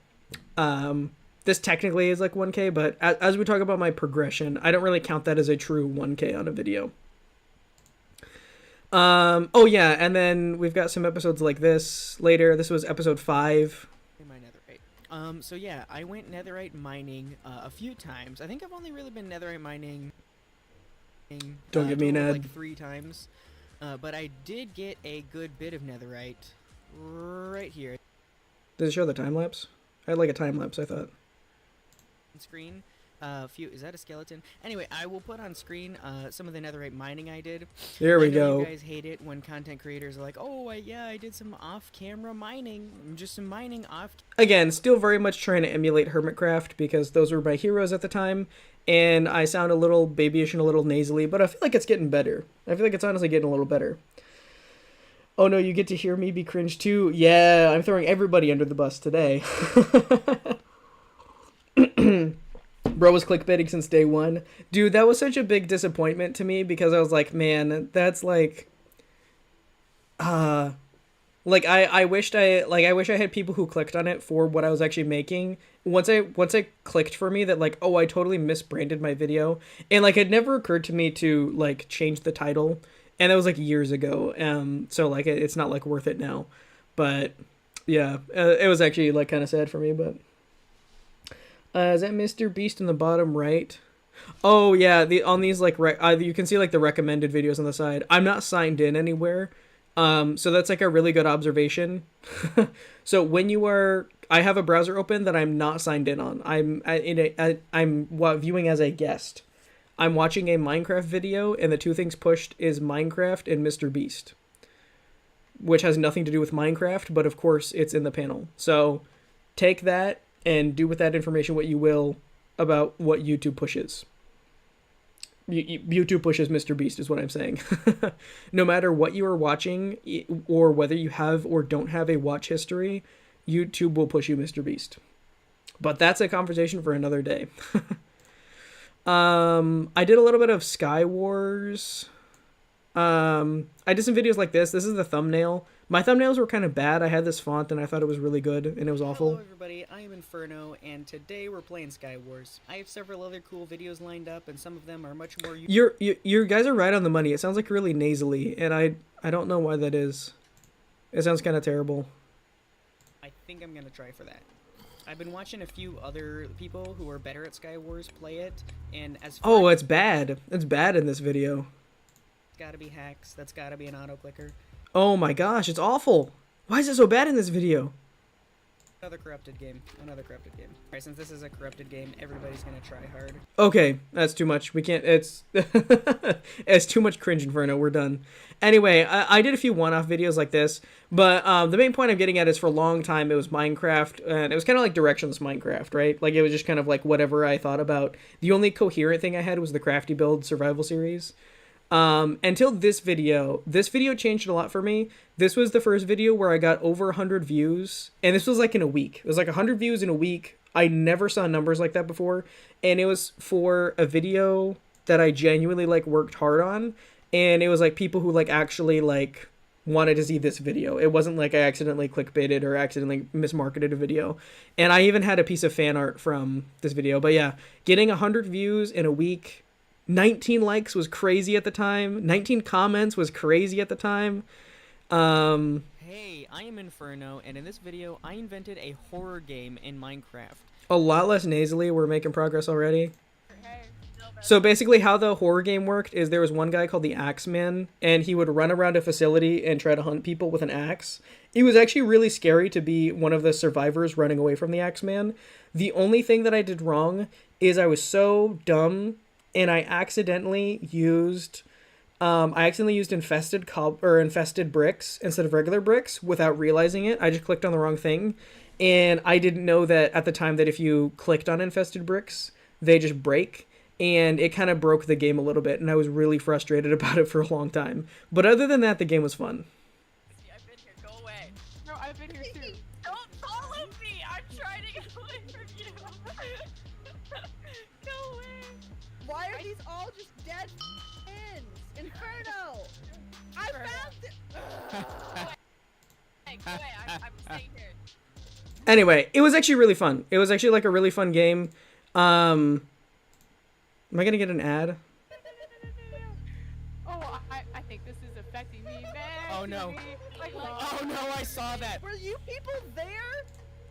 this technically is like 1K, but as we talk about my progression, I don't really count that as a true 1K on a video. Oh yeah, and then we've got some episodes like this later. This was episode 5. My netherite. So yeah, I went netherite mining a few times. I think I've only really been netherite mining. Don't give me an ad. Like 3 times. But I did get a good bit of netherite right here. Does it show the time lapse? I had like a time lapse, I thought. Screen. Is that a skeleton? Anyway, I will put on screen some of the netherite mining I did. There we I know go. You guys hate it when content creators are like, oh, I did some off-camera mining. Just some mining off. Again, still very much trying to emulate Hermitcraft because those were my heroes at the time, and I sound a little babyish and a little nasally, but I feel like it's getting better. I feel like it's honestly getting a little better. Oh no, you get to hear me be cringe too? Yeah, I'm throwing everybody under the bus today. Bro was clickbaiting since day one. Dude, that was such a big disappointment to me because I was like, man, that's like... Like, I wish I had people who clicked on it for what I was actually making. Once I clicked for me that, like, oh, I totally misbranded my video. And, like, it never occurred to me to, like, change the title. And that was, like, years ago. So, like, it's not, like, worth it now. But, yeah, it was actually, like, kind of sad for me, but... is that Mr. Beast in the bottom right? Oh, yeah, on these, like, you can see, like, the recommended videos on the side. I'm not signed in anywhere. So that's, like, a really good observation. So when you are... I have a browser open that I'm not signed in on. I'm viewing as a guest. I'm watching a Minecraft video, and the two things pushed is Minecraft and Mr. Beast. Which has nothing to do with Minecraft, but of course it's in the panel. So take that and do with that information what you will about what YouTube pushes. YouTube pushes Mr. Beast is what I'm saying. No matter what you are watching or whether you have or don't have a watch history, YouTube will push you Mr. Beast. But that's a conversation for another day. I did a little bit of Sky Wars. I did some videos like this. This is the thumbnail. My thumbnails were kind of bad. I had this font and I thought it was really good, and it was awful. Hello everybody, I am Inferno, and today we're playing Sky Wars. I have several other cool videos lined up, and some of them are much more... You guys are right on the money. It sounds like really nasally, and I don't know why that is. It sounds kind of terrible. I think I'm gonna try for that. I've been watching a few other people who are better at Sky Wars play it, and as far Oh, it's bad. It's bad in this video. gotta be hacks, that's gotta be an auto-clicker. Oh my gosh, it's awful. Why is it so bad in this video? Another corrupted game. Alright, since this is a corrupted game, everybody's gonna try hard. Okay, that's too much. We can't, it's it's too much cringe, Inferno. We're done. Anyway, I did a few one-off videos like this, but the main point I'm getting at is for a long time it was Minecraft, and it was kind of like directionless Minecraft, right? Like it was just kind of like whatever I thought about. The only coherent thing I had was the Crafty Build survival series. Until this video changed a lot for me. This was the first video where I got over 100 views, and this was like in a week. It was like 100 views in a week. I never saw numbers like that before, and it was for a video that I genuinely like worked hard on, and it was like people who like actually like wanted to see this video. It wasn't like I accidentally clickbaited or accidentally mismarketed a video. And I even had a piece of fan art from this video. But yeah, getting 100 views in a week, 19 likes was crazy at the time. 19 comments was crazy at the time. Hey, I am Inferno, and in this video, I invented a horror game in Minecraft. A lot less nasally. We're making progress already. So basically how the horror game worked is there was one guy called the Axeman, and he would run around a facility and try to hunt people with an axe. It was actually really scary to be one of the survivors running away from the Axeman. The only thing that I did wrong is I was so dumb, and I accidentally used infested bricks instead of regular bricks without realizing it. I just clicked on the wrong thing, and I didn't know that at the time that if you clicked on infested bricks, they just break, and it kind of broke the game a little bit, and I was really frustrated about it for a long time. But other than that, the game was fun. I've been here. Go away. No, I've been here too. Don't follow me. I'm trying to get away from you. Go away. Why are these all just dead ends? Inferno! I found it! Hey, go away. I'm staying here. Anyway, it was actually really fun. It was actually like a really fun game. Am I gonna get an ad? Oh, I think this is affecting me, man. Oh no. Oh no, I saw that. Were you people there?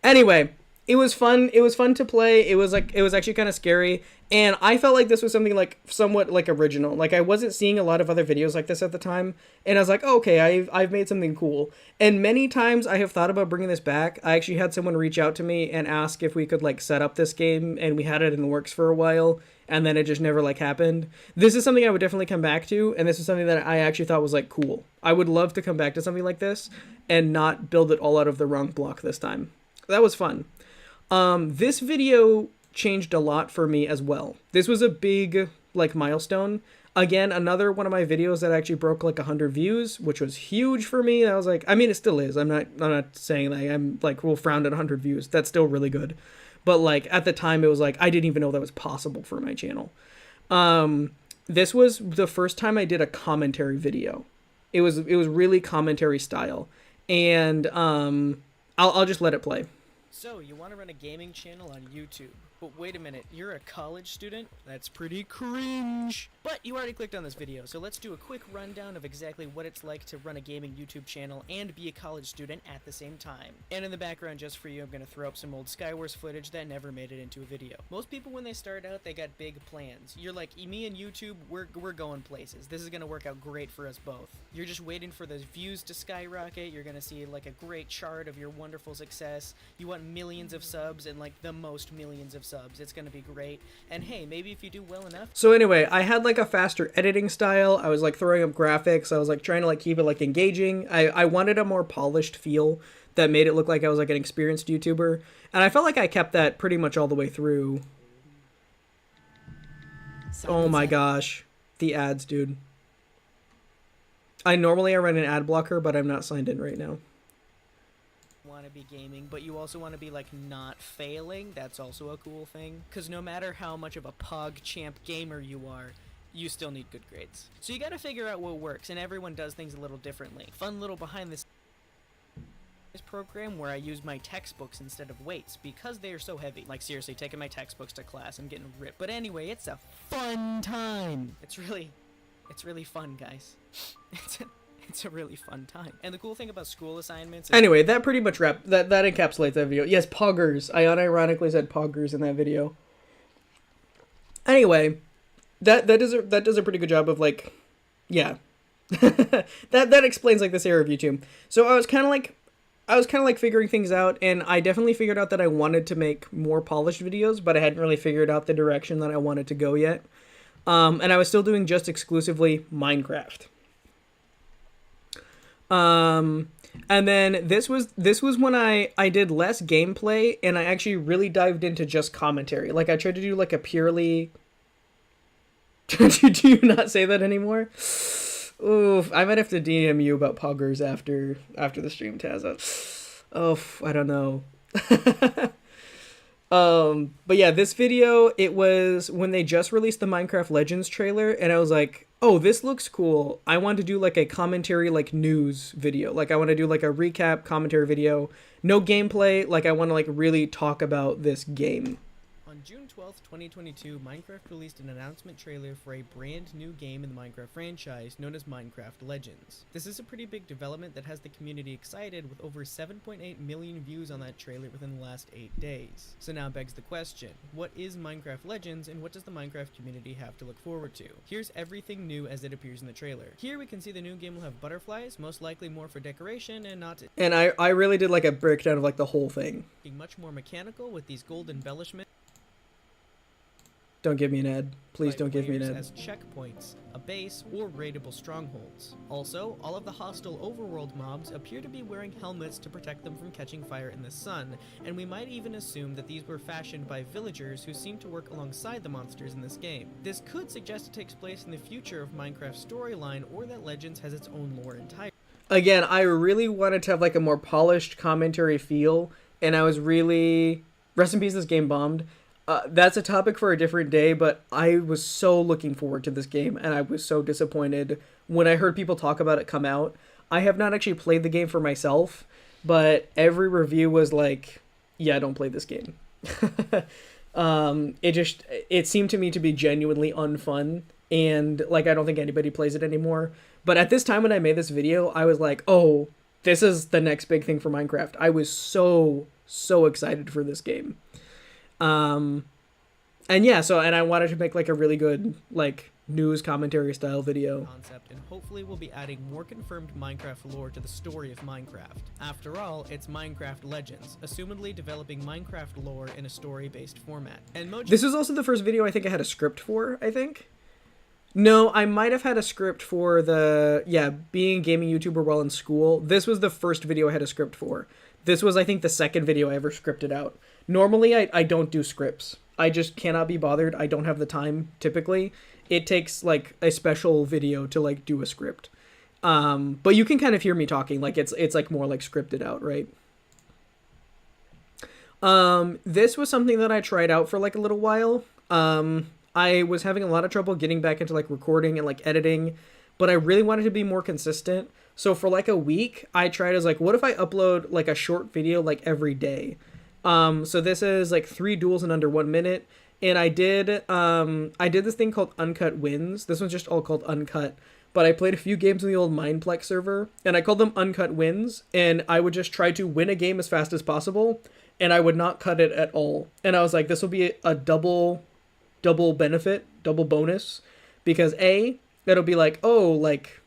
Anyway, it was fun. It was fun to play. It was actually kind of scary, and I felt like this was something like somewhat like original. Like I wasn't seeing a lot of other videos like this at the time, and I was like, oh, okay, I've made something cool. And many times I have thought about bringing this back. I actually had someone reach out to me and ask if we could like set up this game, and we had it in the works for a while, and then it just never like happened. This is something I would definitely come back to, and this is something that I actually thought was like cool. I would love to come back to something like this and not build it all out of the wrong block this time. That was fun. This video changed a lot for me as well. This was a big like milestone. Again, another one of my videos that actually broke like 100 views, which was huge for me. I was like, I mean, it still is. I'm not saying that I'm like, we'll frown at 100 views. That's still really good. But like at the time it was like, I didn't even know that was possible for my channel. This was the first time I did a commentary video. It was really commentary style. And, I'll just let it play. So, you want to run a gaming channel on YouTube. But wait a minute, you're a college student? That's pretty cringe. But you already clicked on this video, so let's do a quick rundown of exactly what it's like to run a gaming YouTube channel and be a college student at the same time. And in the background, just for you, I'm going to throw up some old Skywars footage that never made it into a video. Most people, when they start out, they got big plans. You're like, me and YouTube, we're going places. This is going to work out great for us both. You're just waiting for those views to skyrocket. You're going to see like a great chart of your wonderful success. You want millions of subs and like the most millions of subs. It's gonna be great. And hey, maybe if you do well enough. So anyway, I had like a faster editing style. I was like throwing up graphics. I was like trying to like keep it like engaging. I wanted a more polished feel that made it look like I was like an experienced YouTuber. And I felt like I kept that pretty much all the way through. Oh my gosh. The ads, dude. I run an ad blocker, but I'm not signed in right now. want to be gaming, but you also want to be, like, not failing. That's also a cool thing. Because no matter how much of a pog champ gamer you are, you still need good grades. So you gotta figure out what works, and everyone does things a little differently. Fun little behind the program where I use my textbooks instead of weights because they are so heavy. Like, seriously, taking my textbooks to class and getting ripped. But anyway, it's a fun time. It's really fun, guys. It's a really fun time. And the cool thing about school assignments is Anyway, that pretty much that encapsulates that video. Yes, poggers. I unironically said poggers in that video. Anyway, that does a pretty good job of, like, yeah. that explains, like, this era of YouTube. So I was kind of like figuring things out, and I definitely figured out that I wanted to make more polished videos, but I hadn't really figured out the direction that I wanted to go yet. And I was still doing just exclusively Minecraft. And then this was when I did less gameplay, and I actually really dived into just commentary. Like, I tried to do, like, a purely... Do you not say that anymore? Oof, I might have to DM you about poggers after the stream, Tazza. Oh, I don't know. But yeah, this video, it was when they just released the Minecraft Legends trailer, and I was like, oh, this looks cool. I want to do, like, a commentary, like, news video. Like, I want to do, like, a recap commentary video. No gameplay. Like, I want to, like, really talk about this game. On June 12th, 2022, Minecraft released an announcement trailer for a brand new game in the Minecraft franchise known as Minecraft Legends. This is a pretty big development that has the community excited, with over 7.8 million views on that trailer within the last 8 days. So now begs the question, what is Minecraft Legends, and what does the Minecraft community have to look forward to? Here's everything new as it appears in the trailer. Here we can see the new game will have butterflies, most likely more for decoration and not... And I really did, like, a breakdown of, like, the whole thing. Being much more mechanical with these gold embellishments. Don't give me an ad. Please don't give me an ad. As checkpoints, a base, or raidable strongholds. Also, all of the hostile overworld mobs appear to be wearing helmets to protect them from catching fire in the sun, and we might even assume that these were fashioned by villagers who seem to work alongside the monsters in this game. This could suggest it takes place in the future of Minecraft's storyline, or that Legends has its own lore entirely. Again, I really wanted to have, like, a more polished commentary feel, and I was really... Rest in peace, this game bombed. That's a topic for a different day, but I was so looking forward to this game, and I was so disappointed when I heard people talk about it come out. I have not actually played the game for myself, but every review was like, yeah, don't play this game. It seemed to me to be genuinely unfun, and, like, I don't think anybody plays it anymore. But at this time when I made this video, I was like, oh, this is the next big thing for Minecraft. I was so excited for this game. And yeah, and I wanted to make, like, a really good, like, news commentary style video. Concept, and hopefully we'll be adding more confirmed Minecraft lore to the story of Minecraft. After all, it's Minecraft Legends, assumedly developing Minecraft lore in a story-based format. And this is also the first video I think I had a script for, I think. No, I might have had a script for being a gaming YouTuber while in school. This was the first video I had a script for. This was, I think, the second video I ever scripted out. Normally, I don't do scripts. I just cannot be bothered. I don't have the time, typically. It takes, like, a special video to, like, do a script. But you can kind of hear me talking. Like, it's like, more, like, scripted out, right? This was something that I tried out for, like, a little while. I was having a lot of trouble getting back into, like, recording and, like, editing. But I really wanted to be more consistent. So for, like, a week, I tried as, like, what if I upload, like, a short video, like, every day? So this is, like, 3 duels in under 1 minute, and I did this thing called Uncut Wins. This one's just all called Uncut, but I played a few games on the old Mineplex server, and I called them Uncut Wins, and I would just try to win a game as fast as possible, and I would not cut it at all. And I was like, this will be a double benefit, double bonus, because it'll be like, oh, like,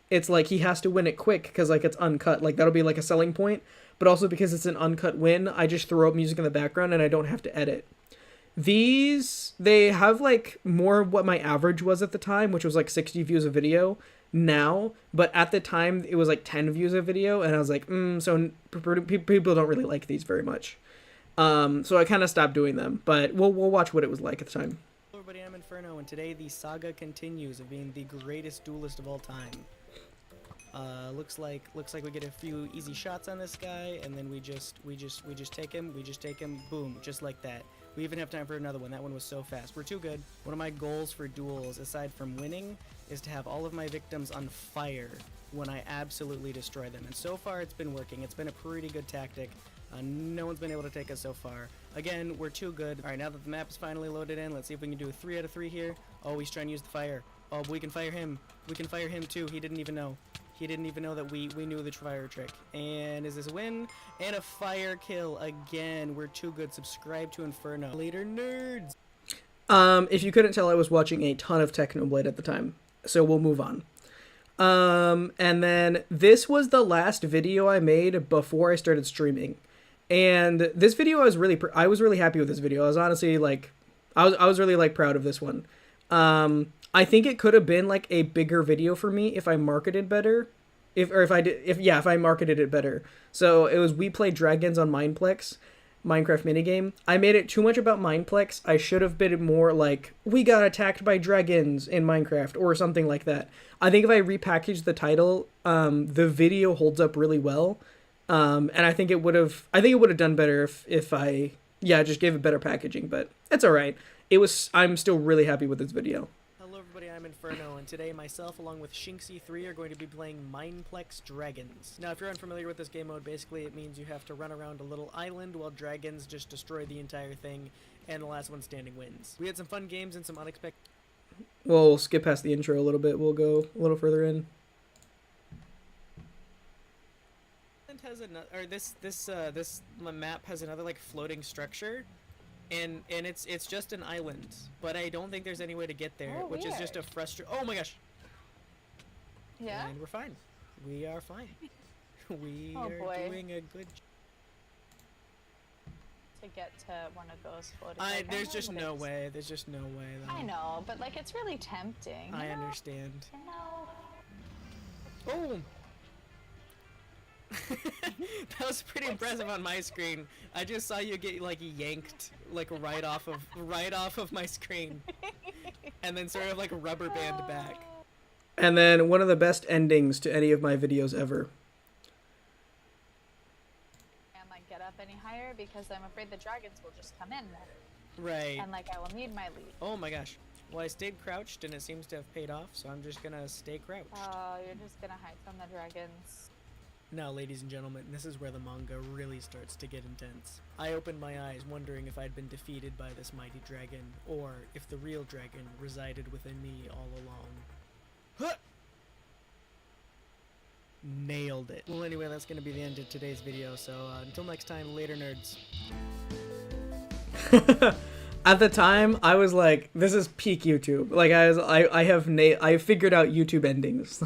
it's like he has to win it quick, because, like, it's uncut, like, that'll be, like, a selling point. But also because it's an uncut win, I just throw up music in the background and I don't have to edit. These, they have, like, more of what my average was at the time, which was, like, 60 views a video now. But at the time, it was, like, 10 views a video, and I was like, so people don't really like these very much. So I kind of stopped doing them, but we'll watch what it was like at the time. Hello everybody, I'm Inferno, and today the saga continues of being the greatest duelist of all time. Looks like we get a few easy shots on this guy, and then we just take him, boom, just like that. We even have time for another one. That one was so fast. We're too good. One of my goals for duels, aside from winning, is to have all of my victims on fire when I absolutely destroy them. And so far, it's been working. It's been a pretty good tactic. No one's been able to take us so far. Again, we're too good. All right, now that the map is finally loaded in, let's see if we can do a 3 out of 3 here. Oh, he's trying to use the fire. Oh, but we can fire him. We can fire him too. He didn't even know. He didn't even know that we knew the fire trick. And is this a win? And a fire kill again. We're too good. Subscribe to Inferno. Later, nerds. If you couldn't tell, I was watching a ton of Technoblade at the time, so we'll move on. And then this was the last video I made before I started streaming. And this video, I was really happy with this video. I was honestly like, I was really like proud of this one. I think it could have been like a bigger video for me if I marketed better. If I marketed it better. So it was We Play Dragons on Mineplex, Minecraft minigame. I made it too much about Mineplex. I should have been more like, we got attacked by dragons in Minecraft or something like that. I think if I repackaged the title, the video holds up really well. And I think it would have done better if I just gave it better packaging, but it's all right. I'm still really happy with this video. Hello everybody, I'm Inferno, and today myself along with Shinxie3 are going to be playing Mineplex Dragons. Now if you're unfamiliar with this game mode, basically it means you have to run around a little island while dragons just destroy the entire thing, and the last one standing wins. We had some fun games and some unexpected... We'll skip past the intro a little bit, we'll go a little further in. This map has another like floating structure, and it's just an island, but I don't think there's any way to get there, which is just a oh my gosh. Yeah. And we're fine. We are fine. We are doing a good job. To get to one of those floating. There's just no way. There's just no way though. I know, but like it's really tempting. I understand. You know. Oh. That was pretty impressive on my screen. I just saw you get like yanked like right off of my screen, and then sort of like rubber band back. And then one of the best endings to any of my videos ever. And like get up any higher because I'm afraid the dragons will just come in. Right. And like I will need my lead. Oh my gosh. Well, I stayed crouched and it seems to have paid off, so I'm just gonna stay crouched. Oh, you're just gonna hide from the dragons. Now, ladies and gentlemen, this is where the manga really starts to get intense. I opened my eyes wondering if I'd been defeated by this mighty dragon, or if the real dragon resided within me all along. Huh! Nailed it. Well, anyway, that's going to be the end of today's video, so until next time, later nerds. At the time, I was like, this is peak YouTube. Like I figured out YouTube endings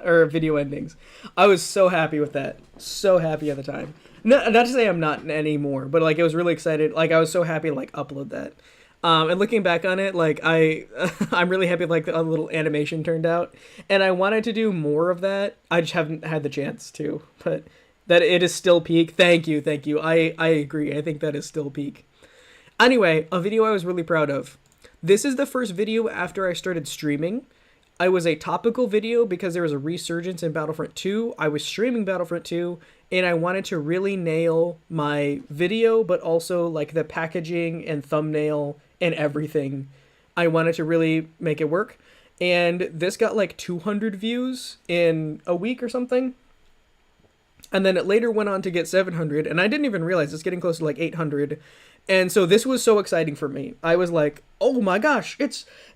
or video endings. I was so happy with that. So happy at the time. No, not to say I'm not anymore, but like I was really excited. Like I was so happy to like upload that. And looking back on it, like I'm really happy with, like the little animation turned out. And I wanted to do more of that. I just haven't had the chance to. But that it is still peak. Thank you. I agree. I think that is still peak. Anyway, a video I was really proud of. This is the first video after I started streaming. I was a topical video because there was a resurgence in Battlefront 2. I was streaming Battlefront 2, and I wanted to really nail my video, but also like the packaging and thumbnail and everything. I wanted to really make it work. And this got like 200 views in a week or something. And then it later went on to get 700, and I didn't even realize it's getting close to like 800. And so this was so exciting for me. I was like, oh my gosh,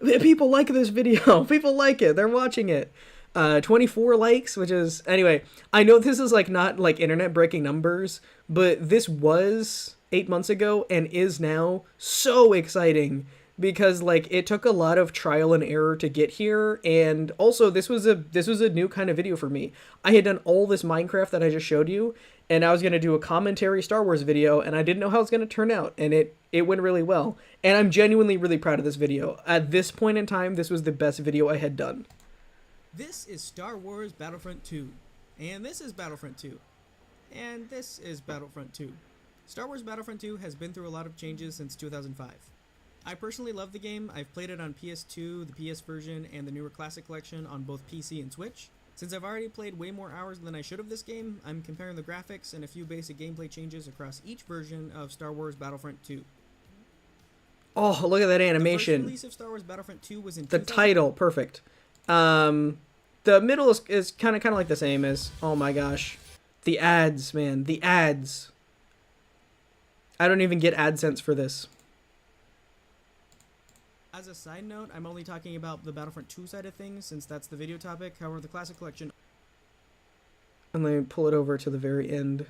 people like this video. People like it. They're watching it. 24 likes, which is, anyway, I know this is like not like internet breaking numbers, but this was 8 months ago and is now so exciting because like it took a lot of trial and error to get here. And also this was a new kind of video for me. I had done all this Minecraft that I just showed you, and I was going to do a commentary Star Wars video, and I didn't know how it was going to turn out, and it went really well. And I'm genuinely really proud of this video. At this point in time, this was the best video I had done. This is Star Wars Battlefront 2, and this is Battlefront 2, and this is Battlefront 2. Star Wars Battlefront 2 has been through a lot of changes since 2005. I personally love the game. I've played it on PS2, the PS version, and the newer Classic Collection on both PC and Switch. Since I've already played way more hours than I should of this game, I'm comparing the graphics and a few basic gameplay changes across each version of Star Wars Battlefront 2. Oh, look at that The first animation. release of Star Wars Battlefront 2 was in The 2000 title, perfect. The middle is kind of like the same as, oh my gosh, the ads, man, the ads. I don't even get AdSense for this. As a side note, I'm only talking about the Battlefront 2 side of things, since that's the video topic. However, the Classic Collection... And let me pull it over to the very end.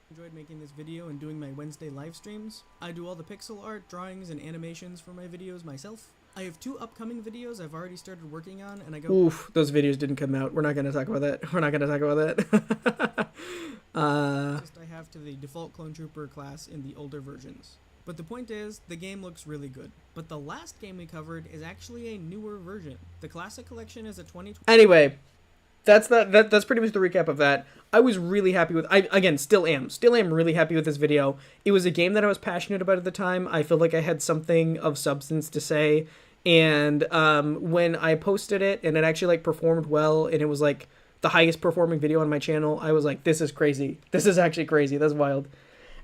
Enjoyed making this video and doing my Wednesday live streams. I do all the pixel art, drawings, and animations for my videos myself. I have 2 upcoming videos I've already started working on, and I go... Oof, those videos didn't come out. We're not going to talk about that. We're not going to talk about that. I have to the default clone trooper class in the older versions. But the point is, the game looks really good. But the last game we covered is actually a newer version. The Classic Collection is a 2020... Anyway, that's pretty much the recap of that. I was really happy with... still am really happy with this video. It was a game that I was passionate about at the time. I feel like I had something of substance to say. And when I posted it and it actually like performed well and it was like the highest performing video on my channel, I was like, this is crazy. This is actually crazy. That's wild.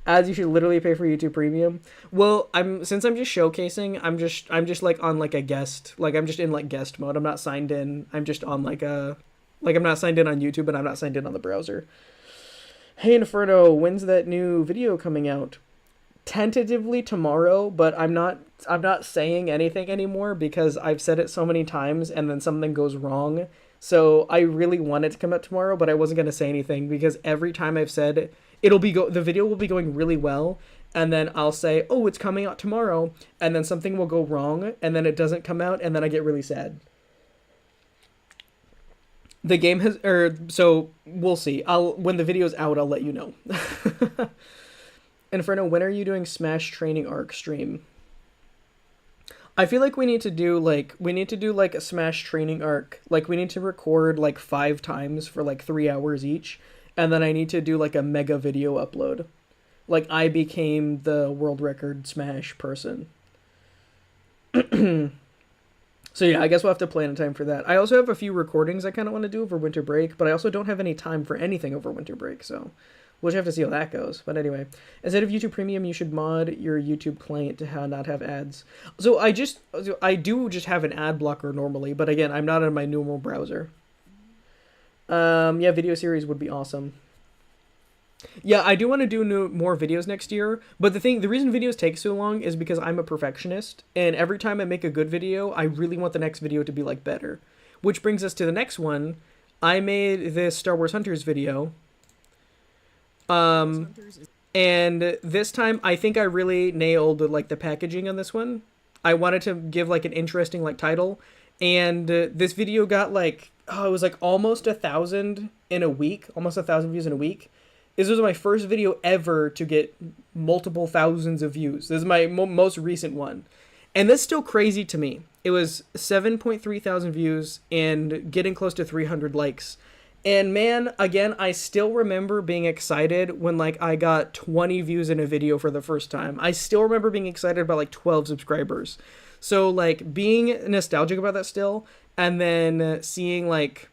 As you should literally pay for YouTube Premium. Well, since I'm just showcasing, I'm just like on like a guest, like I'm just in like guest mode. I'm not signed in. I'm just on like I'm not signed in on YouTube and I'm not signed in on the browser. Hey Inferno, when's that new video coming out? Tentatively tomorrow, but I'm not saying anything anymore because I've said it so many times and then something goes wrong. So I really want it to come out tomorrow, but I wasn't going to say anything because every time I've said the video will be going really well, and then I'll say, "Oh, it's coming out tomorrow," and then something will go wrong and then it doesn't come out and then I get really sad. The game has so we'll see. When the video's out, I'll let you know. Inferno, when are you doing Smash Training Arc stream? I feel like we need to do like a Smash Training Arc. Like we need to record like 5 times for like 3 hours each, and then I need to do like a mega video upload. Like I became the world record Smash person. So yeah, I guess we'll have to plan a time for that. I also have a few recordings I kind of want to do over winter break, but I also don't have any time for anything over winter break, so we'll just have to see how that goes. But anyway, instead of YouTube Premium, you should mod your YouTube client to not have ads. So I do just have an ad blocker normally, but again, I'm not on my normal browser. Yeah, video series would be awesome. Yeah, I do want to do more videos next year, but the reason videos take so long is because I'm a perfectionist, and every time I make a good video, I really want the next video to be like better. Which brings us to the next one. I made this Star Wars Hunters video. And this time I think I really nailed like the packaging on this one. I wanted to give like an interesting like title, and this video got like it was like almost 1,000 in a week, almost 1,000 views in a week. This was my first video ever to get multiple thousands of views. This is my most recent one. And that's still crazy to me. It was 7.3 thousand views and getting close to 300 likes. And man, again, I still remember being excited when like I got 20 views in a video for the first time. I still remember being excited about like 12 subscribers. So like being nostalgic about that still, and then seeing like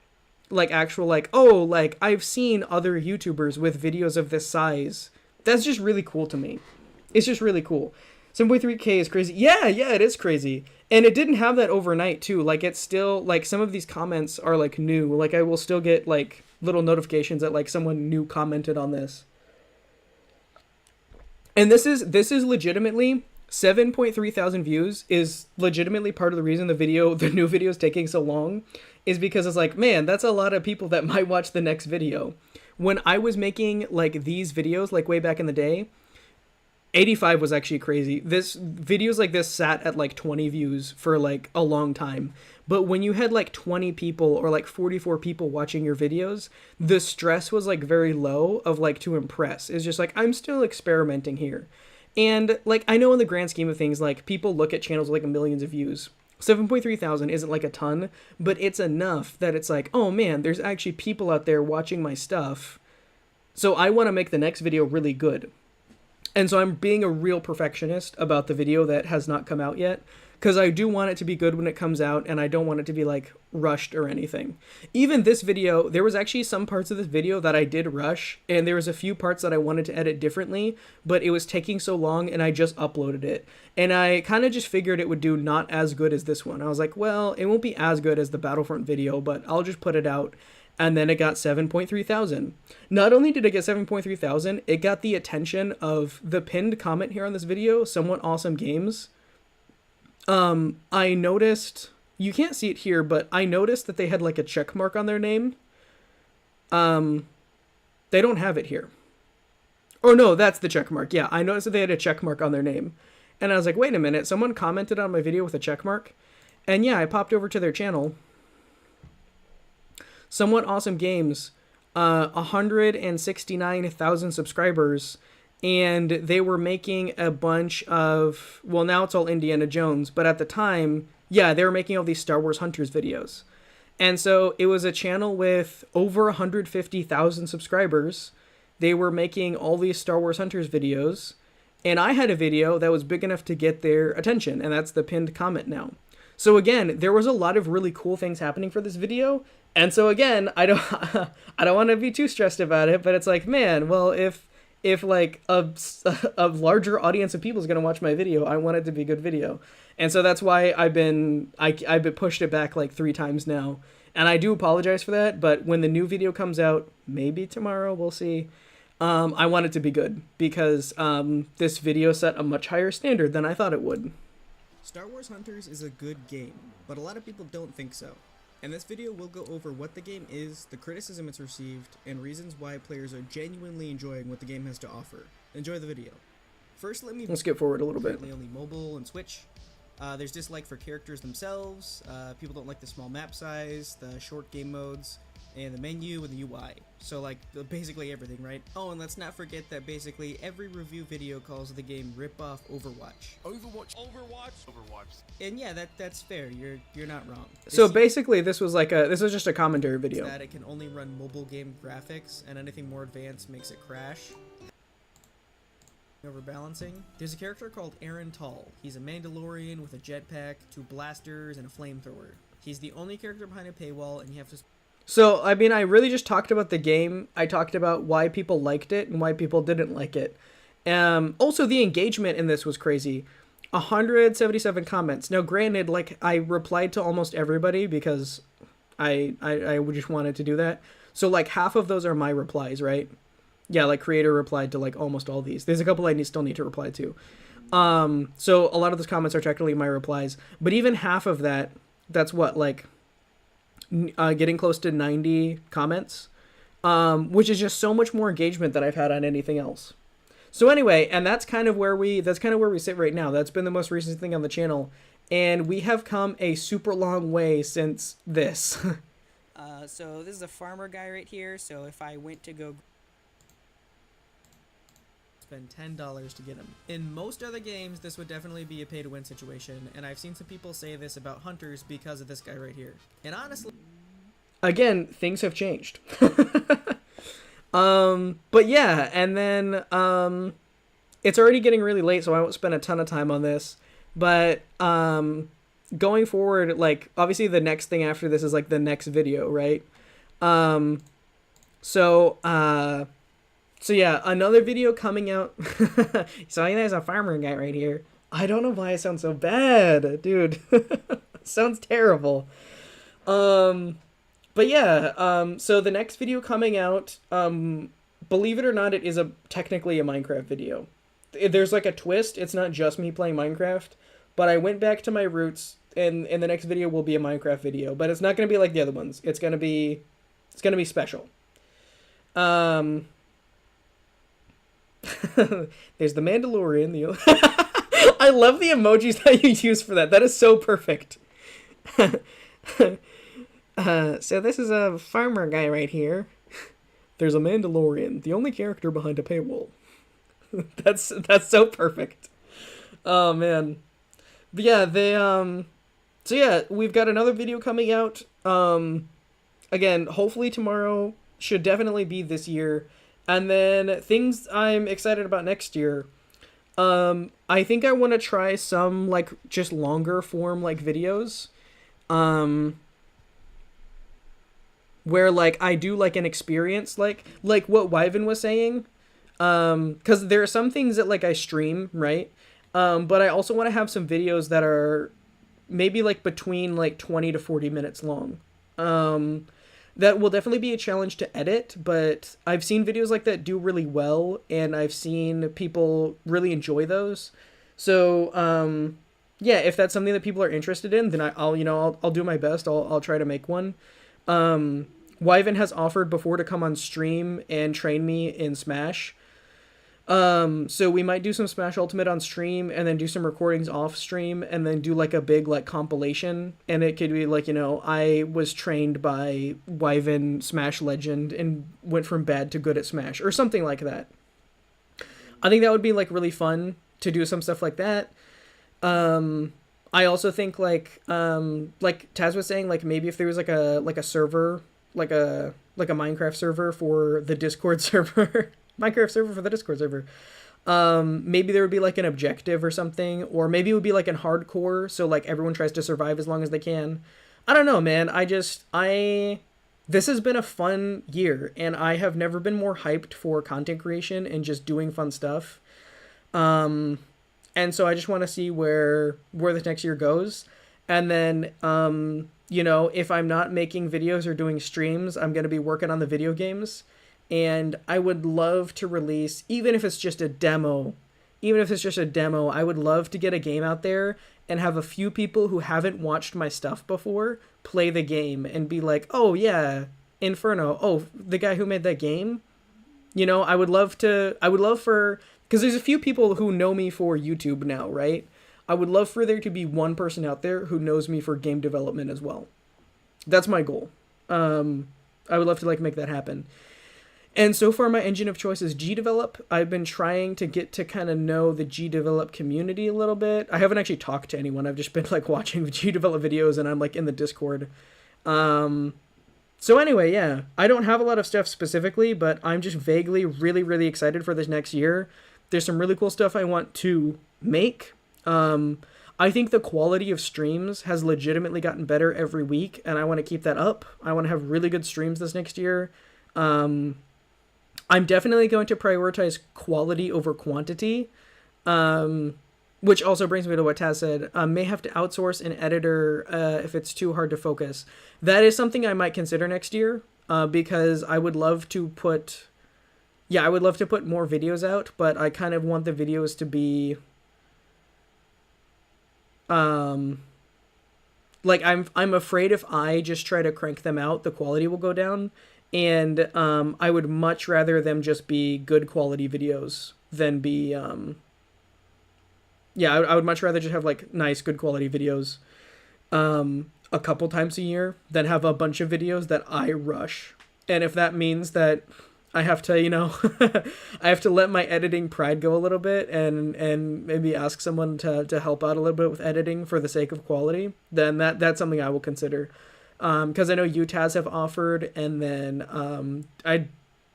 actual like, oh, like I've seen other YouTubers with videos of this size. That's just really cool to me. It's just really cool. 7.3K is crazy. Yeah, it is crazy. And it didn't have that overnight too. Like it's still like some of these comments are like new. Like I will still get like little notifications that like someone new commented on this. And this is legitimately 7.3 thousand views is legitimately part of the reason the new video is taking so long, is because it's like, man, that's a lot of people that might watch the next video. When I was making like these videos like way back in the day, 85 was actually crazy. Videos like this sat at like 20 views for like a long time. But when you had like 20 people or like 44 people watching your videos, the stress was like very low of like to impress. It's just like, I'm still experimenting here. And like, I know in the grand scheme of things, like people look at channels with like millions of views. 7.3 thousand isn't like a ton, but it's enough that it's like, oh man, there's actually people out there watching my stuff. So I want to make the next video really good. And so I'm being a real perfectionist about the video that has not come out yet, because I do want it to be good when it comes out, and I don't want it to be like rushed or anything. Even this video, there was actually some parts of this video that I did rush, and there was a few parts that I wanted to edit differently, but it was taking so long, and I just uploaded it. And I kind of just figured it would do not as good as this one. I was like, well, it won't be as good as the Battlefront video, but I'll just put it out. And then it got 7.3 thousand. Not only did it get 7.3 thousand, it got the attention of the pinned comment here on this video, Somewhat Awesome Games. I noticed, you can't see it here, but I noticed that they had like a check mark on their name. They don't have it here. Oh no, that's the check mark. Yeah, I noticed that they had a check mark on their name. And I was like, wait a minute, someone commented on my video with a check mark? And yeah, I popped over to their channel. Somewhat Awesome Games, 169,000 subscribers, and they were making a bunch of, well, now it's all Indiana Jones, but at the time, yeah, they were making all these Star Wars Hunters videos. And so it was a channel with over 150,000 subscribers. They were making all these Star Wars Hunters videos, and I had a video that was big enough to get their attention, and that's the pinned comment now. So again, there was a lot of really cool things happening for this video. And so again, I don't want to be too stressed about it, but it's like, man, well, if like a larger audience of people is going to watch my video, I want it to be a good video. And so that's why I've been pushed it back like 3 times now. And I do apologize for that, but when the new video comes out, maybe tomorrow, we'll see. I want it to be good because this video set a much higher standard than I thought it would. Star Wars Hunters is a good game, but a lot of people don't think so. In this video, we'll go over what the game is, the criticism it's received, and reasons why players are genuinely enjoying what the game has to offer. Enjoy the video. First, let's skip forward a little bit. Currently only mobile and Switch. There's dislike for characters themselves. People don't like the small map size, the short game modes, and the menu and the UI. So like basically everything, right? Oh, and let's not forget that basically every review video calls the game rip-off Overwatch. Overwatch. And yeah, that's fair. You're not wrong. So basically, this was just a commentary video. That it can only run mobile game graphics, and anything more advanced makes it crash. Overbalancing. There's a character called Aaron Tall. He's a Mandalorian with a jetpack, 2 blasters, and a flamethrower. He's the only character behind a paywall, and you have to. So, I mean, I really just talked about the game. I talked about why people liked it and why people didn't like it. Also, the engagement in this was crazy. 177 comments. Now, granted, like, I replied to almost everybody because I just wanted to do that. So, like, half of those are my replies, right? Yeah, like, creator replied to, like, almost all these. There's a couple I still need to reply to. So, a lot of those comments are technically my replies. But even half of that, that's what, like, getting close to 90 comments, which is just so much more engagement than I've had on anything else. So anyway, and that's kind of where we sit right now. That's been the most recent thing on the channel, and we have come a super long way since this. So this is a farmer guy right here. So if I went to go spend $10 to get him. In most other games, this would definitely be a pay-to-win situation, and I've seen some people say this about hunters because of this guy right here. And honestly, again, things have changed. But yeah, and then it's already getting really late, so I won't spend a ton of time on this. But going forward, like, obviously the next thing after this is like the next video, right? So yeah, another video coming out. So there's a farmer guy right here. I don't know why I sound so bad, dude. Sounds terrible. But yeah, so the next video coming out, believe it or not, it is technically a Minecraft video. There's like a twist. It's not just me playing Minecraft, but I went back to my roots, and the next video will be a Minecraft video, but it's not going to be like the other ones. It's going to be special. There's the Mandalorian. I love the emojis that you use for that. That is so perfect. So this is a farmer guy right here. There's a Mandalorian, the only character behind a paywall. That's so perfect. Oh man. But yeah, so yeah, we've got another video coming out. Again, hopefully tomorrow, should definitely be this year. And then things I'm excited about next year. I think I want to try some like just longer form like videos. Um, where like I do like an experience like what Wyvern was saying. Cuz there are some things that like I stream, right? But I also want to have some videos that are maybe like between like 20 to 40 minutes long. That will definitely be a challenge to edit, but I've seen videos like that do really well, and I've seen people really enjoy those. So, yeah, if that's something that people are interested in, then I'll I'll do my best. I'll try to make one. Wyvern has offered before to come on stream and train me in Smash. So we might do some Smash Ultimate on stream and then do some recordings off stream and then do like a big like compilation. And it could be like, I was trained by Wyvern Smash Legend and went from bad to good at Smash or something like that. I think that would be like really fun to do some stuff like that. I also think like Taz was saying, like maybe if there was like a server, like a Minecraft server for the Discord server. Minecraft server for the Discord server. Maybe there would be like an objective or something, or maybe it would be like in hardcore, so like everyone tries to survive as long as they can. I don't know, man. This has been a fun year, and I have never been more hyped for content creation and just doing fun stuff. And so I just want to see where the next year goes, and then if I'm not making videos or doing streams, I'm gonna be working on the video games. And I would love to release, even if it's just a demo, I would love to get a game out there and have a few people who haven't watched my stuff before play the game and be like, oh yeah, Inferno, oh, the guy who made that game. I would love for, because there's a few people who know me for YouTube now, right? I would love for there to be one person out there who knows me for game development as well. That's my goal. I would love to like make that happen. And so far, my engine of choice is GDevelop. I've been trying to get to kind of know the GDevelop community a little bit. I haven't actually talked to anyone. I've just been like watching the GDevelop videos, and I'm like in the Discord. So anyway, yeah, I don't have a lot of stuff specifically, but I'm just vaguely really, really excited for this next year. There's some really cool stuff I want to make. I think the quality of streams has legitimately gotten better every week, and I want to keep that up. I want to have really good streams this next year. I'm definitely going to prioritize quality over quantity, which also brings me to what Taz said. May have to outsource an editor if it's too hard to focus. That is something I might consider next year, because I would love to put more videos out, but I kind of want the videos to be like I'm afraid if I just try to crank them out, the quality will go down. And I would much rather them just be good quality videos than be I would much rather just have like nice good quality videos a couple times a year than have a bunch of videos that I rush. And if that means that I have to, I have to let my editing pride go a little bit and maybe ask someone to help out a little bit with editing for the sake of quality, then that's something I will consider. Because I know UTAS have offered, and then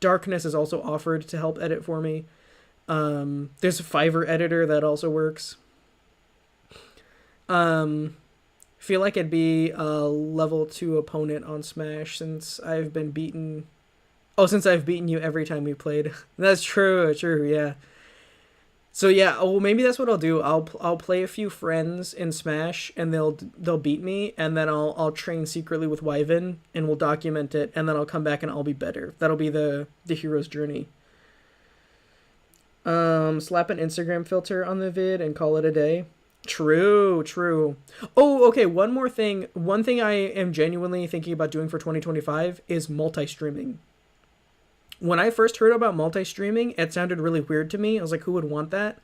Darkness has also offered to help edit for me. There's a Fiverr editor that also works. Feel like I'd be a level 2 opponent on Smash since I've beaten you every time we played. That's true, yeah. So yeah, maybe that's what I'll do. I'll play a few friends in Smash, and they'll beat me, and then I'll train secretly with Wyvern, and we'll document it, and then I'll come back and I'll be better. That'll be the hero's journey. Slap an Instagram filter on the vid and call it a day. True. Oh, okay. One more thing. One thing I am genuinely thinking about doing for 2025 is multi-streaming. When I first heard about multi-streaming, it sounded really weird to me. I was like, who would want that?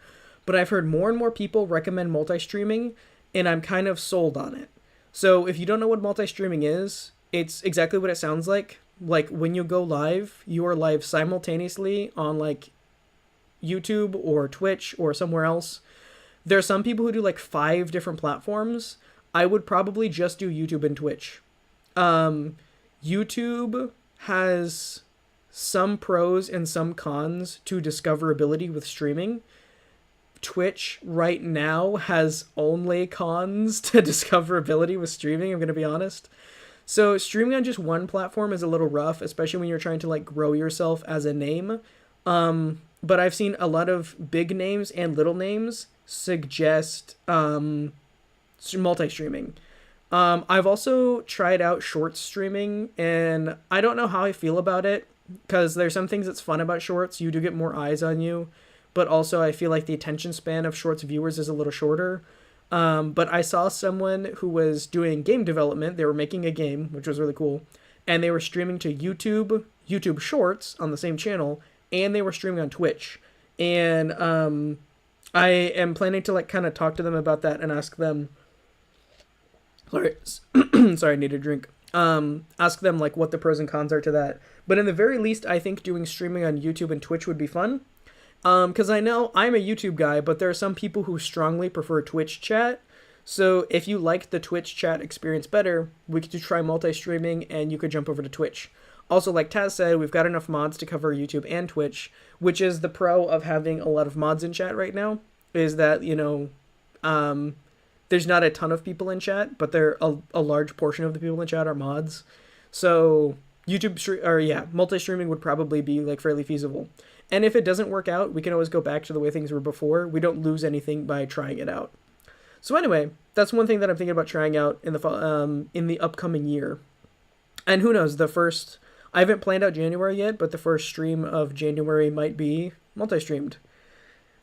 But I've heard more and more people recommend multi-streaming, and I'm kind of sold on it. So if you don't know what multi-streaming is, it's exactly what it sounds like. Like when you go live, you are live simultaneously on like YouTube or Twitch or somewhere else. There are some people who do like 5 different platforms. I would probably just do YouTube and Twitch. YouTube has some pros and some cons to discoverability with streaming. Twitch right now has only cons to discoverability with streaming, I'm going to be honest. So streaming on just one platform is a little rough, especially when you're trying to like grow yourself as a name. But I've seen a lot of big names and little names suggest multi-streaming. I've also tried out short streaming, and I don't know how I feel about it, because there's some things that's fun about shorts. You do get more eyes on you, but also I feel like the attention span of shorts viewers is a little shorter. But I saw someone who was doing game development. They were making a game, which was really cool, and they were streaming to YouTube Shorts on the same channel, and they were streaming on Twitch. And I am planning to like kind of talk to them about that and ask them. Sorry, sorry, I need a drink. Ask them like what the pros and cons are to that. But in the very least, I think doing streaming on YouTube and Twitch would be fun. Because I know I'm a YouTube guy, but there are some people who strongly prefer Twitch chat. So if you like the Twitch chat experience better, we could try multi-streaming and you could jump over to Twitch. Also, like Taz said, we've got enough mods to cover YouTube and Twitch, which is the pro of having a lot of mods in chat right now, is that, you know, there's not a ton of people in chat, but a large portion of the people in chat are mods. So multi-streaming would probably be like fairly feasible. And if it doesn't work out, we can always go back to the way things were before. We don't lose anything by trying it out. So anyway, that's one thing that I'm thinking about trying out in the upcoming year. And who knows, I haven't planned out January yet, but the first stream of January might be multi-streamed.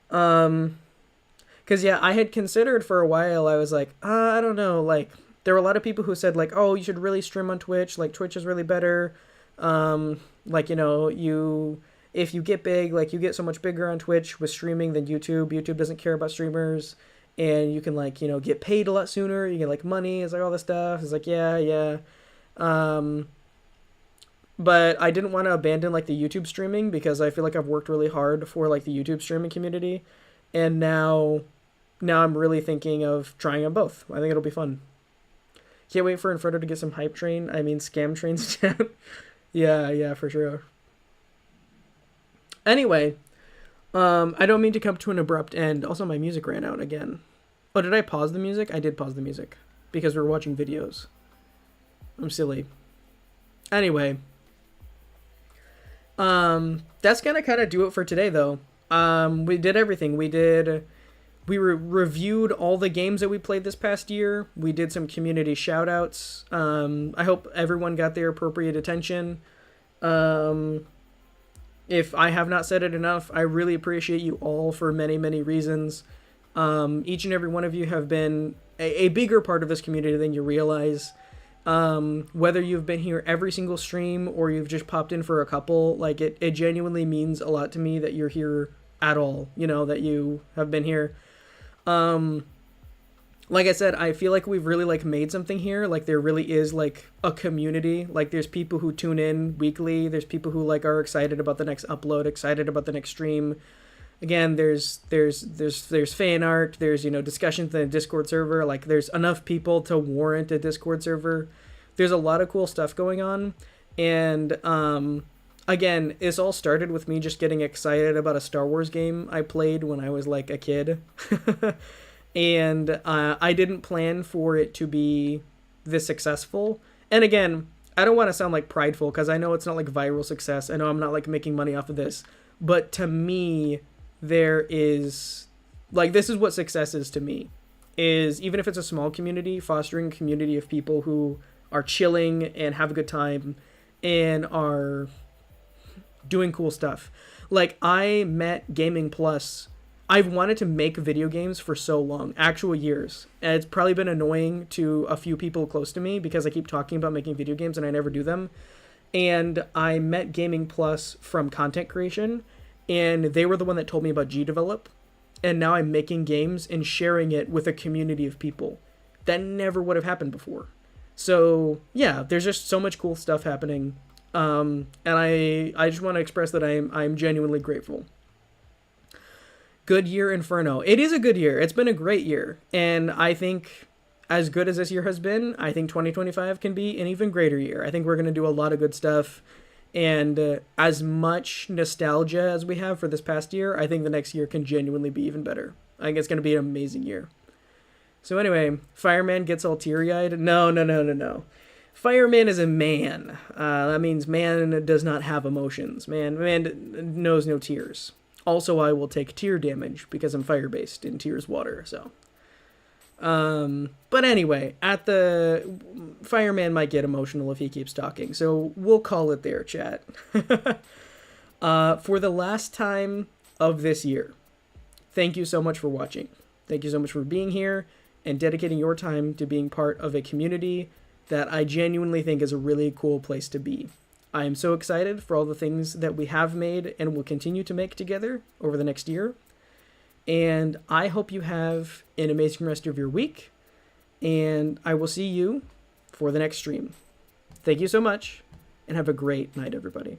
Because, yeah, I had considered for a while, I was like, I don't know, like, there were a lot of people who said, like, oh, you should really stream on Twitch, like, Twitch is really better, like, you know, if you get big, like, you get so much bigger on Twitch with streaming than YouTube. YouTube doesn't care about streamers, and you can, like, you know, get paid a lot sooner, you get, like, money, it's like, all this stuff, it's like, yeah, but I didn't want to abandon, like, the YouTube streaming, because I feel like I've worked really hard for, like, the YouTube streaming community, and now I'm really thinking of trying them both. I think it'll be fun. Can't wait for Inferno to get some scam trains chat. Yeah, for sure. Anyway, I don't mean to come to an abrupt end. Also, my music ran out again. Oh, did I pause the music? I did pause the music, because we're watching videos. I'm silly. Anyway, that's gonna kind of do it for today, though. We did everything. We reviewed all the games that we played this past year. We did some community shout-outs. I hope everyone got their appropriate attention. If I have not said it enough, I really appreciate you all for many, many reasons. Each and every one of you have been a bigger part of this community than you realize. Whether you've been here every single stream or you've just popped in for a couple, like it genuinely means a lot to me that you're here at all, you know, that you have been here. Like I said, I feel like we've really like made something here. Like there really is like a community. Like there's people who tune in weekly. There's people who like are excited about the next upload, excited about the next stream. Again, there's fan art. There's, you know, discussions in the Discord server. Like there's enough people to warrant a Discord server. There's a lot of cool stuff going on. And again, this all started with me just getting excited about a Star Wars game I played when I was like a kid. And I didn't plan for it to be this successful. And again, I don't want to sound like prideful because I know it's not like viral success. I know I'm not like making money off of this. But to me, there is like, this is what success is to me, is even if it's a small community, fostering a community of people who are chilling and have a good time and are doing cool stuff. Like I met Gaming Plus. I've wanted to make video games for so long, actual years. And it's probably been annoying to a few people close to me because I keep talking about making video games and I never do them. And I met Gaming Plus from content creation, and they were the one that told me about G-Develop. And now I'm making games and sharing it with a community of people. That never would have happened before. So yeah, there's just so much cool stuff happening. And I just want to express that I'm genuinely grateful. Good year, Inferno. It is a good year. It's been a great year. And I think as good as this year has been, I think 2025 can be an even greater year. I think we're going to do a lot of good stuff. And as much nostalgia as we have for this past year, I think the next year can genuinely be even better. I think it's going to be an amazing year. So anyway, Fireman gets all teary-eyed. No. Fireman is a man. That means man does not have emotions. Man knows no tears. Also, I will take tear damage because I'm fire-based and tears water, so. But anyway, Fireman might get emotional if he keeps talking, so we'll call it there, chat. For the last time of this year, thank you so much for watching. Thank you so much for being here and dedicating your time to being part of a community that I genuinely think is a really cool place to be. I am so excited for all the things that we have made and will continue to make together over the next year. And I hope you have an amazing rest of your week. And I will see you for the next stream. Thank you so much, and have a great night, everybody.